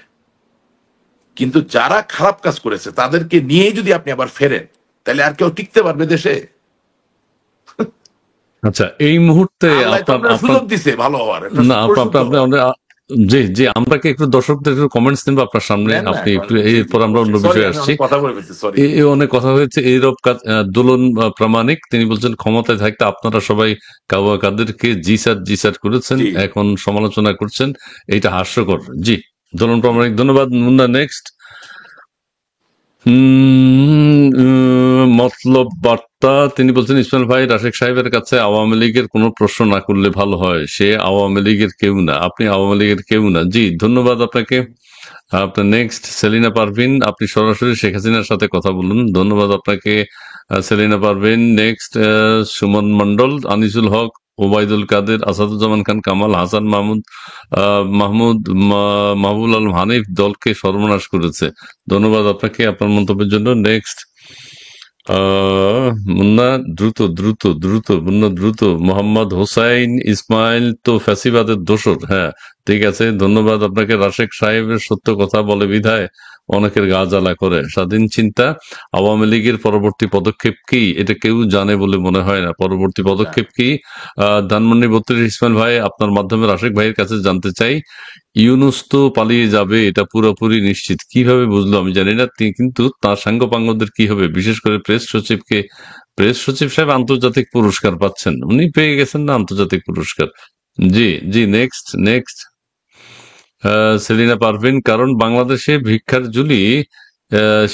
কিন্তু যারা খারাপ কাজ করেছে তাদেরকে নিয়ে যদি আপনি আবার ফেরেন, তাহলে আর কেউ টিকতে পারবে দেশে? আচ্ছা, এই মুহূর্তে সুযোগ দিছে ভালো হওয়ার। না, জি জি, আমরা কি একটু দর্শকদের একটু কমেন্টস নিবো আপনার সামনে, আপনি একটু, এরপর আমরা অন্য বিষয়ে আসছি। অনেক কথা হয়েছে। এইরব দোলন প্রামাণিক তিনি বলছেন, ক্ষমতায় থাকতে আপনারা সবাই কাদেরকে জি স্যার করেছেন, এখন সমালোচনা করছেন, এইটা হাস্যকর। জি, দোলন প্রামাণিক, ধন্যবাদ। মুন্না নেক্সট। মতলব বার্তা তিনি বলছেন, ইসমাইল ভাই রাশেক সাহেবের কাছে আওয়ামী লীগের কোনো প্রশ্ন না করলে ভালো হয়, সে আওয়ামী লীগের কেউ না, আপনি আওয়ামী লীগের কেউ না। জি, ধন্যবাদ আপনাকে। আপনার নেক্সট সেলিনা পারভিন, আপনি সরাসরি শেখ হাসিনার সাথে কথা বলুন, ধন্যবাদ আপনাকে সেলিনা পারভিন। নেক্সট সুমন মন্ডল, আনিসুল হক, ওবায়দুল কাদের, আসাদুজ্জামান খান কামাল, হাসান মাহবুল আলম হানিফ দলকে সর্বনাশ করেছে, ধন্যবাদ আপনাকে আপনার মন্তব্যের জন্য। নেক্সট মুন্না দ্রুত মোহাম্মদ হোসাইন ইসমাইল তো ফ্যাসিবাদের দোসর। হ্যাঁ, ঠিক আছে, ধন্যবাদ আপনাকে। রাশেক সাহেবের সত্য কথা বলে বিধায় অনেকের গা জ্বালা করে। স্বাধীন চিন্তা, আওয়ামী লীগের পরবর্তী পদক্ষেপ কি? এটা কেউ জানে বলে মনে হয় না। পরবর্তী পদক্ষেপ কি? ধানমন্ডি 32 ইসমাইল ভাই, আপনার মাধ্যমে রাশেক ভাইয়ের কাছে জানতে চাই, ইউনুস তো পালিয়ে যাবে এটা পুরোপুরি নিশ্চিত, কিভাবে বুঝলো আমি জানি না, কিন্তু তার সাঙ্গপাঙ্গদের কি হবে? বিশেষ করে প্রেস সচিব সাহেব আন্তর্জাতিক পুরস্কার পাচ্ছেন, উনি পেয়ে গেছেন না আন্তর্জাতিক পুরস্কার? জি, নেক্সট সেলিনা পারভিন, কারণ বাংলাদেশে ভিক্ষার ঝুলি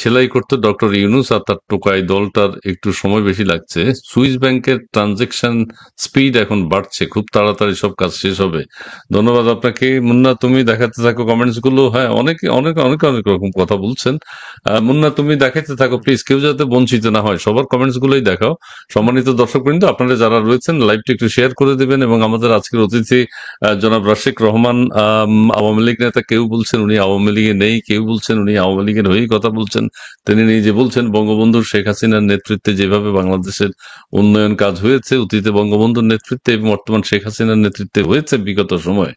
সেলাই করতে ডক্টর ইউনুস আর তার টোকাই দলটার একটু সময় বেশি লাগছে। সুইস ব্যাংকের ট্রানজেকশন স্পিড এখন বাড়ছে, খুব তাড়াতাড়ি সব কাজ শেষ হবে। ধন্যবাদ আপনাকে। মুন্না, তুমি দেখাতে থাকো কমেন্টস গুলো। হ্যাঁ, অনেক রকম কথা বলছেন। মুন্না, তুমি দেখাতে থাকো প্লিজ, কেউ যাতে বঞ্চিত না হয়, সবার কমেন্টস গুলোই দেখাও। সম্মানিত দর্শকবৃন্দ, আপনারা যারা রয়েছেন লাইভটি একটু শেয়ার করে দিবেন, এবং আমাদের আজকের অতিথি জনাব রাশেক রহমান, আওয়ামী লীগ নেতা, কেউ বলছেন উনি আওয়ামী লীগে নেই, কেউ বলছেন উনি আওয়ামী লীগের হয়েই কথা বলছেন। তিনি নিজে বলছেন বঙ্গবন্ধু শেখ হাসিনার নেতৃত্বে যেভাবে বাংলাদেশের উন্নয়ন কাজ হয়েছে, অতীতে বঙ্গবন্ধুর নেতৃত্বে এবং বর্তমান শেখ হাসিনার নেতৃত্বে হয়েছে বিগত সময়,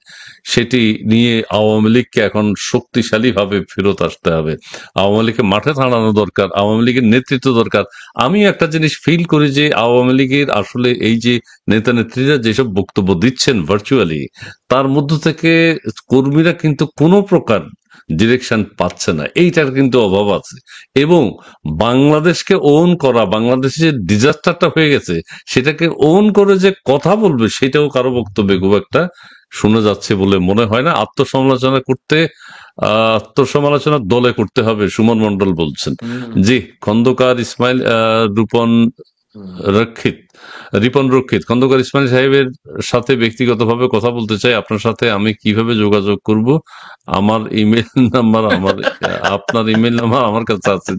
সেটি নিয়ে আওয়ামী লীগকে এখন শক্তিশালী ভাবে ফেরত আসতে হবে। আওয়ামী লীগকে মাঠে দাঁড়ানো দরকার, আওয়ামী লীগের নেতৃত্ব দরকার। আমি একটা জিনিস ফিল করি যে আওয়ামী লীগের আসলে এই যে নেতা নেত্রীরা যেসব বক্তব্য দিচ্ছেন ভার্চুয়ালি, তার মধ্য থেকে কর্মীরা কিন্তু কোনো প্রকার ডিরেকশন পাচ্ছে না, এইটার কিন্তু অভাব আছে। এবং বাংলাদেশকে ওন করা, বাংলাদেশে যে ডিজাস্টারটা হয়ে গেছে সেটাকে ওন করে যে কথা বলবে, সেটাও কারো বক্তব্যে খুব একটা শোনা যাচ্ছে বলে মনে হয় না। আত্মসমালোচনা দলে করতে হবে, সুমন মন্ডল বলছেন। জি, খন্দকার ইসমাইল রিপন রক্ষিত, খন্দকার ইসমাইল সাহেবের সাথে ব্যক্তিগতভাবে কথা বলতে চাই, আপনার সাথে আমি কিভাবে যোগাযোগ করব? আমার ইমেল নাম্বার আপনার ইমেল নাম্বার আমার কাছে আছে।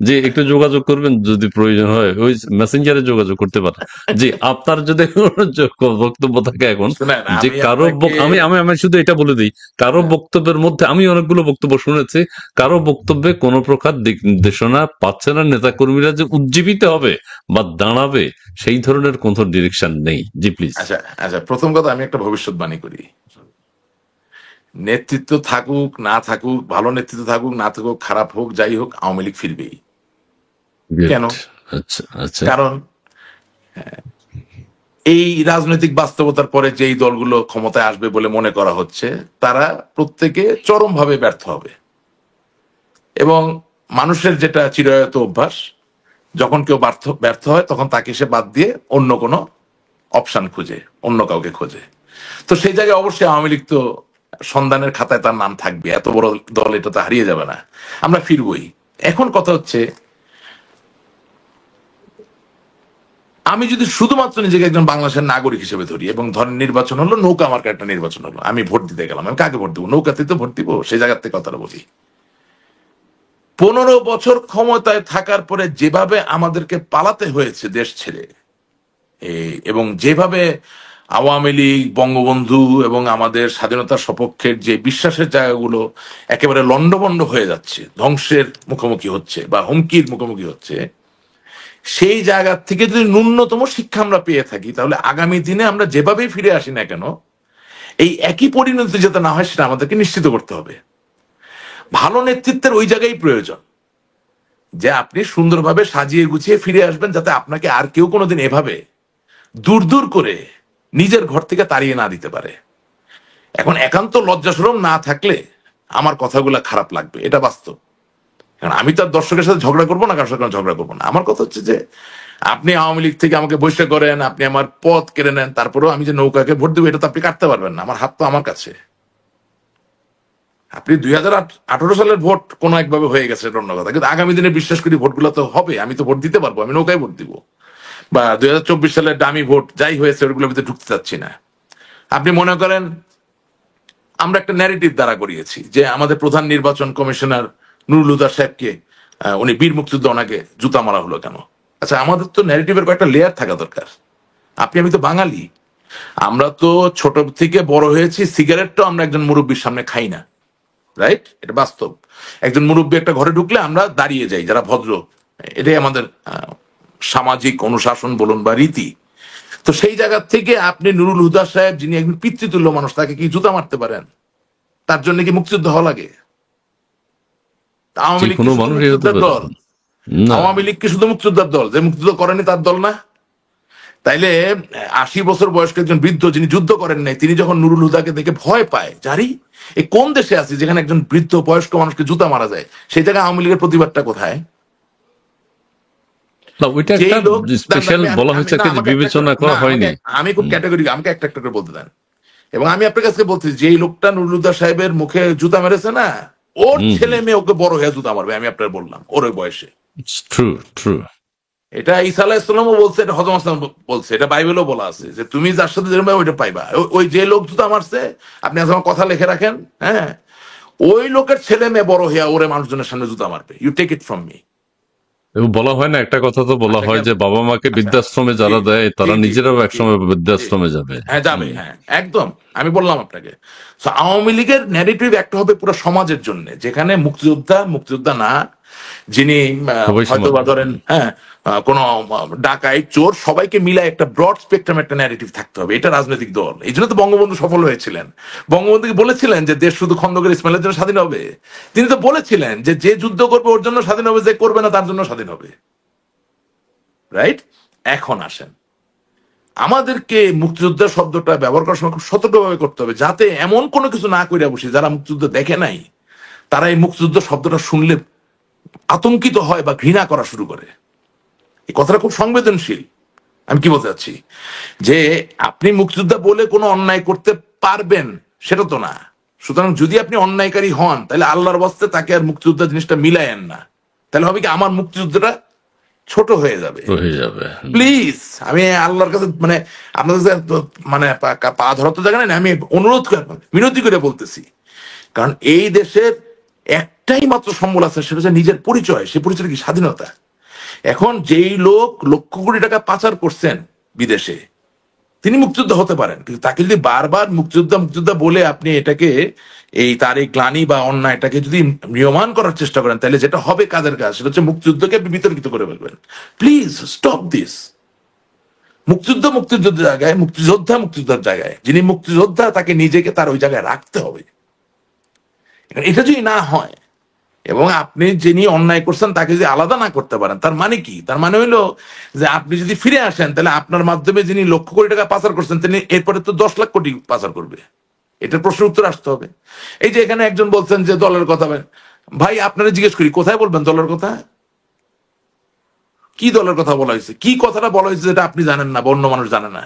জি, একটু যোগাযোগ করবেন, যদি প্রয়োজন হয় ওই মেসেঞ্জারে যোগাযোগ করতে পারেন। জি, আপনার যদি বক্তব্য থাকে এখন, যে কারো আমি শুধু এটা বলে দিই, কারো বক্তব্যের মধ্যে, আমি অনেকগুলো বক্তব্য শুনেছি, কারো বক্তব্যে কোন প্রকার দিক নির্দেশনা পাচ্ছে না, নেতা কর্মীরা যে উজ্জীবিত হবে বা দাঁড়াবে সেই ধরনের কোন ডিরেকশন নেই। জি প্লিজ। আচ্ছা, প্রথম কথা আমি একটা ভবিষ্যৎবাণী করি, নেতৃত্ব থাকুক না থাকুক, ভালো নেতৃত্ব থাকুক না থাকুক, খারাপ হোক যাই হোক, আওয়ামী লীগ ফিরবেই। কেন? কারণ এই রাজনৈতিক বাস্তবতার পরে যেই দলগুলো ক্ষমতায় আসবে বলে মনে করা হচ্ছে, তারা প্রত্যেকে চরমভাবে ব্যর্থ হবে। এবং মানুষের যেটা চিরায়ত অভ্যাস, যখন কেউ ব্যর্থ হয় তখন তাকে সে বাদ দিয়ে অন্য কোনো অপশন খুঁজে, অন্য কাউকে খোঁজে। তো সেই জায়গায় অবশ্যই আওয়ামী লীগ তো সন্ধানের খাতায় তার নাম থাকবে, এত বড় দল, এটা তো হারিয়ে যাবে না, আমরা ফিরবই। এখন কথা হচ্ছে, আমি যদি শুধুমাত্র নিজেকে একজন বাংলাদেশের নাগরিক হিসেবে ধরি, এবং ধরেন নির্বাচন হলো, নৌকা মার্কা একটা নির্বাচন হলো, আমি ভোট দিতে গেলাম, আমি কাকে ভোট দিব? নৌকাতে তো ভোট দিব। সেই জায়গার থেকে কথাটা বলি, 15 বছর ক্ষমতায় থাকার পরে যেভাবে আমাদেরকে পালাতে হয়েছে দেশ ছেড়ে, এবং যেভাবে আওয়ামী লীগ, বঙ্গবন্ধু এবং আমাদের স্বাধীনতার সপক্ষের যে বিশ্বাসের জায়গাগুলো একেবারে লন্ডভন্ড হয়ে যাচ্ছে, ধ্বংসের মুখোমুখি হচ্ছে বা হুমকির মুখোমুখি হচ্ছে, সেই জায়গা থেকে যদি ন্যূনতম শিক্ষা আমরা পেয়ে থাকি, তাহলে আগামী দিনে আমরা যেভাবেই ফিরে আসি না কেন, এই একই পরিণতি যাতে না হয় সেটা আমাদেরকে নিশ্চিত করতে হবে। ভালো নেতৃত্বের ওই জায়গায় প্রয়োজন যে আপনি সুন্দরভাবে সাজিয়ে গুছিয়ে ফিরে আসবেন, যাতে আপনাকে আর কেউ কোনোদিন এভাবে দূর দূর করে নিজের ঘর থেকে তাড়িয়ে না দিতে পারে। এখন একান্ত লজ্জাশরম না থাকলে আমার কথাগুলো খারাপ লাগবে, এটা বাস্তব। কারণ আমি তো আর দর্শকের সাথে ঝগড়া করবো না, কারোর সাথে ঝগড়া করবো না। আমার কথা হচ্ছে যে আপনি আওয়ামী লীগ থেকে আমাকে বহিষ্কার করেন, আপনি আমার পদ কেড়ে নেন, তারপরেও আমি যে নৌকাকে ভোট দেবো এটা তো আপনি কাটতে পারবেন না, আমার হাত তো আমার কাছে। আপনি 2018 সালের ভোট কোনো একভাবে হয়ে গেছে, এটা অন্য কথা, কিন্তু আগামী দিনে বিশ্বাস করি ভোটগুলো তো হবে, আমি তো ভোট দিতে পারবো, আমি নৌকায় ভোট দিব। বা 2024 সালের দামি ভোট যাই হয়েছে ওগুলোর ভিতরে ঢুকতে চাচ্ছি না। আপনি মনে করেন আমরা একটা ন্যারেটিভ দ্বারা করিয়েছি যে আমাদের প্রধান নির্বাচন কমিশনার নুরুল হুদা সাহেবকে উনি বীর মুক্তিযুদ্ধ, ওনাকে জুতা মারা হলো কেন? আচ্ছা, আমাদের তো ন্যারেটিভের কয়েকটা লেয়ার থাকা দরকার। আমি তো বাঙালি, আমরা তো ছোট থেকে বড় হয়েছি, সিগারেটটাও আমরা একজন মুরব্বীর সামনে খাই না, রাইট? এটা বাস্তব। একজন মুরব্বী একটা ঘরে ঢুকলে আমরা দাঁড়িয়ে যাই, যারা ভদ্র, এটাই আমাদের সামাজিক অনুশাসন বলুন বা রীতি। তো সেই জায়গা থেকে আপনি নুরুল হুদা সাহেব, যিনি একজন পিতৃতুল্য মানুষ, তাকে কি জুতা মারতে পারেন? তার জন্য কি মুক্তিযুদ্ধ হওয়া লাগে? আওয়ামী লীগ কি শুধু মুক্তিযোদ্ধার দল? আওয়ামী লীগ কি শুধু মুক্তিযোদ্ধার দল? যে মুক্তিযুদ্ধ করেনি তার দল না? তাইলে 80 বছর বয়স্ক একজন বৃদ্ধ যিনি যুদ্ধ করেন নাই, তিনি যখন নুরুল হুদাকে দেখে ভয় পায়, জারি এই কোন দেশে আছে যেখানে একজন বৃদ্ধ বয়স্ক মানুষকে জুতা মারা যায়? সেই জায়গায় আওয়ামী লীগের প্রতিবাদটা কোথায়? আমি খুব ক্যাটাগরি, আমাকে একটা একটা করে বলতে দেন। এবং আমি আপনার কাছে বলছি, যে লোকটা নুরুল হুদা সাহেবের মুখে জুতা মেরেছে না, ওর ছেলে মেয়ে ওকে বড় হয়ে জুতা মারবে, আমি আপনার বললাম, ওর ওই বয়সে। এটা ঈসা আলাইহিস সালামও বলছে, এটা হযরত মুহাম্মদ বলছে, এটা বাইবেলও বলা আছে যে তুমি যার সাথে যেরকম ওইটা পাইবা। ওই যে লোক জুতা মারছে, আপনি আজ আমার কথা লিখে রাখেন, হ্যাঁ, ওই লোকের ছেলে মেয়ে বড় হইয়া ওরে মানুষজনের সামনে জুতা মারবে। You take it from me. বলা হয় না, একটা কথা তো বলা হয় যে বাবা মাকে বৃদ্ধাশ্রমে যারা দেয় তারা নিজেরাও একসময় বৃদ্ধাশ্রমে যাবে। হ্যাঁ, যাবে, হ্যাঁ, একদম। আমি বললাম আপনাকে, আওয়ামী লীগের ন্যারেটিভ একটা হবে পুরো সমাজের জন্য, যেখানে মুক্তিযোদ্ধা না, যিনি হয়তো বা ধরেন কোন ডাকাই, চোর, সবাইকে মিলাই একটা ব্রড স্পেকট্রাম একটা ন্যারেটিভ থাকতে হবে। এটা রাজনৈতিক দল। এই জন্য তো বঙ্গবন্ধু সফল হয়েছিলেন। বঙ্গবন্ধুকে বলেছিলেন যে দেশ শুধু খন্দকার ইসমাইলের জন্য স্বাধীন হবে। তিনি তো বলেছিলেন যে যে যুদ্ধ করবে ওর জন্য স্বাধীন হবে, যে করবে না তার জন্য স্বাধীন হবে, রাইট? এখন আসেন, আমাদেরকে মুক্তিযোদ্ধা শব্দটা ব্যবহার করার সময় খুব সতর্কভাবে করতে হবে, যাতে এমন কোনো কিছু না করে বসি যারা মুক্তিযুদ্ধ দেখে নাই, তারা এই মুক্তিযুদ্ধ শব্দটা শুনলে আতঙ্কিত হয় বা ঘৃণা করা শুরু করে। এই কথাটা খুব সংবেদনশীল। আমি কি বলতে চাচ্ছি, যে আপনি মুক্তিযোদ্ধা বলে কোনো অন্যায় করতে পারবেন সেটা তো না। সুতরাং যদি আপনি অন্যায়কারী হন, তাহলে আল্লাহর বাস্তে তাকে আর মুক্তিযোদ্ধা জিনিসটা মিলায়েন না। তাহলে হবে কি, আমার মুক্তিযুদ্ধটা ছোট হয়ে যাবে। প্লিজ, আমি আল্লাহর কাছে মানে আপনাদের মানে পা ধরার তো জায়গা নেই, আমি অনুরোধ করে মিনতি করে বলতেছি। কারণ এই দেশের একটাই মাত্র সম্বল আছে, সেটা হচ্ছে নিজের পরিচয়। সে পরিচয় কি? স্বাধীনতা। এখন যেই লোক লক্ষ কোটি টাকা পাচার করছেন বিদেশে, তিনি মুক্তিযোদ্ধা হতে পারেন, কিন্তু তাকে যদি বারবার মুক্তিযোদ্ধা বলে আপনি এটাকে তার এই গ্লানি বা অন্যায়টাকে যদি নিয়মান করার চেষ্টা করেন, তাহলে যেটা হবে কাজের কাজ, সেটা হচ্ছে মুক্তিযুদ্ধকে আপনি বিতর্কিত করে ফেলবেন। Please stop this. মুক্তিযুদ্ধের জায়গায়, মুক্তিযোদ্ধার জায়গায়, যিনি মুক্তিযোদ্ধা তাকে নিজেকে তার ওই জায়গায় রাখতে হবে। এটা যদি না হয় এবং আপনি যিনি অন্যায় করছেন তাকে যদি আলাদা না করতে পারেন, তার মানে কি? তার মানে হইলো যে আপনি যদি ফিরে আসেন, তাহলে আপনার মাধ্যমে যিনি লক্ষ কোটি টাকা পাচার করছেন, তিনি এরপরে তো 10 লাখ কোটি পাচার করবে। এটার প্রশ্নের উত্তর আসতে হবে। এই যে এখানে একজন বলছেন যে দলের কথা, ভাই আপনারা জিজ্ঞেস করি কোথায় বলবেন দলের কথা? কি দলের কথা বলা হয়েছে? কি কথাটা বলা হয়েছে যেটা আপনি জানেন না বা অন্য মানুষ জানে না?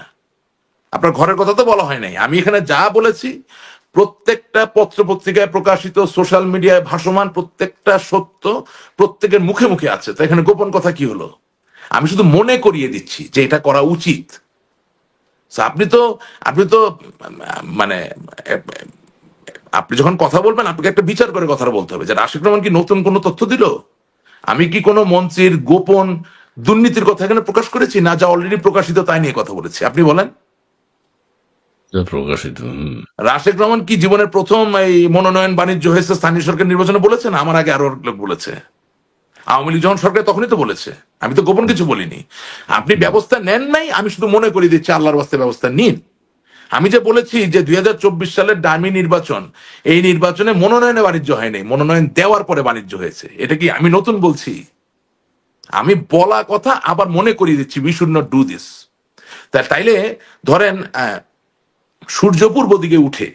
আপনার ঘরের কথা তো বলা হয় নাই। আমি এখানে যা বলেছি, প্রত্যেকটা পত্র পত্রিকায় প্রকাশিত, সোশ্যাল মিডিয়ায় ভাসমান প্রত্যেকটা সত্য প্রত্যেকের মুখে মুখে আছে। তো এখানে গোপন কথা কি হলো? আমি শুধু মনে করিয়ে দিচ্ছি যে এটা করা উচিত। আপনি তো মানে আপনি যখন কথা বলবেন আপনাকে একটা বিচার করে কথা বলতে হবে যে রাশিদ রহমান কি নতুন কোনো তথ্য দিল, আমি কি কোনো মন্ত্রীর গোপন দুর্নীতির কথা এখানে প্রকাশ করেছি, না যা অলরেডি প্রকাশিত তাই নিয়ে কথা বলেছি? আপনি বলেন। প্রকাশিত রাশেদ রহমান কি জীবনের প্রথম এই মনোনয়ন বাণিজ্য হয়েছে স্থানীয় সরকার নির্বাচনে বলেছেন? আমার আগে আরো লোক বলেছে। আওয়ামী লীগ যখন সরকার তখনই তো বলেছে, আমি তো গোপন কিছু বলিনি। আপনি ব্যবস্থা নেন নাই, আমি শুধু মনে করিয়ে দিচ্ছি আল্লাহর বাস্তে ব্যবস্থা নিন। আমি যে বলেছি যে 2024 সালের ডামি নির্বাচন, এই নির্বাচনে মনোনয়নে বাণিজ্য হয়নি, মনোনয়ন দেওয়ার পরে বাণিজ্য হয়েছে। এটা কি আমি নতুন বলছি? আমি বলা কথা আবার মনে করিয়ে দিচ্ছি, we should not do this. তাইলে ধরেন সূর্য পূর্ব দিকে উঠে,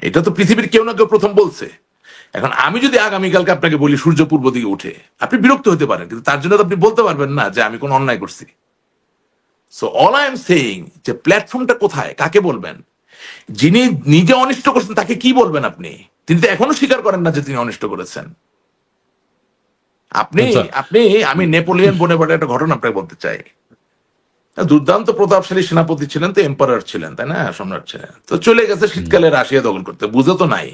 এটা তো পৃথিবীর কেউ না কেউ প্রথম বলছে। এখন আমি যদি আগামীকালকে আপনাকে বলি সূর্য পূর্ব দিকে উঠে, আপনি বিরক্ত হতে পারেন, কিন্তু তার জন্য তো আপনি বলতে পারবেন না যে আমি কোন অন্যায় করছি। So all I am saying, যে প্ল্যাটফর্মটা কোথায়, কাকে বলবেন? যিনি নিজে অনিষ্ট করছেন তাকে কি বলবেন আপনি? তিনি তো এখনো স্বীকার করেন না যে তিনি অনিষ্ট করেছেন। আপনি আচ্ছা আপনি আমি নেপোলিয়ন বোনেপার্টের একটা ঘটনা আপনাকে বলতে চাই। দুর্দান্ত প্রতাপশালী সেনাপতি ছিলেন, তো এম্পারার ছিলেন, তাই না, সম্রাট ছিলেন। তো চলে গেছে শীতকালে রাশিয়া দখল করতে, বুঝে তো নাই।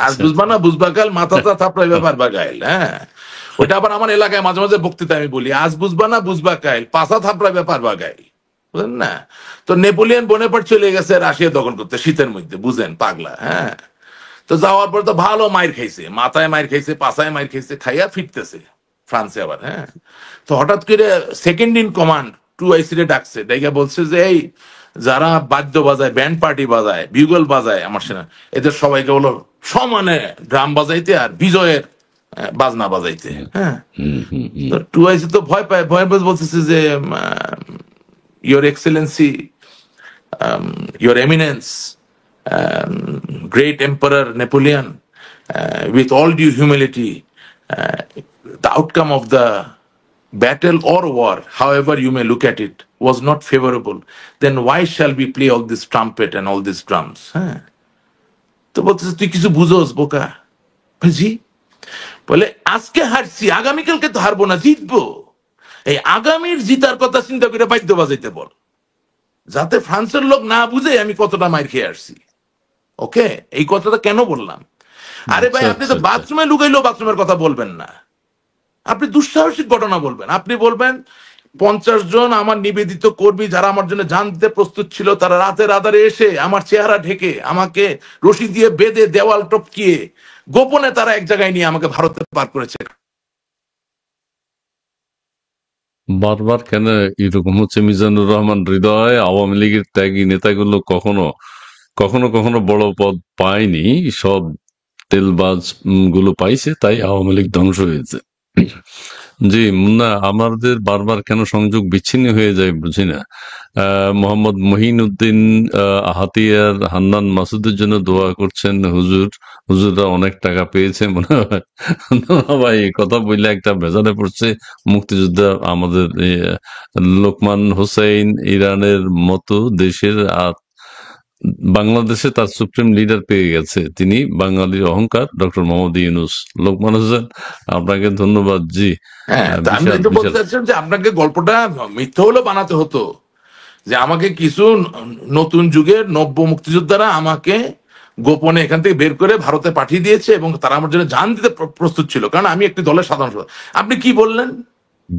আজ বুঝবা না বুঝবা কাল, মাথাটা থাপড়াই ব্যাপার বা গাইল। হ্যাঁ, ওইটা আবার আমার এলাকায় মাঝে মাঝে বক্তৃতা আমি বলি, আজ বুঝবা না বুঝবা কাইল, পাশা থাপড়াই ব্যাপার বা গাইল, বুঝলেন না? তো নেপোলিয়ন বোনেপার্ট চলে গেছে রাশিয়া দখল করতে শীতের মধ্যে, বুঝেন পাগলা। হ্যাঁ, তো যাওয়ার পর তো ভালো মাইর খাইছে, মাথায় মাইর খাইছে, পাশায় মাইর খাইছে, খাইয়া ফিরতেছে ফ্রান্সে আবার। হ্যাঁ, তো হঠাৎ করে সেকেন্ড ইন কমান্ড 2IC রে ডাকছে, ডাইকা বলছে যে এই যারা বাদ্য বাজায়, ব্যান্ড পার্টি বাজায়, বিউগল বাজায় আমার সেনা, এদের সবাইকে বলো সমানে ড্রাম বাজাইতে আর বিজয়ের বাজনা বাজাইতে। হ্যাঁ, তো 2IC তো ভয় পায়, ভয় পেয়ে বলতেছে যে your Excellency, your eminence, great emperor Napoleon, with all due humility, the outcome of the battle or war, however you may look at it, was not favorable. Then why shall we play all this trumpet and all these drums? হ্যাঁ, তো বলতেছে তুই কিছু বুঝোস বোকা? জি, বলে আজকে হারছি, আগামীকালকে তো হারবো না, জিতবো। এই আগামীর জিতার কথা চিন্তা করে বাদ্য বাজাইতে বল, যাতে ফ্রান্সের লোক না বুঝে আমি কতটা মাইর খেয়ে আসছি। ওকে, এই কথাটা কেন বললাম? আরে ভাই, আপনি তো বাথরুমে লুকাইলেও বাথরুমের কথা বলবেন না, আপনি দুঃসাহসিক ঘটনা বলবেন। আপনি বলবেন 50 জন আমার নিবেদিত কর্মী যারা আমার জন্য জান দিতে প্রস্তুত ছিল, তারা রাতের আধারে এসে আমার চেহারা ঢেকে আমাকে রশি দিয়ে বেঁধে দেওয়াল টপকিয়ে গোপনে তারা এক জায়গায় নিয়ে আমাকে ভারতে পার করেছে। বারবার কেন এরকম হচ্ছে? মিজানুর রহমান হৃদয়, আওয়ামী লীগের ত্যাগী নেতাগুলো কখনো কখনো কখনো বড় পদ পায়নি, সব তেলবাজ গুলো পাইছে, তাই আওয়ামী লীগ ধ্বংস হয়েছে। জি মুন্না, আমাদের বারবার কেন সংযোগ বিচ্ছিন্ন হয়ে যায় বুঝি না। মোহাম্মদ মহিনুদ্দিন হাতিয়ার হান্নান মাসুদের জন্য দোয়া করছেন, হুজুররা অনেক টাকা পেয়েছে মনে হয়। ভাই কথা বললে একটা বেজারে পড়ছে। মুক্তিযোদ্ধা আমাদের লোকমান হোসেন ইরানের মতো দেশের বাংলাদেশে তার সুপ্রিম লিডার পেয়ে গেছে, তিনি বাঙালির অহংকার, ডক্টর মোহাম্মদ ইউনূস। লোকমান হোসেন, আপনাকে ধন্যবাদ। জি, হ্যাঁ, আমি একটু বলতে চাচ্ছিলাম যে আপনাকে গল্পটা মিথ্যা হলেও বানাতে হতো, যে আমাকে কিছু নতুন যুগের নব্য মুক্তিযোদ্ধারা আমাকে গোপনে এখান থেকে বের করে ভারতে পাঠিয়ে দিয়েছে এবং তারা আমার জন্য জান দিতে প্রস্তুত ছিল, কারণ আমি একটি দলের সাধারণ সম্পাদক। আপনি কি বললেন?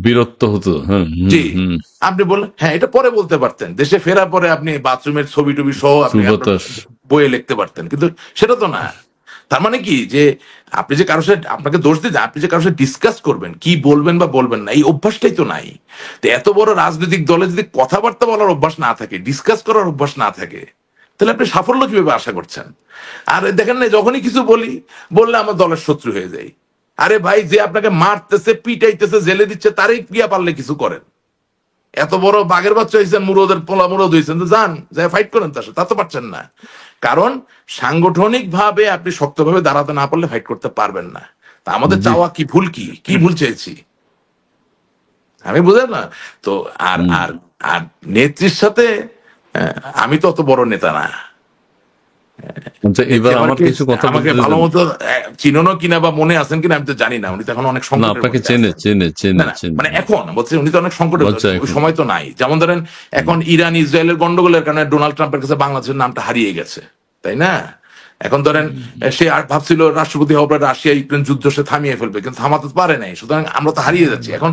বিরক্ত হতো। জি, আপনি বললেন হ্যাঁ, এটা পরে বলতে পারতেন, দেশে ফেরার পরে আপনি বাথরুমের ছবি টবি সহ আপনি বইয়ে লিখতে পারতেন, কিন্তু সেটা তো না। তার মানে কি, যে আপনি যে কারোর সাথে, আপনাকে দোষ দিতে, আপনি যে কারোর সাথে ডিসকাস করবেন, কি বলবেন বা বলবেন না, এই অভ্যাসটাই তো নাই। তো এত বড় রাজনৈতিক দলে যদি কথাবার্তা বলার অভ্যাস না থাকে, ডিসকাস করার অভ্যাস না থাকে, তাহলে আপনি সাফল্য কিভাবে আশা করছেন? আর দেখেন না, যখনই কিছু বললে আমার দলের শত্রু হয়ে যায়। আরে ভাই, যে আপনাকে মারতেছে, পিটাইতেছে, জেলে দিচ্ছে, তারই ক্রিয়া পারলে কিছু করেন। এত বড় বাঘের বাচ্চা হয়েছেন, মুরদের পোলা মুরদ হয়েছেন, তো যান যাই ফাইট করেন তার সাথে, তা তো পারছেন না। কারণ সাংগঠনিক ভাবে আপনি শক্তভাবে দাঁড়াতে না পারলে ফাইট করতে পারবেন না। তা আমাদের চাওয়া কি ভুল, কি ভুল চেয়েছি আমি, বুঝলেন না? তো আর আর আর নেত্রীর সাথে আমি তো অত বড় নেতা না। এবার আমার কিছু কথা, আমাকে ভালো মতো চিনো কিনা বা মনে আছেন কিনা আমি তো জানি না। উনি তো এখন অনেক সংকট, আপনাকে চেনে মানে এখন বলছে উনি তো অনেক সংকটে, সময় তো নাই। যেমন ধরেন এখন ইরান ইসরায়েলের গন্ডগোলের কারণে ডোনাল্ড ট্রাম্পের কাছে বাংলাদেশের নামটা হারিয়ে গেছে, তাই না? এখন ধরেন সে আর ভাবছিল রাষ্ট্রপতি হওয়ার পর রাশিয়া ইউক্রেন যুদ্ধ সে থামিয়ে ফেলবে, কিন্তু থামাতে পারে নাই। সুতরাং আমরা তো হারিয়ে যাচ্ছি। এখন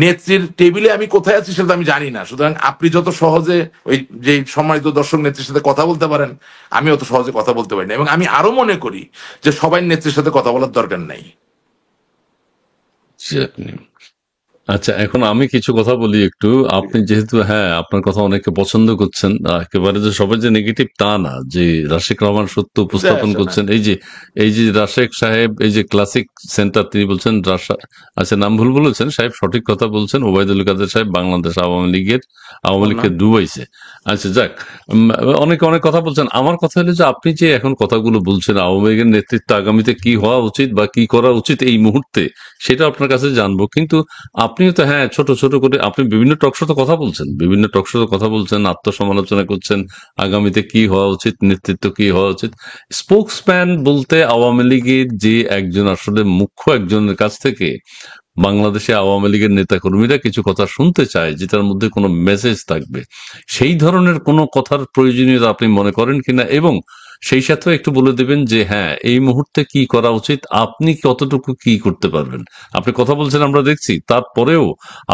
নেত্রীর টেবিলে আমি কোথায় আছি সেটা আমি জানি না। সুতরাং আপনি যত সহজে ওই যে সম্মানিত দর্শক নেত্রীর সাথে কথা বলতে পারেন, আমি অত সহজে কথা বলতে পারি না। এবং আমি আরো মনে করি যে সবাই নেত্রীর সাথে কথা বলার দরকার নাই। আচ্ছা, এখন আমি কিছু কথা বলি একটু। আপনি যেহেতু আপনার কথা অনেকে পছন্দ করছেন, একেবারে যে সবাই যে নেগেটিভ তা না, যে রাশেক রহমান সত্য উপস্থাপন করছেন। এই যে রাশেক সাহেব, এই যে ক্লাসিক সেন্টার তিনি বলছেন, আচ্ছা নাম ভুল বলেছেন সাহেব, সঠিক কথা বলছেন, ওবায়দুল কাদের সাহেব বাংলাদেশ আওয়ামী লীগকে ডুবাইছে। আচ্ছা যাক, অনেকে অনেক কথা বলছেন। আমার কথা হলো যে আপনি যে এখন কথাগুলো বলছেন আওয়ামী লীগের নেতৃত্ব আগামীতে কি হওয়া উচিত বা কি করা উচিত এই মুহূর্তে, সেটা আপনার কাছে জানবো। কিন্তু আপনিও তো ছোট ছোট করে আপনি বিভিন্ন টকশোতে কথা বলছেন, আত্মসমালোচনা করছেন, আগামীতে কি হওয়া উচিত, নেতৃত্ব কি হওয়া উচিত। স্পোকসম্যান বলতে আওয়ামী লীগের যে একজন আসলে মুখ্য একজনের কাছ থেকে বাংলাদেশে আওয়ামী লীগের নেতাকর্মীরা কিছু কথা শুনতে চায় যেটার মধ্যে কোনো মেসেজ থাকবে, সেই ধরনের কোনো কথার প্রয়োজনীয়তা আপনি মনে করেন কিনা, এবং সেই সাথেও একটু বলে দেবেন যে এই মুহূর্তে কি করা উচিত, আপনি কতটুকু কি করতে পারবেন। আপনি কথা বলছেন আমরা দেখছি, তারপরেও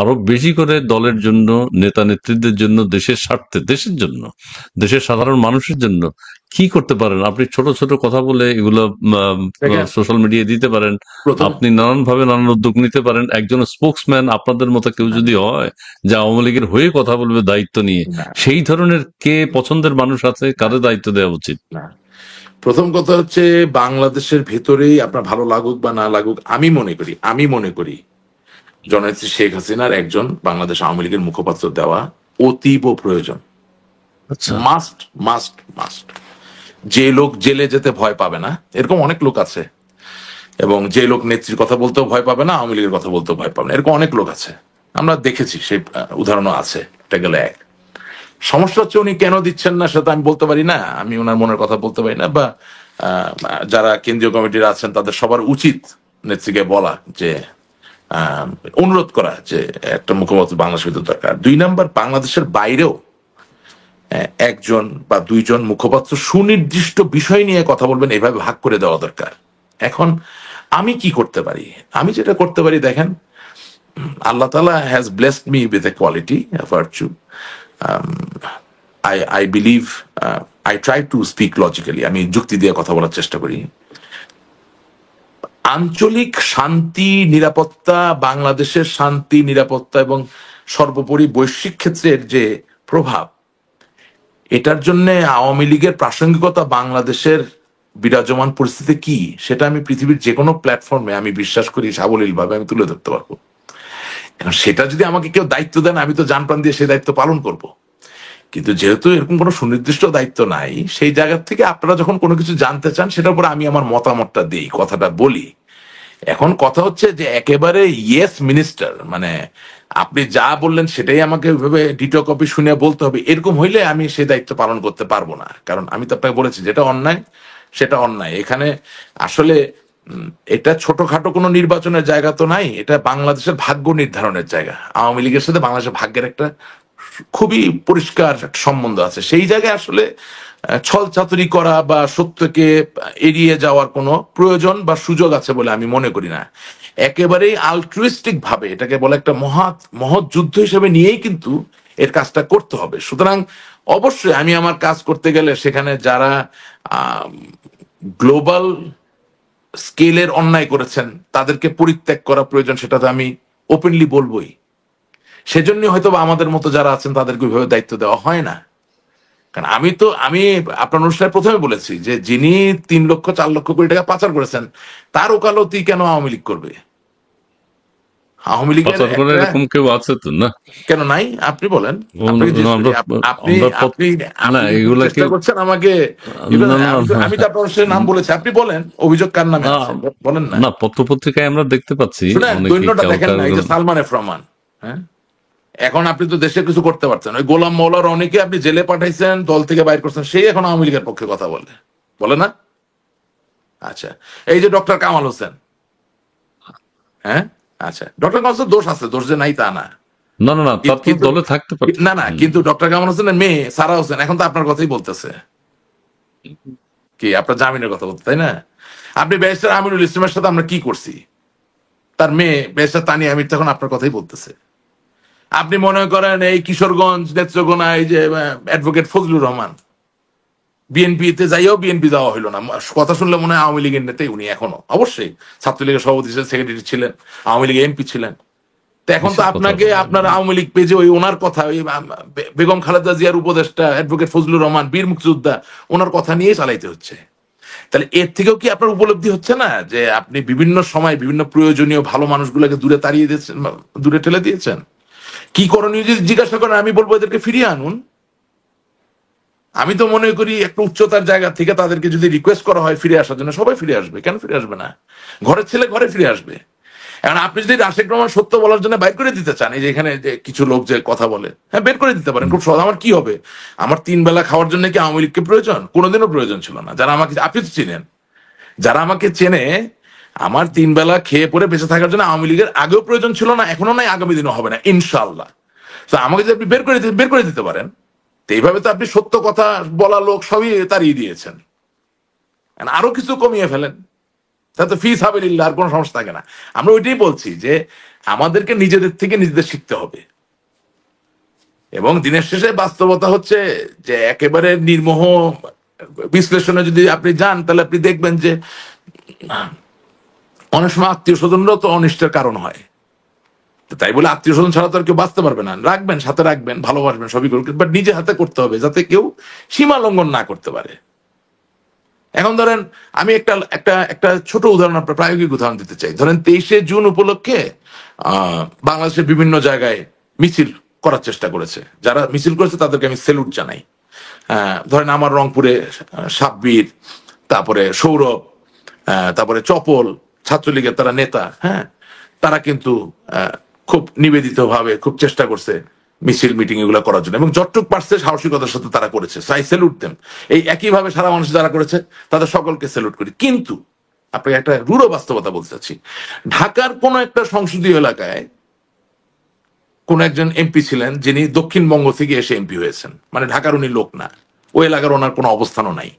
আরো বেশি করে দলের জন্য, নেতা নেত্রীদের জন্য, দেশের স্বার্থে, দেশের জন্য, দেশের সাধারণ মানুষের জন্য কি করতে পারেন আপনি। ছোট ছোট কথা বলে এগুলো সোশ্যাল মিডিয়ায় দিতে পারেন, আপনি নানান ভাবে নানান উদ্যোগ নিতে পারেন। একজন স্পোকসম্যান আপনাদের মতো কেউ যদি হয় যে আওয়ামী লীগের হয়ে কথা বলবে দায়িত্ব নিয়ে, সেই ধরনের কে পছন্দের মানুষ আছে, কারে দায়িত্ব দেওয়া উচিত? প্রথম কথা হচ্ছে, বাংলাদেশের ভেতরেই আপনার ভালো লাগুক বা না লাগুক, আমি মনে করি জননেত্রী শেখ হাসিনার একজন বাংলাদেশ আওয়ামী লীগের মুখপাত্র দেওয়া অতীব প্রয়োজন। Must must must. যে লোক জেলে যেতে ভয় পাবে না, এরকম অনেক লোক আছে, এবং যে লোক নেত্রীর কথা বলতেও ভয় পাবে না, আওয়ামী লীগের কথা বলতেও ভয় পাবে না, এরকম অনেক লোক আছে, আমরা দেখেছি, সেই উদাহরণও আছে। এটা গেল এক। সমস্যা হচ্ছে উনি কেন দিচ্ছেন না সেটা আমি বলতে পারি না, আমি ওনার মনের কথা বলতে পারি না, বা যারা কেন্দ্রীয় কমিটির আছেন তাদের সবার উচিত নেত্রীকে বলা, যে অনুরোধ করা যে একটা মুখপাত্র বাংলাদেশের ভিতর দরকার। 2 নাম্বার, বাংলাদেশের বাইরেও একজন বা দুইজন মুখপাত্র সুনির্দিষ্ট বিষয় নিয়ে কথা বলবেন, এভাবে ভাগ করে দেওয়া দরকার। এখন আমি কি করতে পারি? আমি যেটা করতে পারি, দেখেন, আল্লাহ তাআলা has blessed me with a quality, A virtue. I believe, I try to speak logically, আমি যুক্তি দিয়ে কথা বলার চেষ্টা করি। আঞ্চলিক শান্তি নিরাপত্তা, বাংলাদেশের শান্তি নিরাপত্তা এবং সর্বোপরি বৈশ্বিক ক্ষেত্রের যে প্রভাব, এটার জন্য আওয়ামী লীগের প্রাসঙ্গিকতা বাংলাদেশের বিরাজমান পরিস্থিতি কি, সেটা আমি পৃথিবীর যে কোনো প্ল্যাটফর্মে আমি বিশ্বাস করি সাবলীলভাবে আমি তুলে ধরতে পারবো। এখন সেটা যদি আমাকে কেউ দায়িত্ব দেন, আমি তো জান প্রাণ দিয়ে সেই দায়িত্ব পালন করব। কিন্তু যেহেতু এরকম কোনো সুনির্দিষ্ট দায়িত্ব নাই, সেই জায়গা থেকে আপনারা যখন কোনো কিছু জানতে চান, সেটার উপর আমি আমার মতামতটা দিই, কথাটা বলি। এখন কথা হচ্ছে যে একেবারে ইয়েস মিনিস্টার, মানে আপনি যা বললেন সেটাই আমাকে ওইভাবে ডিটো কপি শুনে বলতে হবে, এরকম হইলে আমি সেই দায়িত্ব পালন করতে পারবো না। কারণ আমি তো আপনাকে বলেছি, যেটা অন্যায় সেটা অন্যায়। এখানে আসলে এটা ছোটখাটো কোনো নির্বাচনের জায়গা তো নাই, এটা বাংলাদেশের ভাগ্য নির্ধারণের জায়গা। আওয়ামী লীগের সাথে বাংলাদেশের ভাগ্যের একটা খুবই পরিষ্কার একটা সম্বন্ধ আছে। সেই জায়গায় আসলে ছল চাতুরি করা বা সত্যকে এড়িয়ে যাওয়ার কোনো প্রয়োজন বা সুযোগ আছে বলে আমি মনে করি না। একেবারেই আলট্রুইস্টিক ভাবে এটাকে বলে একটা মহৎ যুদ্ধ হিসেবে নিয়েই কিন্তু এর কাজটা করতে হবে। সুতরাং অবশ্যই আমি আমার কাজ করতে গেলে সেখানে যারা গ্লোবাল স্কেলের অন্যায় করেছেন তাদেরকে পরিত্যাগ করা প্রয়োজন, সেটা তো আমি ওপেনলি বলবোই। সেজন্য হয়তো আমাদের মতো যারা আছেন তাদেরকে ওইভাবে দায়িত্ব দেওয়া হয় না। কারণ আমি আপনার অনুষ্ঠানে প্রথমে বলেছি যে যিনি 3 লক্ষ 4 লক্ষ কোটি টাকা পাচার করেছেন, তার ওকালতি কেন আওয়ামী লীগ করবে? আওয়ামী লীগের এরকম কেউ আছে তো না? কেন নাই? আপনি বলেন। আপনি চেষ্টা করছেন আমাকে, আমি তো আপনার নাম বলেছি, আপনি বলেন অভিযোগ কার নামে বলেন না। পত্র পত্রিকায় আমরা দেখতে পাচ্ছি দৈন্যটা দেখেন না, এই যে সালমান এফ রহমান, হ্যাঁ, এখন আপনি তো দেশে কিছু করতে পারছেন, ওই গোলাম মৌলার অনেকে আপনি জেলে পাঠাইছেন, দল থেকে বাইর করছেন, সেই এখন আওয়ামী লীগের পক্ষে কথা বলে না? আচ্ছা, এই যে ডক্টর কামাল হোসেন, হ্যাঁ, আচ্ছা, ডক্টর কামাল হোসেন দোষ আছে, দোষ যে নাই তা না, দলে থাকতে পারে না, কিন্তু ডক্টর কামাল হোসেনের মেয়ে সারা হোসেন এখন তো আপনার কথাই বলতেছে, কি আপনার জামিনের কথা বলতে, তাই না? আপনি ব্যারিস্টার আমিরুল ইসলামের সাথে আমরা কি করছি? তার মেয়ে ব্যারিস্টার তানিয়া আমির তখন আপনার কথাই বলতেছে। আপনি মনে করেন এই কিশোরগঞ্জ নেত্রকোনা এই যে অ্যাডভোকেট ফজলুর রহমান বিএনপিতে যাইও বিএনপি যাওয়া হইলো না, কথা শুনলে মনে হয় আওয়ামী লীগের নেতাই উনি এখনো। অবশ্যই ছাত্রলীগের সভাপতি ছিলেন, সেক্রেটারি ছিলেন, আওয়ামী লীগের এমপি ছিলেন। তো এখন তো আপনাকে আপনার আওয়ামী লীগ পেজে ওই ওনার কথা, ওই বেগম খালেদা জিয়ার উপদেষ্টা অ্যাডভোকেট ফজলুর রহমান বীর মুক্তিযোদ্ধা ওনার কথা নিয়ে চালাইতে হচ্ছে। তাহলে এর থেকেও কি আপনার উপলব্ধি হচ্ছে না যে আপনি বিভিন্ন সময় বিভিন্ন প্রয়োজনীয় ভালো মানুষগুলোকে দূরে তাড়িয়ে দিয়েছেন, দূরে ঠেলে দিয়েছেন? কি করণীয় যদি জিজ্ঞাসা করেন আমি বলবো এদেরকে ফিরিয়ে আনুন। আমি তো মনে করি একটা উচ্চতার জায়গা থেকে তাদেরকে যদি রিকোয়েস্ট করা হয় ফিরে আসার জন্য, সবাই ফিরে আসবে। কেন ফিরে আসবে না? ঘরের ছেলে ঘরে ফিরে আসবে। এখন আপনি যদি রাশেক রহমান সত্য বলার জন্য বাইর করে দিতে চান, এই যে এখানে যে কিছু লোক যে কথা বলে, হ্যাঁ বের করে দিতে পারেন, খুব সহজ। আমার কি হবে? আমার 3 বেলা খাওয়ার জন্য কি আওয়ামী লীগকে প্রয়োজন? কোনোদিনও প্রয়োজন ছিল না। যারা আমাকে, আপনি তো চিনেন, যারা আমাকে চেনে, আমার 3 বেলা খেয়ে পরে বেঁচে থাকার জন্য আওয়ামী লীগের আগেও প্রয়োজন ছিল না, এখনো নাই, আগামী দিনও হবে না ইনশাআল্লাহ। তো আমাকে যদি আপনি বের করে দিতে পারেন, তো এইভাবে তো আপনি সত্য কথা বলা লোক সবই তাড়িয়ে দিয়েছেন। আরো কিছু কমিয়ে ফেলেন, তাতে ফি সাবিলিল্লাহ, আর কোনো সমস্যা থাকে না। আমরা ওইটাই বলছি যে আমাদেরকে নিজেদের থেকে নিজেদের শিখতে হবে। এবং দিনের শেষে বাস্তবতা হচ্ছে যে একেবারে নির্মোহ বিশ্লেষণে যদি আপনি যান, তাহলে আপনি দেখবেন যে অনেক সময় আত্মীয় স্বজনরাও তো অনিষ্টের কারণ হয়। তাই বলে আত্মীয় স্বজন ছাড়া তো আর কেউ বাঁচতে পারবে না। রাখবেন, সাথে রাখবেন, ভালোবাসবেন, সবই করবেন, বাট নিজে হাতে করতে হবে যাতে কেউ সীমা লঙ্ঘন না করতে পারে। এখন ধরেন আমি একটা একটা একটা ছোট উদাহরণ, আপনার প্রায়োগিক উদাহরণ দিতে চাই। ধরেন 23শে জুন উপলক্ষে বাংলাদেশের বিভিন্ন জায়গায় মিছিল করার চেষ্টা করেছে। যারা মিছিল করেছে তাদেরকে আমি সেলুট জানাই। ধরেন আমার রংপুরে সাব্বির, তারপরে সৌরভ, তারপরে চপল, ছাত্রলীগের তারা নেতা, হ্যাঁ, তারা কিন্তু খুব নিবেদিত ভাবে খুব চেষ্টা করছে মিছিল মিটিং এগুলো করার জন্য, এবং যতটুক পারছে সাহসিকতার সাথে তারা করেছে। সাই স্যালুট দেম। এই একইভাবে সারা মানুষ যারা করেছে তাদের সকলকে স্যালুট করি। কিন্তু আপনাকে একটা রূঢ় বাস্তবতা বলতে চাচ্ছি, ঢাকার কোন একটা সংসদীয় এলাকায় কোন একজন এমপি ছিলেন যিনি দক্ষিণবঙ্গ থেকে এসে এমপি হয়েছেন, মানে ঢাকার উনি লোক না, ওই এলাকার ওনার কোনো অবস্থানও নাই।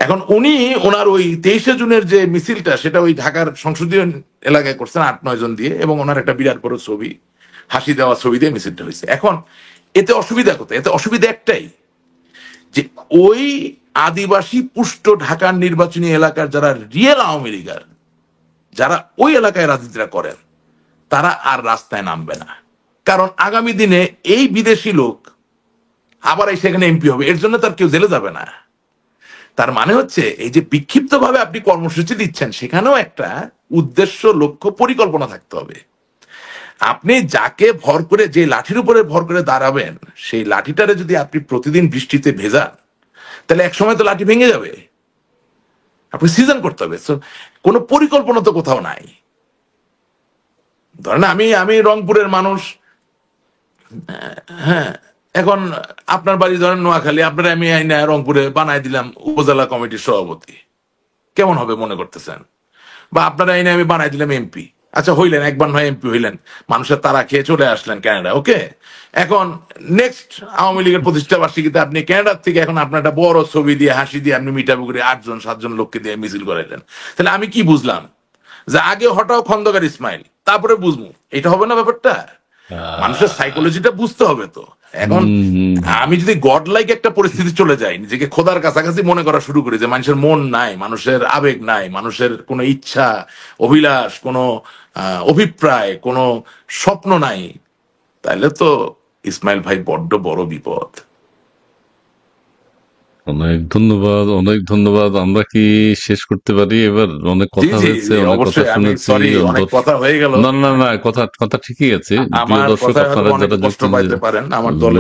এখন উনি ওনার ওই 23শে জুনের যে মিছিলটা সেটা ওই ঢাকার সংসদীয় এলাকায় করছেন 8-9 জন দিয়ে, এবং ওনার একটা বিরাট বড় ছবি, হাসি দেওয়া ছবি দিয়ে মিছিলটা হয়েছে। এখন এতে অসুবিধা কোথায়? এতে অসুবিধা একটাই, যে ওই আদিবাসী পুষ্ট ঢাকার নির্বাচনী এলাকার যারা রিয়েল আওয়ামী লীগার, যারা ওই এলাকায় রাজনীতিটা করেন, তারা আর রাস্তায় নামবে না। কারণ আগামী দিনে এই বিদেশি লোক আবার সেখানে এমপি হবে, এর জন্য তার কেউ জেলে যাবে না। তার মানে হচ্ছে এই যে বিক্ষিপ্ত ভাবে আপনি কর্মসূচি দিচ্ছেন, সেখানেও একটা উদ্দেশ্য, লক্ষ্য, পরিকল্পনা থাকতে হবে। আপনি যাকে ভর করে, যে লাঠির উপরে ভর করে দাঁড়াবেন, সেই লাঠিটারে যদি আপনি প্রতিদিন বৃষ্টিতে ভেজান, তাহলে এক সময় তো লাঠি ভেঙে যাবে। আপনি সিজন করতে হবে। কোনো পরিকল্পনা তো কোথাও নাই। ধরেন আমি রংপুরের মানুষ, হ্যাঁ, এখন আপনার বাড়ি ধরেন নোয়াখালী, আপনার আমি আইনা রংপুরে বানাই দিলাম উপজেলা কমিটির সভাপতি, কেমন হবে মনে করতেছেন? বা আপনার আইনে আমি বানাই দিলাম এমপি, আচ্ছা হইলেন, একবার নয় এমপি হইলেন, মানুষের তারা খেয়ে চলে আসলেন ক্যানাডা, ওকে। এখন নেক্সট আওয়ামী লীগের প্রতিষ্ঠা বার্ষিকীতে আপনি ক্যানাডার থেকে এখন আপনার একটা বড় ছবি দিয়ে হাসি দিয়ে আপনি মিঠাপুকুরে 8-7 লোককে দিয়ে মিছিল করাইলেন। তাহলে আমি কি বুঝলাম? যে আগে হটাও খন্দকার ইসমাইল, তারপরে বুঝবো। এটা হবে না ব্যাপারটা? মানুষের সাইকোলজিটা বুঝতে হবে তো। এখন আমি যদি গড লাইক একটা পরিস্থিতি চলে যাই, নিজেকে খোদার কাছাকাছি মনে করা শুরু করি, যে মানুষের মন নাই, মানুষের আবেগ নাই, মানুষের কোনো ইচ্ছা, অভিলাষ, কোনো অভিপ্রায়, কোনো স্বপ্ন নাই, তাহলে তো ইসমাইল ভাই বড্ড বড় বিপদ। অনেক ধন্যবাদ, অনেক ধন্যবাদ। আমরা কি শেষ করতে পারি এবার? অনেক কথা হয়েছে, অনেক কথা শুনেছি। অনেক কথা হয়ে গেল। না না না, কথা ঠিকই আছে। প্রিয় দর্শক, আপনারা যারা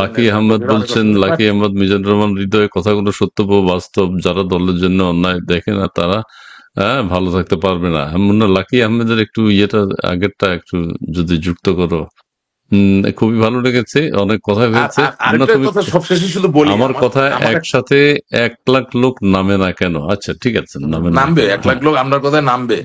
লাকি আহমেদ বলছেন, লাকি আহমেদ, মিজানুর রহমান হৃদয়, কথাগুলো সত্য বাস্তব। যারা দলের জন্য অন্যায় দেখে না তারা ভালো থাকতে পারবে না। মনে লাকি আহমেদের একটু ইয়েটা আগেরটা একটু যদি যুক্ত করো, খুবই ভালো লেগেছে, অনেক কথা হয়েছে। আমার কথা একসাথে 1 লাখ লোক নামে না কেন? আচ্ছা ঠিক আছে, নামবে 1 লাখ লোক, আপনার কথায় নামবে।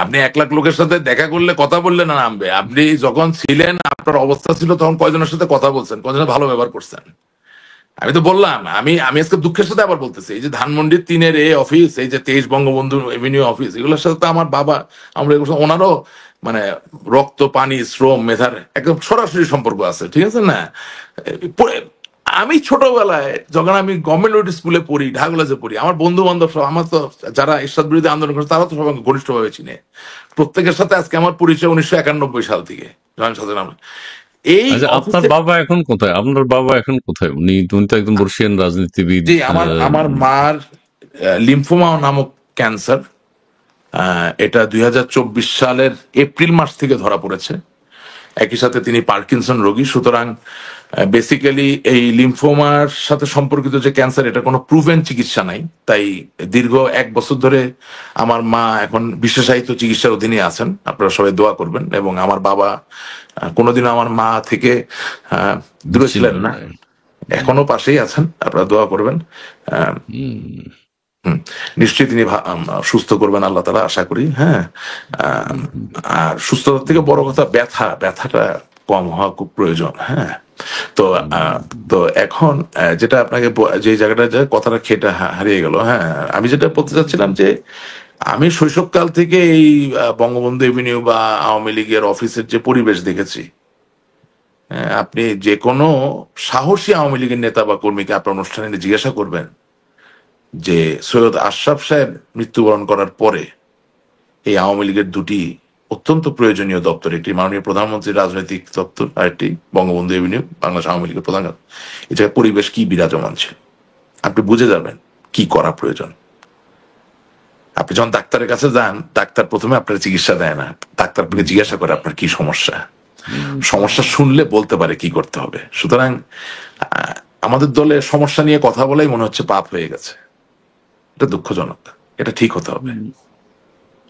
আপনি 1 লাখ লোকের সাথে দেখা করলে, কথা বললে না নামবে? আপনি যখন ছিলেন, আপনার অবস্থা ছিল তখন কয়জনের সাথে কথা বলছেন, কয়জনের ভালো ব্যবহার করছেন? আমি তো বললাম, আমি আমি আজকে দুঃখের সাথে আবার বলতেছি, এই যে ধানমন্ডির 3-এর এ অফিস, এই যে 23 বঙ্গবন্ধু এভিনিউ অফিস, এগুলোর সাথে তো আমার বাবা, আমরা ওনারও মানে রক্ত, পানি, শ্রম, মেধার একদম সরাসরি সম্পর্ক আছে, ঠিক আছে না? আমি ছোটবেলায় যখন আমি গভর্নমেন্ট স্কুলে পড়ি, ঢাকা কলেজে পড়ি, আমার বন্ধু বান্ধব সব, আমার তো যারা এরশাদ বিরোধী আন্দোলন করছে তারা তো সবাই ঘনিষ্ঠভাবে চিনে। প্রত্যেকের সাথে আজকে আমার পরিচয় 1991 সাল থেকে, জয়েন্ট সাথে এই আচ্ছা, আপনার অফিসে। বাবা এখন কোথায়? আপনার বাবা এখন কোথায়? উনি তো একদম বর্ষিয়ান রাজনীতিবিদ। জি, আমার আমার মার লিম্ফোমা নামক ক্যান্সার, এটা 2024 সালের এপ্রিল মাস থেকে ধরা পড়েছে। একই সাথে তিনি পার্কিনসন রোগী, সুতরাং বেসিক্যালি এই লিম্ফোমার সাথে সম্পর্কিত যে ক্যান্সার, এটা কোনো প্রুভেন চিকিৎসা নাই। তাই দীর্ঘ 1 বছর ধরে আমার মা এখন বিশেষায়িত চিকিৎসার অধীনে আছেন। আপনারা সবাই দোয়া করবেন। এবং আমার বাবা কোনোদিনও আমার মা থেকে দূরে ছিলেন না, এখনো পাশেই আছেন, আপনারা দোয়া করবেন। আহ, নিশ্চয়ই তিনি সুস্থ করবেন আল্লাহ তাআলা, আশা করি। হ্যাঁ, আর সুস্থতার থেকে বড় কথা ব্যথাটা কম হওয়া খুব প্রয়োজন। হ্যাঁ, তো তো এখন যেটা আপনাকে যে জায়গাটা যে কথাটা খেটে হারিয়ে গেল। হ্যাঁ, আমি যেটা বলতে চাচ্ছিলাম যে আমি শৈশবকাল থেকে এই বঙ্গবন্ধু এভিনিউ বা আওয়ামী লীগের অফিসের যে পরিবেশ দেখেছি, আপনি যে কোনো সাহসী আওয়ামী লীগের নেতা বা কর্মীকে আপনার অনুষ্ঠানে জিজ্ঞাসা করবেন যে সৈয়দ আশরাফ সাহেব মৃত্যুবরণ করার পরে এই আওয়ামী লীগের দুটি অত্যন্ত প্রয়োজনীয় দপ্তর, একটি মাননীয় প্রধানমন্ত্রীর রাজনৈতিক দপ্তর, আর একটি বঙ্গবন্ধু এভিনিউ, বাংলাদেশ আওয়ামী লীগের প্রধান, এই জায়গায় পরিবেশ কি বিরাজমান ছিল, আপনি বুঝে যাবেন কি করা প্রয়োজন। আপনি যখন ডাক্তারের কাছে যান, ডাক্তার প্রথমে আপনার চিকিৎসা দেয় না, ডাক্তার আপনাকে জিজ্ঞাসা করে আপনার কি সমস্যা, সমস্যা শুনলে বলতে পারে কি করতে হবে। সুতরাং আমাদের দলে সমস্যা নিয়ে কথা বলাই মনে হচ্ছে পাপ হয়ে গেছে। এটা দুঃখজনক, এটা ঠিক হতে হবে।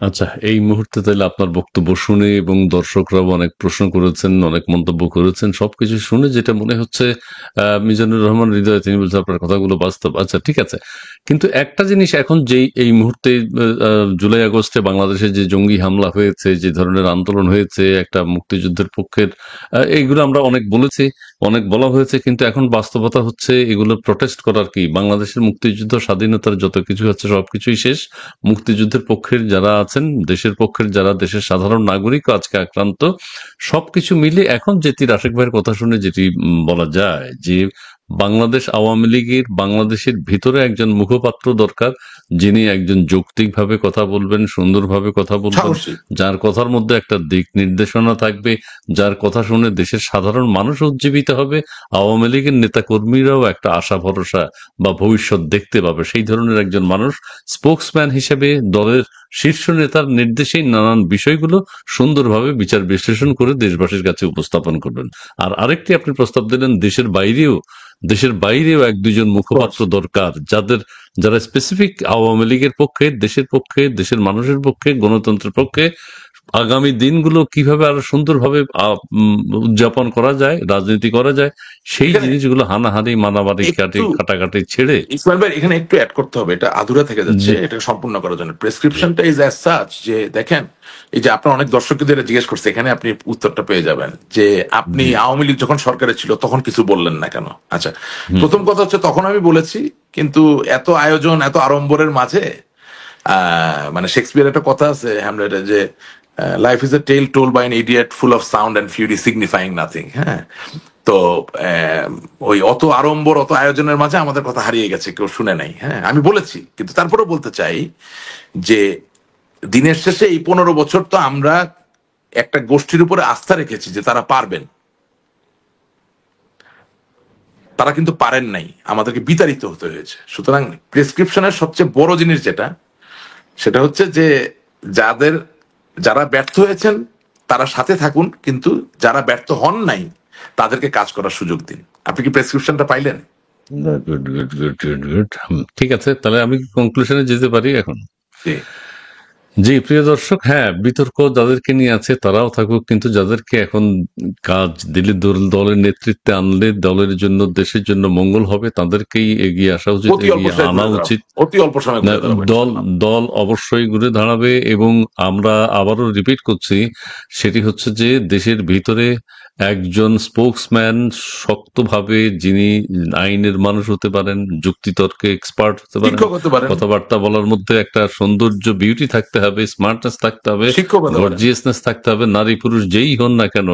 আচ্ছা, এই মুহূর্তে তাহলে আপনার বক্তব্য শুনে এবং দর্শকরাও অনেক প্রশ্ন করেছেন, অনেক মন্তব্য করেছেন, সবকিছু শুনে যেটা মনে হচ্ছে মিজানুর রহমান হৃদয় তিনি বলছেন আপনার কথাগুলো বাস্তব। আচ্ছা, ঠিক আছে, কিন্তু একটা জিনিস এখন যেই এই মুহূর্তে জুলাই আগস্টে বাংলাদেশে যে জঙ্গি হামলা হয়েছে, যে ধরনের আন্দোলন হয়েছে একটা মুক্তিযুদ্ধের পক্ষের, এইগুলো আমরা অনেক বলেছি, অনেক বলা হয়েছে, কিন্তু এখন বাস্তবতা হচ্ছে এগুলো প্রটেস্ট করার কি, বাংলাদেশের মুক্তিযুদ্ধ স্বাধীনতার যত কিছু আছে সবকিছুই শেষ। মুক্তিযুদ্ধের পক্ষের যারা আছেন, দেশের পক্ষের যারা, দেশের সাধারণ নাগরিক আজকে আক্রান্ত, সবকিছু মিলে এখন যেটি রাশেক ভাইয়ের কথা শুনে যেটি বলা যায় যে বাংলাদেশ আওয়ামী লীগের বাংলাদেশের ভিতরে একজন মুখপাত্র দরকার, যিনি একজন যৌক্তিকভাবে কথা বলবেন, সুন্দরভাবে কথা বলবেন, যার কথার মধ্যে একটা দিক নির্দেশনা থাকবে, যার কথা শুনে দেশের সাধারণ মানুষ উজ্জীবিত হবে, আওয়ামী লীগের নেতা কর্মীরাও একটা আশা ভরসা বা ভবিষ্যৎ দেখতে পাবে। সেই ধরনের একজন মানুষ স্পোকসম্যান হিসেবে দলের শীর্ষ নেতার নির্দেশেই নানান বিষয়গুলো সুন্দরভাবে বিচার বিশ্লেষণ করে দেশবাসীর কাছে উপস্থাপন করবেন। আর আরেকটি আপনি প্রস্তাব দিলেন দেশের বাইরেও 1-2 জন মুখপাত্র দরকার, যারা স্পেসিফিক আওয়ামী লীগের পক্ষে, দেশের পক্ষে, দেশের মানুষের পক্ষে, গণতন্ত্রের পক্ষে আগামী দিনগুলো কিভাবে আরো সুন্দরভাবে উদযাপন করা যায়, রাজনীতি করা যায়, সেই জিনিসগুলো হানাহানি, মারামারি, কাটাকাটি ছেড়ে। ইসমাইল ভাই, এখানে একটু অ্যাড করতে হবে, এটা আধুরা থেকে যাচ্ছে, এটা সম্পূর্ণ করার জন্য প্রেসক্রিপশনটা ইজ অ্যাজ সাচ যে দেখেন, এই যে আপনার অনেক দর্শকদের জিজ্ঞেস করছে, এখানে আপনি উত্তরটা পেয়ে যাবেন যে আপনি আওয়ামী লীগ যখন সরকারে ছিল তখন কিছু বললেন না কেন। আচ্ছা, প্রথম কথা হচ্ছে তখন আমি বলেছি, কিন্তু এত আয়োজন, এত আড়ম্বরের মাঝে মানে শেক্সপিয়ার একটা কথা আছে হ্যামলেটে যে life is a tale told by an idiot full of sound and fury signifying nothing. হ্যাঁ, তো ওই অত আড়ম্বর, অত আয়োজনের মাঝে আমাদের কথা হারিয়ে গেছে, কেউ শুনে নাই। হ্যাঁ, আমি বলেছি, কিন্তু তারপরেও বলতে চাই যে দিনের শেষে এই 15 বছর তো আমরা একটা গোষ্ঠীর উপরে আস্থা রেখেছি যে তারা পারবেন, তারা কিন্তু পারেন নাই, আমাদেরকে বিতাড়িত হতে হয়েছে। সুতরাং প্রেসক্রিপশনের সবচেয়ে বড় জিনিস সেটা হচ্ছে যে যারা ব্যর্থ হয়েছেন তারা সাথে থাকুন, কিন্তু যারা ব্যর্থ হন নাই তাদেরকে কাজ করার সুযোগ দিন। আপনি কি প্রেসক্রিপশনটা পাইলেন? Good good good good good. ঠিক আছে, তাহলে আমি কনক্লুশনে যেতে পারি এখন। জি, প্রিয় দর্শক, হ্যাঁ, বিতর্ক যাদেরকে নিয়ে আছে তারাও থাকুক, কিন্তু যাদেরকে এখন কাজ দিলে, দলের নেতৃত্বে আনলে দলের জন্য, দেশের জন্য মঙ্গল হবে, তাদেরকেই এগিয়ে আসা উচিত, এগিয়ে আনা উচিত। দল অবশ্যই ঘুরে দাঁড়াবে। এবং আমরা আবারও রিপিট করছি, সেটি হচ্ছে যে দেশের ভিতরে একজন স্পোকসম্যান শক্তভাবে, যিনি আইনের মানুষ হতে পারেন, যুক্তিতর্কে এক্সপার্ট হতে পারেন, শিক্ষক হতে পারেন, কথাবার্তা বলার মধ্যে একটা সৌন্দর্য, বিউটি থাকতে হবে, স্মার্টনেস থাকতে হবে, শিক্ষক হতে পারেন। গর্জিয়াসনেস থাকতে হবে। নারী পুরুষ যেই হন না কেন,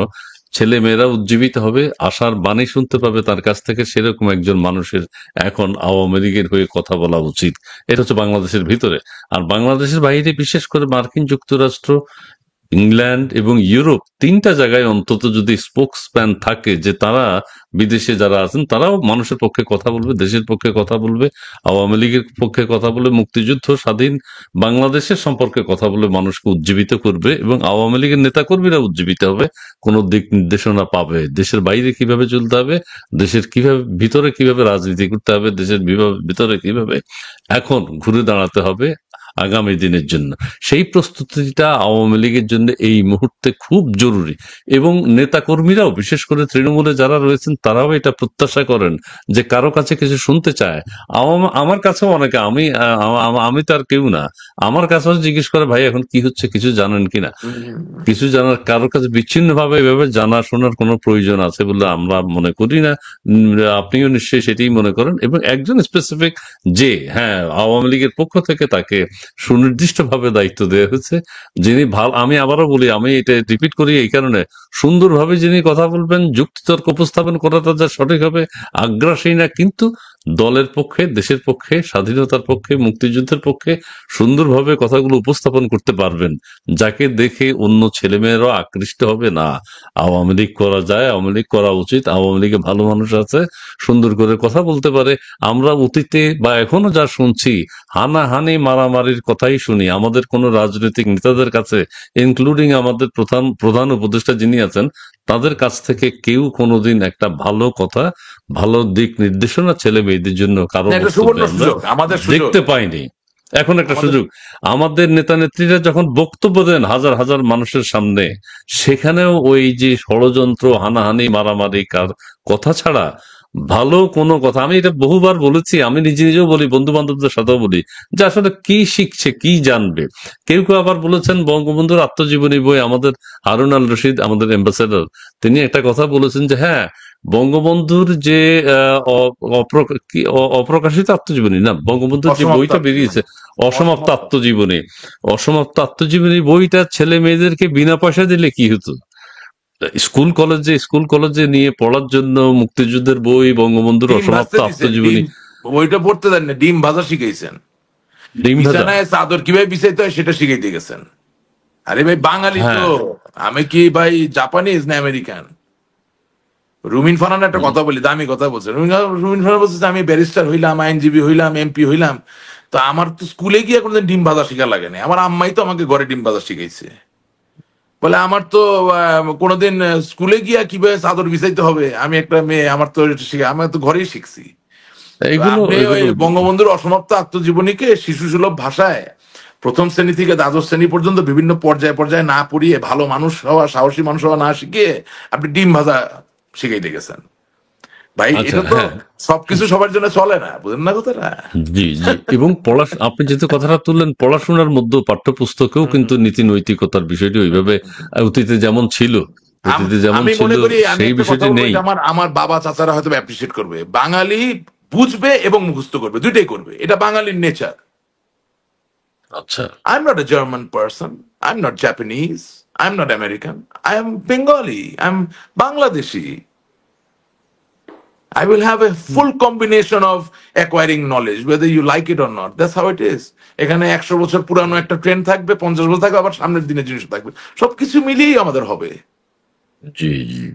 ছেলে মেয়েরা উজ্জীবিত হবে, আশার বাণী শুনতে পাবে তার কাছ থেকে। সেরকম একজন মানুষের এখন আওয়ামী লীগের হয়ে কথা বলা উচিত। এটা হচ্ছে বাংলাদেশের ভিতরে। আর বাংলাদেশের বাইরে, বিশেষ করে মার্কিন যুক্তরাষ্ট্র, ইংল্যান্ড এবং ইউরোপ, তিনটা জায়গায় অন্তত যদি স্পোকসম্যান থাকে, যে তারা বিদেশে যারা আছেন তারাও মানুষের পক্ষে কথা বলবে, দেশের পক্ষে কথা বলবে, আওয়ামী লীগের পক্ষে কথা বলবে, মুক্তিযুদ্ধ, স্বাধীন বাংলাদেশের সম্পর্কে কথা বলে মানুষকে উজ্জীবিত করবে, এবং আওয়ামী লীগের নেতাকর্মীরা উজ্জীবিত হবে, কোন দিক নির্দেশনা পাবে, দেশের বাইরে কিভাবে চলতে হবে, দেশের কিভাবে ভিতরে কিভাবে রাজনীতি করতে হবে, দেশের ভিতরে কিভাবে এখন ঘুরে দাঁড়াতে হবে আগামী দিনের জন্য। সেই প্রস্তুতিটা আওয়ামী লীগের জন্য এই মুহূর্তে খুব জরুরি। এবং নেতাকর্মীরাও, বিশেষ করে তৃণমূলে যারা রয়েছেন, তারাও এটা প্রত্যাশা করেন যে কারো কাছে কিছু শুনতে চায়। আমার কাছেও অনেকে, আমি তার কেউ না, আমার কাছেও জিজ্ঞেস করে, ভাই এখন কি হচ্ছে, কিছু জানেন কিনা। কিছু জানার, কারোর কাছে বিচ্ছিন্ন ভাবে এভাবে জানা শোনার কোনো প্রয়োজন আছে বলে আমরা মনে করি না। আপনিও নিশ্চয়ই সেটাই মনে করেন। এবং একজন স্পেসিফিক, যে হ্যাঁ আওয়ামী লীগের পক্ষ থেকে তাকে সুনির্দিষ্ট ভাবে দায়িত্ব দেওয়া হয়েছে, যিনি আমি আবারও বলি, আমি এটা রিপিট করি এই কারণে, সুন্দরভাবে যিনি কথা বলবেন, যুক্তিতর্ক উপস্থাপন করাটা যা সঠিক হবে, আগ্রাসী না, কিন্তু দলের পক্ষে, দেশের পক্ষে, স্বাধীনতার পক্ষে, মুক্তিযুদ্ধের পক্ষে সুন্দরভাবে কথাগুলো উপস্থাপন করতে পারবেন, যাকে দেখে অন্য ছেলেমেয়েরাও আকৃষ্ট হবে। না, আওয়ামী লীগ করা যায়, আওয়ামী লীগ করা উচিত, আওয়ামী লীগে ভালো মানুষ আছে, সুন্দর করে কথা বলতে পারে। আমরা অতীতে বা এখনো যা শুনছি, হানাহানি মারামারির কথাই শুনি আমাদের কোন রাজনৈতিক নেতাদের কাছে, ইনক্লুডিং আমাদের প্রধান উপদেষ্টা যিনি আছেন, তাদের কাছ থেকে কেউ কোনোদিন একটা ভালো কথা, ভালো দিক নির্দেশনা ছেলে মেয়েদের জন্য কারো দেখতে পাইনি। এখন একটা সুযোগ, আমাদের নেতা নেত্রীরা যখন বক্তব্য দেন হাজার হাজার মানুষের সামনে, সেখানেও ওই যে ষড়যন্ত্র, হানাহানি, মারামারি কথা ছাড়া ভালো কোনো কথা, আমি এটা বহুবার বলেছি, আমি নিজেও বলি, বন্ধু বান্ধবদের সাথেও বলি, যে আসলে কি শিখছে, কি জানবে। কেউ কেউ আবার বলেছেন, বঙ্গবন্ধুর আত্মজীবনী বই, আমাদের হারুন আল রশিদ, আমাদের অ্যাম্বাসেডর, তিনি একটা কথা বলেছেন যে হ্যাঁ, বঙ্গবন্ধুর যে অপ্রকাশিত আত্মজীবনী, না, বঙ্গবন্ধুর যে বইটা বেরিয়েছে, অসমাপ্ত আত্মজীবনী, অসমাপ্ত আত্মজীবনী বইটা ছেলে মেয়েদেরকে বিনা পয়সা দিলে কি হতো। স্কুল কলেজে নিয়ে পড়ার জন্য মুক্তিযুদ্ধের বই, বঙ্গবন্ধুর অসমাপ্ত আত্মজীবনী, বইটা পড়তে দেন না, ডিম ভাজা শিখাইছেন, বিছানায় চাদর কিভাবে বিছাইতে হয় সেটা শিখাইতে গেছেন। আরে ভাই, বাঙালি তো, আমি কি ভাই জাপানিজ না আমেরিকান? রুমিন ফারহান একটা কথা বলি, দামি কথা বলছে। রুমিন ফারহান বলছে আমি ব্যারিস্টার হইলাম, আইনজীবী হইলাম, এমপি হইলাম, তো আমার তো স্কুলে গিয়ে কোনোদিন ডিম ভাজা শিখা লাগে না, আমার আম্মাই তো আমাকে ঘরে ডিম ভাজা শিখাইছে। বলে আমার তো কোনোদিন স্কুলে গিয়া কিভাবে চাদর বিছাইতে হবে, আমি একটা মেয়ে, আমার তো আমি তো ঘরেই শিখছি। বঙ্গবন্ধুর অসমাপ্ত আত্মজীবনীকে শিশু সুলভ ভাষায় প্রথম শ্রেণী থেকে দ্বাদশ শ্রেণী পর্যন্ত বিভিন্ন পর্যায়ে না পড়িয়ে, ভালো মানুষ হওয়া, সাহসী মানুষ হওয়া না শিখিয়ে আপনি ডিম ভাজা শিখাইতে গেছেন। ভাই এটা তো সবকিছু সবার জন্য চলে না, বুঝেন না কথাটা? জি জি। এবং আপনি যেহেতু কথাটা তুললেন, পড়াশোনার মধ্যে পাঠ্যপুস্তকেও কিন্তু নীতি নৈতিকতার বিষয়টি ওইভাবে অতীতে যেমন ছিল, সেই বিষয়টি নেই। আমার বাবা চাচারা হয়তো অ্যাপ্রিসিয়েট করবে, বাঙালি বুঝবে এবং মুখস্থ করবে, দুইটাই করবে, এটা বাঙালির নেচার। আচ্ছা, I am not a German person, I am not Japanese, I am not American, I am Bengali, I am Bangladeshi. I will have a full combination of acquiring knowledge, whether you like it or not. That's how it is. এখানে 100 বছর পুরানো একটা trend থাকবে, 50 বছর থাকবে, আবার সামনের দিনের জিনিস থাকবে, সবকিছু মিলিয়েই আমাদের হবে। জি জি।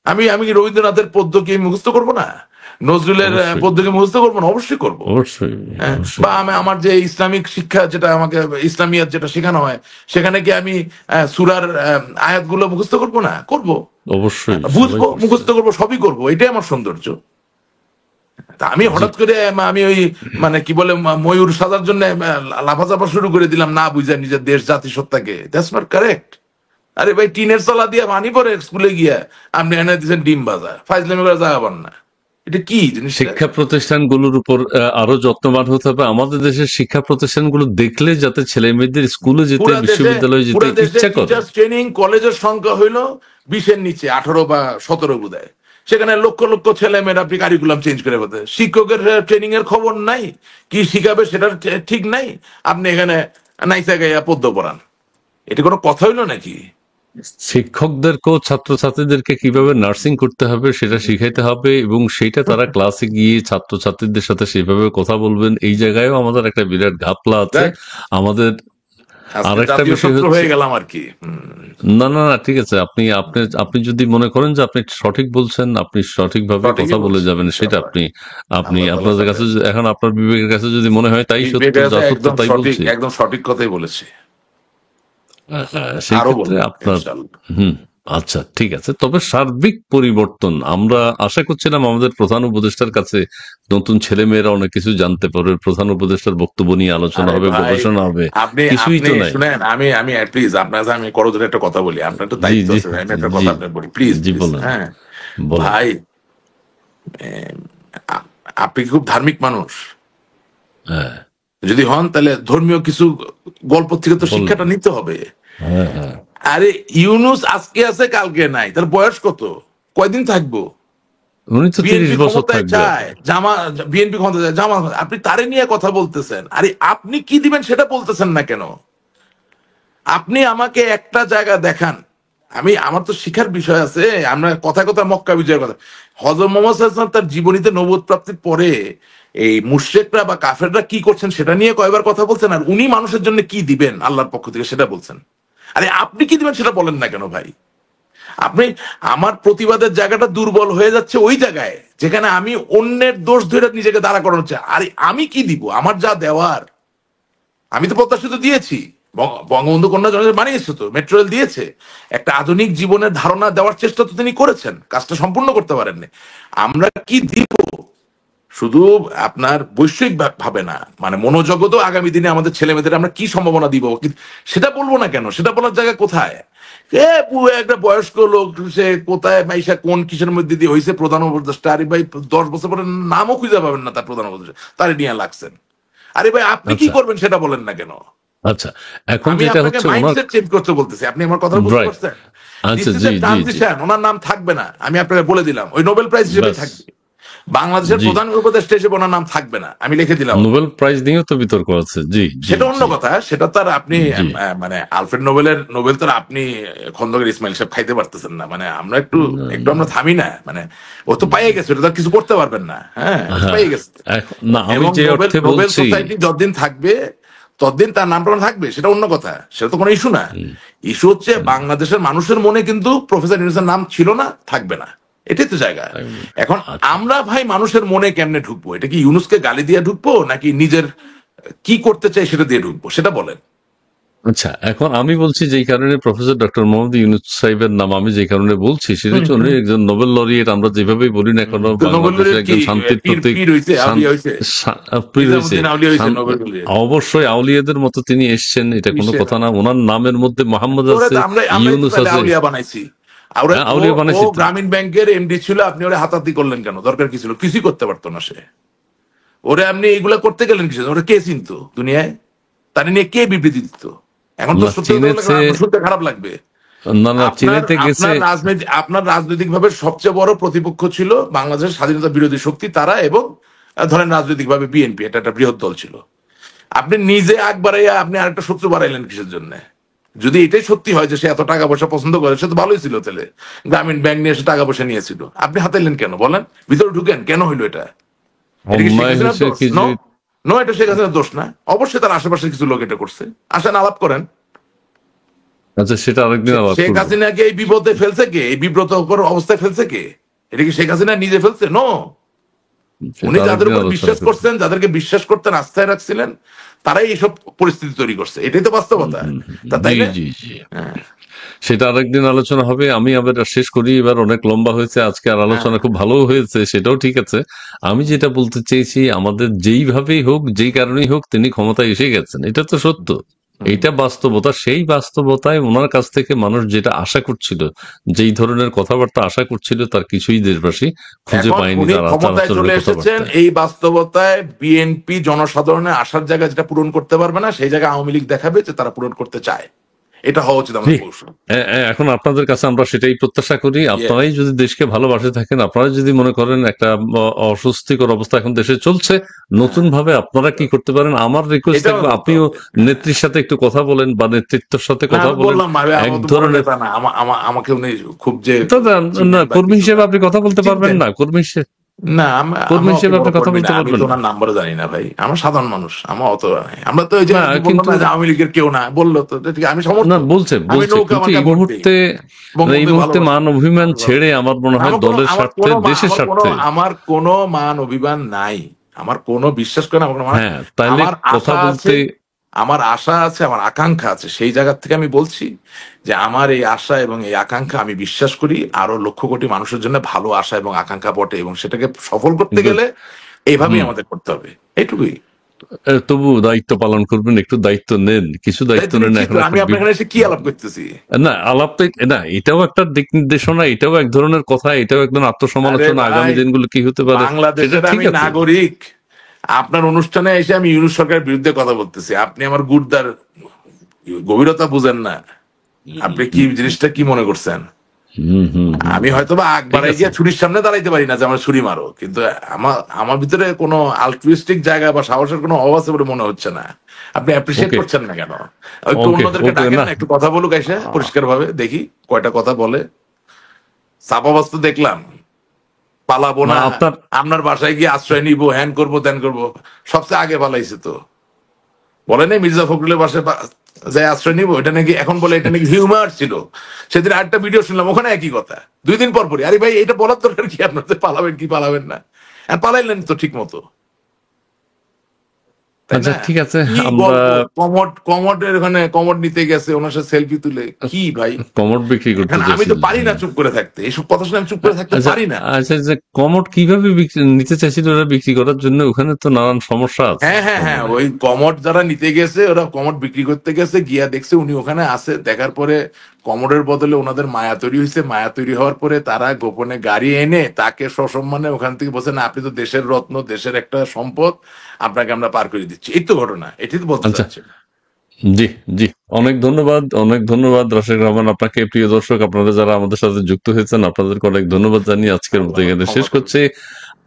আমি রবীন্দ্রনাথের পদ্য কি মুখস্থ করবো না? নজরুলের পদ্যকে মুখস্থ করবো না? অবশ্যই করবো। বা আমার যে ইসলামিক শিক্ষা, যেটা আমাকে ইসলামিয়াত যেটা শেখানো হয়, সেখানে কি আমি সূরার আয়াতগুলো মুখস্থ করবো না? করবো, অবশ্যই বুঝবো, মুখস্থ করবো, সবই করবো, এটাই আমার সৌন্দর্য। আমি হঠাৎ করে আমি ওই কি বলে ময়ূর সাজার জন্য লাফাচাপা শুরু করে দিলাম, না বুঝা নিজের দেশ জাতি সত্তাকে। That's not correct. আরে ভাই, টিনের চলা দিয়ে মানি পরে স্কুলে গিয়া আপনি এনে দিচ্ছেন ডিম ভাজা, ফাইজলামি করে জায়গা পান না। এটা কি জিনিসটা? শিক্ষা প্রতিষ্ঠানগুলোর উপর আরো যত্নবান হতে হবে। আমাদের দেশের শিক্ষা প্রতিষ্ঠানগুলো দেখলে যাতে ছেলে মেয়েদের স্কুলে যেতে, বিশ্ববিদ্যালয়ে যেতে পুরা দেশে ইচ্ছা করে। টিচার্স ট্রেনিং কলেজের সংখ্যা হইল 20-এর নিচে, 18 বা 17 বোধহয়। সেখানে লক্ষ লক্ষ ছেলে মেয়েরা আপনি কারিকুলাম চেঞ্জ করে ফেলতে, শিক্ষকের ট্রেনিং এর খবর নাই, কি শিখাবে সেটা ঠিক নাই, আপনি এখানে নাইসা গাইয়া পদ্য পড়ান। এটা কোনো কথা হইলো নাকি? শিক্ষকদেরকেও ছাত্রছাত্রীদেরকে কিভাবে নার্সিং করতে হবে সেটা শিখাইতে হবে, এবং সেইটা তারা ক্লাসে গিয়ে ছাত্রছাত্রীদের সাথে সেভাবে কথা বলবেন। এই জায়গায়ও আমাদের একটা বিরাট ঘাপলা আছে। দেখ, আমাদের আর আজকে একটা জাতীয় বিষয় শত্রু হচ্ছে, হয়ে গেলাম আর কি। না না না, ঠিক আছে, আপনি আপনি আপনি যদি মনে করেন যে আপনি সঠিক বলছেন, আপনি সঠিকভাবে কথা সঠিকই বলে বলছি যাবেন, সেটা ইনশাআল্লাহ, আপনি আপনি আল্লাহ তাআলার আপনাদের সাথে কাছে আছে। এখন আপনার বিবেকের কাছে যদি মনে হয় তাই এই সত্য, বেটা যা সত্য একদম তাই সঠিক, বলছি, একদম সঠিক কথাই বলেছে। সেই আরো ক্ষেত্রে বলবো আপনার ইনশাআল্লাহ। হুম, আচ্ছা ঠিক আছে। তবে সার্বিক পরিবর্তন আমরা আশা করছিলাম আমাদের প্রধান উপদেষ্টার কাছে। নতুন ছেলে মেয়েরা অনেক কিছু জানতে পারবে, প্রধান উপদেষ্টার বক্তব্য নিয়ে আলোচনা আরে হবে, ভাই, গবেষণা হবে, আপনি কিছুই আপনি তো নাই। শুনেন, আমি আমি প্লিজ আপনার কাছে আমি করজোরে একটা কথা বলি, আপনার একটু জি দায়িত্ব জি আছে ভাই, আমি একটা জি কথা আপনার বলি, প্লিজ জি, প্লিজ। বলেন হ্যাঁ বলেন। ভাই, আ- আপনি কি খুব ধার্মিক মানুষ? হ্যাঁ, যদি হন তাহলে ধর্মীয় কিছু গল্প থেকে তো বলেন। শিক্ষাটা নিতে হবে। হ্যাঁ হ্যাঁ, আরে ইউনুস আজকে আছে কালকে নাই, তার বয়স কত, কয়দিন থাকবো? উনি তো 30 বিএনপি বছর ক্ষমতায় থাকবে চায়, এখন। বিএনপি ক্ষমতায় চায়, জামা, আপনি তারে নিয়ে কথা বলতেছেন। আরে আপনি কি দিবেন সেটা বলতেছেন না কেন? আপনি আমাকে একটা জায়গা দেখান। আমার তো শিখার বিষয় আছে। আমরা কথা কথা মক্কা বিজয়ের কথা, হযরত মুহাম্মদ সাল্লাল্লাহু আলাইহি ওয়াসাল্লাম তার জীবনীতে নবুয়ত প্রাপ্তির পরে এই মুশরিকরা বা কাফেররা কি করছেন সেটা নিয়ে কয়বার কথা বলছেন, আর উনি মানুষের জন্য কি দিবেন আল্লাহর পক্ষ থেকে সেটা বলছেন। আরে আপনি কি দিবেন সেটা বলেন না কেন ভাই? আপনি, আমার প্রতিবাদের জায়গাটা দুর্বল হয়ে যাচ্ছে ওই জায়গায় যেখানে আমি অন্যের দোষ ধরে নিজেকে দাঁড়া করানো হচ্ছে। আরে আমি কি দিব? আমার যা দেওয়ার আমি তো প্রত্যাশিত দিয়েছি। বঙ্গবন্ধু কন্যা জনতা বানিয়েছে, তো মেট্রো রেল দিয়েছে, একটা আধুনিক জীবনের ধারণা দেওয়ার চেষ্টা তো তিনি করেছেন, কাজটা সম্পূর্ণ করতে পারেননি। আমরা কি দিব? শুধু আপনার বৈশ্বিক ভাবে না, মানে মনোজগতও আগামী দিনে আমাদের ছেলে মেয়েদের আমরা কি সম্ভাবনা দিব সেটা বলবো না কেন? সেটা বলার জায়গা কোথায়? একটা বয়স্ক লোক, সে কোথায় মাইশা কোন কিসের মধ্যে দিয়ে হয়েছে প্রধান উপদেষ্টা। আরে ভাই, 10 বছর পরে নামও খুঁজে পাবেন না তার প্রধান উপদেষ্টা, তারে নিয়ে লাগছেন। আরে ভাই, আপনি কি আচ্ছা করবেন সেটা বলেন না কেন? আচ্ছা, এখন আমি যেটা আপনাকে হচ্ছে ওনার, মাইন্ডসেট চেঞ্জ করতে বলতেছি, আপনি আমার কথা বুঝতে রাইট, পারছেন? দিস আচ্ছা is G A G G, transition. ওনার নাম থাকবে না, আমি আপনাকে বলে দিলাম, ওই নোবেল প্রাইজ হিসেবেই ব্যাস, থাকবে। বাংলাদেশের জি। প্রধান উপদেষ্টা হিসেবে ওনার নাম থাকবে না, আমি লিখে দিলাম নোবেল আপনাকে। প্রাইজ নিয়েও তো বিতর্ক আছে। জি জি সেটা অন্য জি কথা, সেটা তার আপনি জি। মানে আলফ্রেড নোবেলের নোবেল তো আর আপনি খন্দকার ইসমাইল সাহেব খাইতে পারতেছেন না। মানে আমরা একটু একটু আমরা থামি না, মানে ও তো পাইয়ে গেছে, ওটা তো আর কিছু করতে পারবেন না। হ্যাঁ, ও তো হ্যাঁ, পাইয়ে গেছে। না আমি এবং যে নোবেল অর্থে নোবেল বলছি, সোসাইটি যতদিন থাকবে ততদিন তার নামটা থাকবে, সেটা অন্য কথা, সেটা তো কোনো ইস্যু না। ইস্যু হচ্ছে বাংলাদেশের মানুষের মনে কিন্তু প্রফেসর ইউনূসের নাম ছিল না, থাকবে না, এটাই তো জায়গা। এখন আচ্ছা আমরা ভাই মানুষের মনে কেমনে ঢুকবো? এটা কি ইউনূসকে গালি দিয়ে ঢুকবো, নাকি নিজের কি করতে চাই সেটা দিয়ে ঢুকবো, সেটা বলেন। আচ্ছা, এখন আমি বলছি যেই কারণে প্রফেসর ডক্টর মোহাম্মদ ইউনূস সাহেবের নাম আমি যে কারণে বলছি, সেটা হুম হচ্ছে উনি হুম একজন নোবেল লরিয়েট। আমরা যেভাবেই বলি না কেন, তো নোবেল বাংলাদেশের লরিয়েট কি একজন শান্তির পীর প্রতীক, পীর হইছে, আউলিয়া হইছে? পীর হয়েছে। নিজামুদ্দিন আউলিয়া হইছে নোবেল লরিয়েট? অবশ্যই আউলিয়াদের মতো তিনি এসছেন, এটা কোনো কিসের কথা না। ওনার নামের মধ্যে মোহাম্মদ ওরা আছে, তো আমরাই তো ইউনুস তাহলে আছে। আউলিয়া বানাইছি। আর হ্যাঁ, ও আউলিয়া ও বানাইছি তো। গ্রামীণ ব্যাংকের এমডি ছিল, আপনি ওরা হাতাহাতি করলেন কেন? দরকার কি ছিল? কিছুই করতে পারতো না সে। ওরে আপনি এইগুলা করতে গেলেন কিছু? ওরা কে চিনতো দুনিয়ায়? তার নিয়ে কে বিবৃতি দিত? এখন তো না সত্যি কথা বললে চিনেছে, আপনার শুনতে খারাপ লাগবে। না না, চিনেতে গেছে। আপনার রাজনৈতিক ভাবে সবচেয়ে বড় প্রতিপক্ষ ছিল বাংলাদেশের স্বাধীনতা বিরোধী শক্তি, তারা, এবং ধরেন রাজনৈতিক ভাবে বিএনপি, এটা একটা বৃহৎ দল ছিল। আপনি নিজে আগ বাড়াইয়া আপনি আরেকটা শত্রু বাড়াইলেন কিসের জন্য? যদি এটাই সত্যি হয় যে সে এত টাকা পয়সা পছন্দ করে, সে তো ভালোই ছিল তাহলে। গ্রামীণ ব্যাংক নিয়ে এসে টাকা পয়সা নিয়েছিল, আপনি হাতাইলেন কেন বলেন? ভিতরে ঢুকেন কেন হইলো এটা? এটা কি শেখ অন্যায় হাসিনার হয়েছে দোষ? কি নো, যে, নো, এটা শেখ হাসিনার দোষ না। অবশ্যই তার আশেপাশে কিছু লোক এটা করছে। আসেন আলাপ করেন। আচ্ছা সেটা আরেকদিন আলাপ শেখ করবো। হাসিনাকে এই বিপদে ফেলছে কে? এই বিব্রত অবস্থায় ফেলছে কে? এটা কি শেখ হাসিনা নিজে ফেলছে? নো। উনি সেটা যাদের আরেকদিন উপর আলোচনা বিশ্বাস করবো। করছেন, যাদেরকে বিশ্বাস করতেন, আস্থায় রাখছিলেন, তারাই এইসব পরিস্থিতি তৈরি করছে। এটাই তো বাস্তবতা। তাই জি না? জি জি, হ্যাঁ সেটা আরেকদিন আলোচনা হবে। আমি আবার শেষ করি, এবার অনেক লম্বা হয়েছে আজকে, আর হ্যাঁ আলোচনা খুব ভালো হয়েছে, সেটাও ঠিক আছে। আমি যেটা বলতে চেয়েছি, আমাদের যেইভাবেই হোক, যেই কারণেই হোক, তিনি ক্ষমতায় এসে গেছেন, এটা তো সত্য। এইটা বাস্তবতা। সেই বাস্তবতায় ওনার কাছ থেকে মানুষ যেটা আশা করছিল, যেই ধরনের কথাবার্তা আশা করছিল, তার কিছুই দেশবাসী খুঁজে এখন পায়নি উনি তার আচার ক্ষমতায় চলে আচরণের এসেছেন, কথাবার্তায়। এই বাস্তবতায় বিএনপি জনসাধারণের আশার জায়গা যেটা পূরণ করতে পারবে না, সেই জায়গায় আওয়ামী লীগ দেখাবে যে তারা পূরণ করতে চায়। এটা হওয়া উচিত জি, আমাদের কৌশল। এখন আপনাদের কাছে আমরা সেটাই প্রত্যাশা করি। ইয়েস। আপনারাই যদি দেশকে ভালোবাসে থাকেন, আপনারা যদি মনে করেন একটা অস্বস্তিকর অবস্থা এখন দেশে চলছে, নতুন হ্যাঁ, ভাবে আপনারা কি করতে পারেন, আমার রিকোয়েস্ট এটাও থাকবে করতে আপনিও হবে। হ্যাঁ। নেত্রীর সাথে একটু কথা বলেন বা নেতৃত্বের সাথে না, কথা আমি বলেন। বললাম ভাই, এক আমার তো বড় ধরনের নেতা না, আমাকে উনি খুব যে তো না, চিনেন বা কর্মী কিছু হিসেবে না, আপনি কথা বলতে পারবেন চিনতেন না, কর্মী হিসেবে, না। কর্মী আমার অত হিসেবে বড় আপনি কথা কর্মী না, বলতে আমি পারবেন তো না। ওনার নাম্বারও জানি না ভাই। আমার সাধারণ মানুষ, আমার অত আমরা তো ওই যে না বললাম কিন্তু না যে আওয়ামী লীগের কেউ না, বললো তো ঠিক আছে, আমি না, সমর্থক, বলছে আমি বলছে নৌকা কিন্তু মার্কা এই ভোট দিই, মুহূর্তে, এই বঙ্গবন্ধু মুহূর্তে ভালোবাসি। মান অভিমান ছেড়ে আমার মনে হয় দলের স্বার্থে, দেশের স্বার্থে। আমার কোনো মান অভিমান নাই, আমার কোনো বিশ্বাস করে না, হ্যাঁ, তাইলে আমার কথা আশা আছে, বলতে আমার আশা আছে, আমার আকাঙ্ক্ষা আছে। সেই জায়গা থেকে আমি বলছি যে আমার এই আশা এবং এই আকাঙ্ক্ষা, আমি বিশ্বাস করি আরো লক্ষ কোটি মানুষের জন্য ভালো আশা এবং আকাঙ্ক্ষা বটে, এবং সেটাকে সফল করতে গুড। গেলে এইভাবেই হুম। আমাদের করতে হবে, এইটুকুই। তবু দায়িত্ব পালন করবেন, একটু দায়িত্ব নেন, কিছু তাই দায়িত্ব তুমি নেন। কি, এখন একটা আমি আপনার এখানে এসে কি আলাপ করতেছি? না, আলাপটা না, এটাও একটা দিক নির্দেশনা, এটাও এক ধরনের কথা, এটাও একদম আরে আত্মসমালোচনা, ভাই, আগামী দিনগুলো কি হতে পারে সেটা বাংলাদেশের ঠিক আমি আছে। নাগরিক, আপনার অনুষ্ঠানে এসে আমি ইউনুস সরকারের বিরুদ্ধে কথা বলতেছি, আপনি আমার গুর্দার গভীরতা বুঝেন না। আপনি কি জিনিসটা কি মনে করছেন? হুম হুম হুম আমি হয়তো বা আগ ঠিক বাড়াই আছে। গিয়ে ছুরির সামনে দাঁড়াইতে পারি না যে আমার ছুরি মারো, কিন্তু আমার আমার ভিতরে কোনো আলট্রুইস্টিক জায়গা বা সাহসের কোনো অভাব আছে বলে মনে হচ্ছে না। আপনি অ্যাপ্রিসিয়েট ওকে করছেন না কেন? একটু ওকে অন্যদেরকে ওকে ডাকেন না, না, একটু কথা বলুক এসে পরিষ্কার ভাবে, দেখি কয়টা কথা বলে। চাপাবাজ তো দেখলাম, পালাবো না না, আপনার, আপনার বাসায় গিয়ে আশ্রয় নিব, হ্যান করবো ত্যান করবো, সবচেয়ে আগে পালাইছে তো। বলে নাই মির্জা ফখরুলের বাসায় যাই আশ্রয় নিবো, এটা নাকি এখন বলে এটা নাকি হিউমার ছিল। সেদিন আরেকটা ভিডিও শুনলাম, ওখানে একই কথা, 2 দিন পর পরই। আরে ভাই, এটা বলার দরকার কি আপনার, পালাবেন কি পালাবেন না? আর পালাইলেন তো ঠিক মতো, তাই আচ্ছা না? ঠিক আছে। কি আমরা গল্প, কমোডের ওখানে কমোড নিতে গেছে, ওনার সাথে সেলফি তুলে, কি ভাই? কমোড বিক্রি করতে এখন আমি তো চাইছিলেন, পারি না হ্যাঁ। চুপ করে থাকতে, এইসব কথা শুনে আমি চুপ করে থাকতে আচ্ছা পারি না। আচ্ছা, যে কমোড কিভাবে নিতে চাইছিল ওরা বিক্রি করার জন্য, ওখানে তো নানান সমস্যা আছে হ্যাঁ হ্যাঁ হ্যাঁ, কমোডে। ওই কমোড যারা নিতে গেছে, ওরা কমোড বিক্রি করতে গেছে, গিয়া দেখছে উনি ওখানে আছে, দেখার পরে কমোডের বদলে ওনাদের মায়া তৈরি হয়েছে। মায়া তৈরি হওয়ার পরে তারা গোপনে গাড়ি এনে তাকে সসম্মানে ওখান থেকে বলছে, না আপনি তো দেশের রত্ন, দেশের একটা সম্পদ, আপনাকে আমরা পার করে দিচ্ছি। এই তো ঘটনা, এটি তো বলতে আচ্ছা, চাচ্ছি। জি জি, অনেক ধন্যবাদ, অনেক ধন্যবাদ রাশেক রহমান আপনাকে। প্রিয় দর্শক, আপনারা যারা আমাদের সাথে যুক্ত হয়েছেন, আপনাদেরকে অনেক ধন্যবাদ জানিয়ে আজকের মতো আল্লাহ এখানে শেষ ক্ষমা করুন। করছি।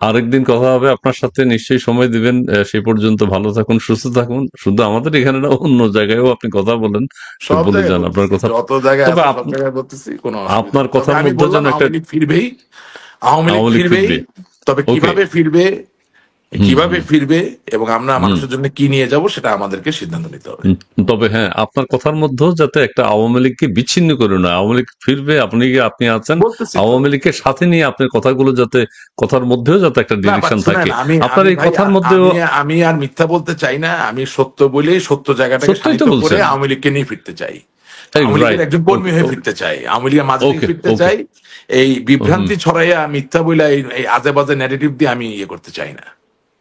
আরেকদিন কথা হবে আপনার সাথে, নিশ্চয়ই সময় দিবেন। সেই পর্যন্ত ভালো থাকুন, সুস্থ থাকুন। শুধু আমাদের এখানে না, অন্য জায়গায়ও আপনি কথা বলেন, তো সব বলে জায়গায় যান আপনার বলতেছি, কথা। যত জায়গায় তবে আছে সব জায়গায় বলতেছি, কোনো অসুবিধা আপনার নেই। তবে কথার আমি মধ্যে বললাম যেন একটা আওয়ামী লীগ ফিরবেই, আওয়ামী লীগ আওয়ামী লীগ ফিরবেই। ফিরবে। তবে ওকে। কিভাবে ফিরবে, হুম কিভাবে হুম ফিরবে এবং আমরা হুম মানুষের জন্য কি নিয়ে যাব, সেটা আমাদেরকে সিদ্ধান্ত নিতে হবে। হুম। তবে হ্যাঁ, আপনার কথার মধ্যেও যাতে একটা আওয়ামী লীগকে বিচ্ছিন্ন করে না, আওয়ামী লীগ ফিরবে, আপনি আছেন, বলতেছি তো। আওয়ামী লীগকে সাথে নিয়ে আপনার কথাগুলো যাতে, কথার মধ্যেও যাতে একটা না বাট ডিরেকশন শুনেন, থাকে। আমি আপনার আমি এই ভাই, কথার মধ্যেও আমি আমি আর মিথ্যা বলতে চাই না। আমি সত্য বলেই সত্য জায়গাটাকে সত্যই তো শানিত করে বলছেন। আওয়ামী লীগকে নিয়ে ফিরতে চাই। আওয়ামী লীগের রাইট। একজন কর্মী হয়ে ফিরতে চাই, আওয়ামী লীগের মাঝে থেকে ওকে ফিরতে ওকে। চাই। এই বিভ্রান্তি ছড়াইয়া মিথ্যা বইলা এই আজে বাজে ন্যারেটিভ দিয়ে আমি ইয়ে করতে চাই না।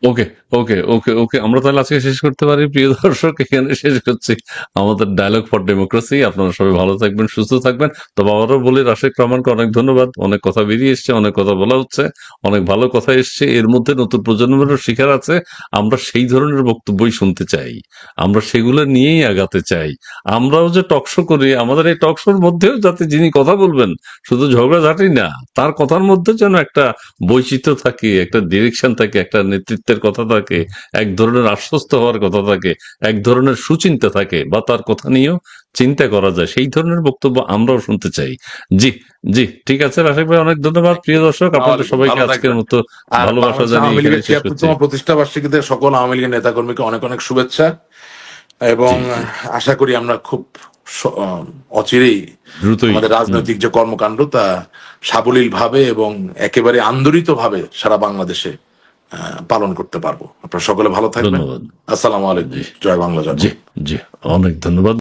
ওকে ওকে ওকে ওকে, আমরা তাহলে আজকে শেষ করতে পারি। প্রিয় দর্শক, এখানে শেষ করছি আমাদের ডায়লগ ফর ডেমোক্রেসি। আপনারা সবাই ভালো থাকবেন, সুস্থ থাকবেন। তবে আবারও বলি, রাশেক রহমানকে অনেক ধন্যবাদ। অনেক কথা বেরিয়ে এসছে, অনেক কথা বলা হচ্ছে, অনেক ভালো কথা এসছে। এর মধ্যে নতুন প্রজন্মেরও শিখার আছে। আমরা সেই ধরনের বক্তব্যই শুনতে চাই, আমরা সেগুলো নিয়েই আগাতে চাই। আমরাও যে টকশো করি, আমাদের এই টকশোর মধ্যেও যাতে যিনি কথা বলবেন, শুধু ঝগড়াঝাটি না, তার কথার মধ্যে যেন একটা বৈচিত্র্য থাকে, একটা ডিরেকশন থাকে, একটা নেতৃত্বের কথা থাকে, এক ধরনের আশ্বস্ত হওয়ার কথা থাকে, এক ধরনের সুচিন্তা থাকে, বা তার কথা নিয়েও চিন্তা করা যায়, সেই ধরনের বক্তব্য আমরাও শুনতে চাই। জি জি, ঠিক আছে রাশেক ভাই, অনেক ধন্যবাদ। প্রিয় দর্শক, আপনাদের আসসালামাইকুম, সবাইকে ভালো আজকের থাকবেন। মতো আর ভালোবাসা বাংলাদেশ জানিয়ে আওয়ামী এখানে লীগের শেষ করছি। ৭৬তম প্রতিষ্ঠা বার্ষিকীতে সকল আওয়ামী লীগের নেতাকর্মীকে অনেক অনেক শুভেচ্ছা, এবং জি জি, আশা করি আমরা খুব অচিরেই দ্রুতই। আমাদের রাজনৈতিক যে কর্মকাণ্ড তা সাবলীল ভাবে এবং একেবারে আন্দোলিত ভাবে সারা বাংলাদেশে পালন করতে পারবো। আপনারা সকলে ভালো থাকবেন। ধন্যবাদ। আসসালামু আলাইকুম। জি জয় বাংলা, জয় জি বাংলা। জি, অনেক ধন্যবাদ।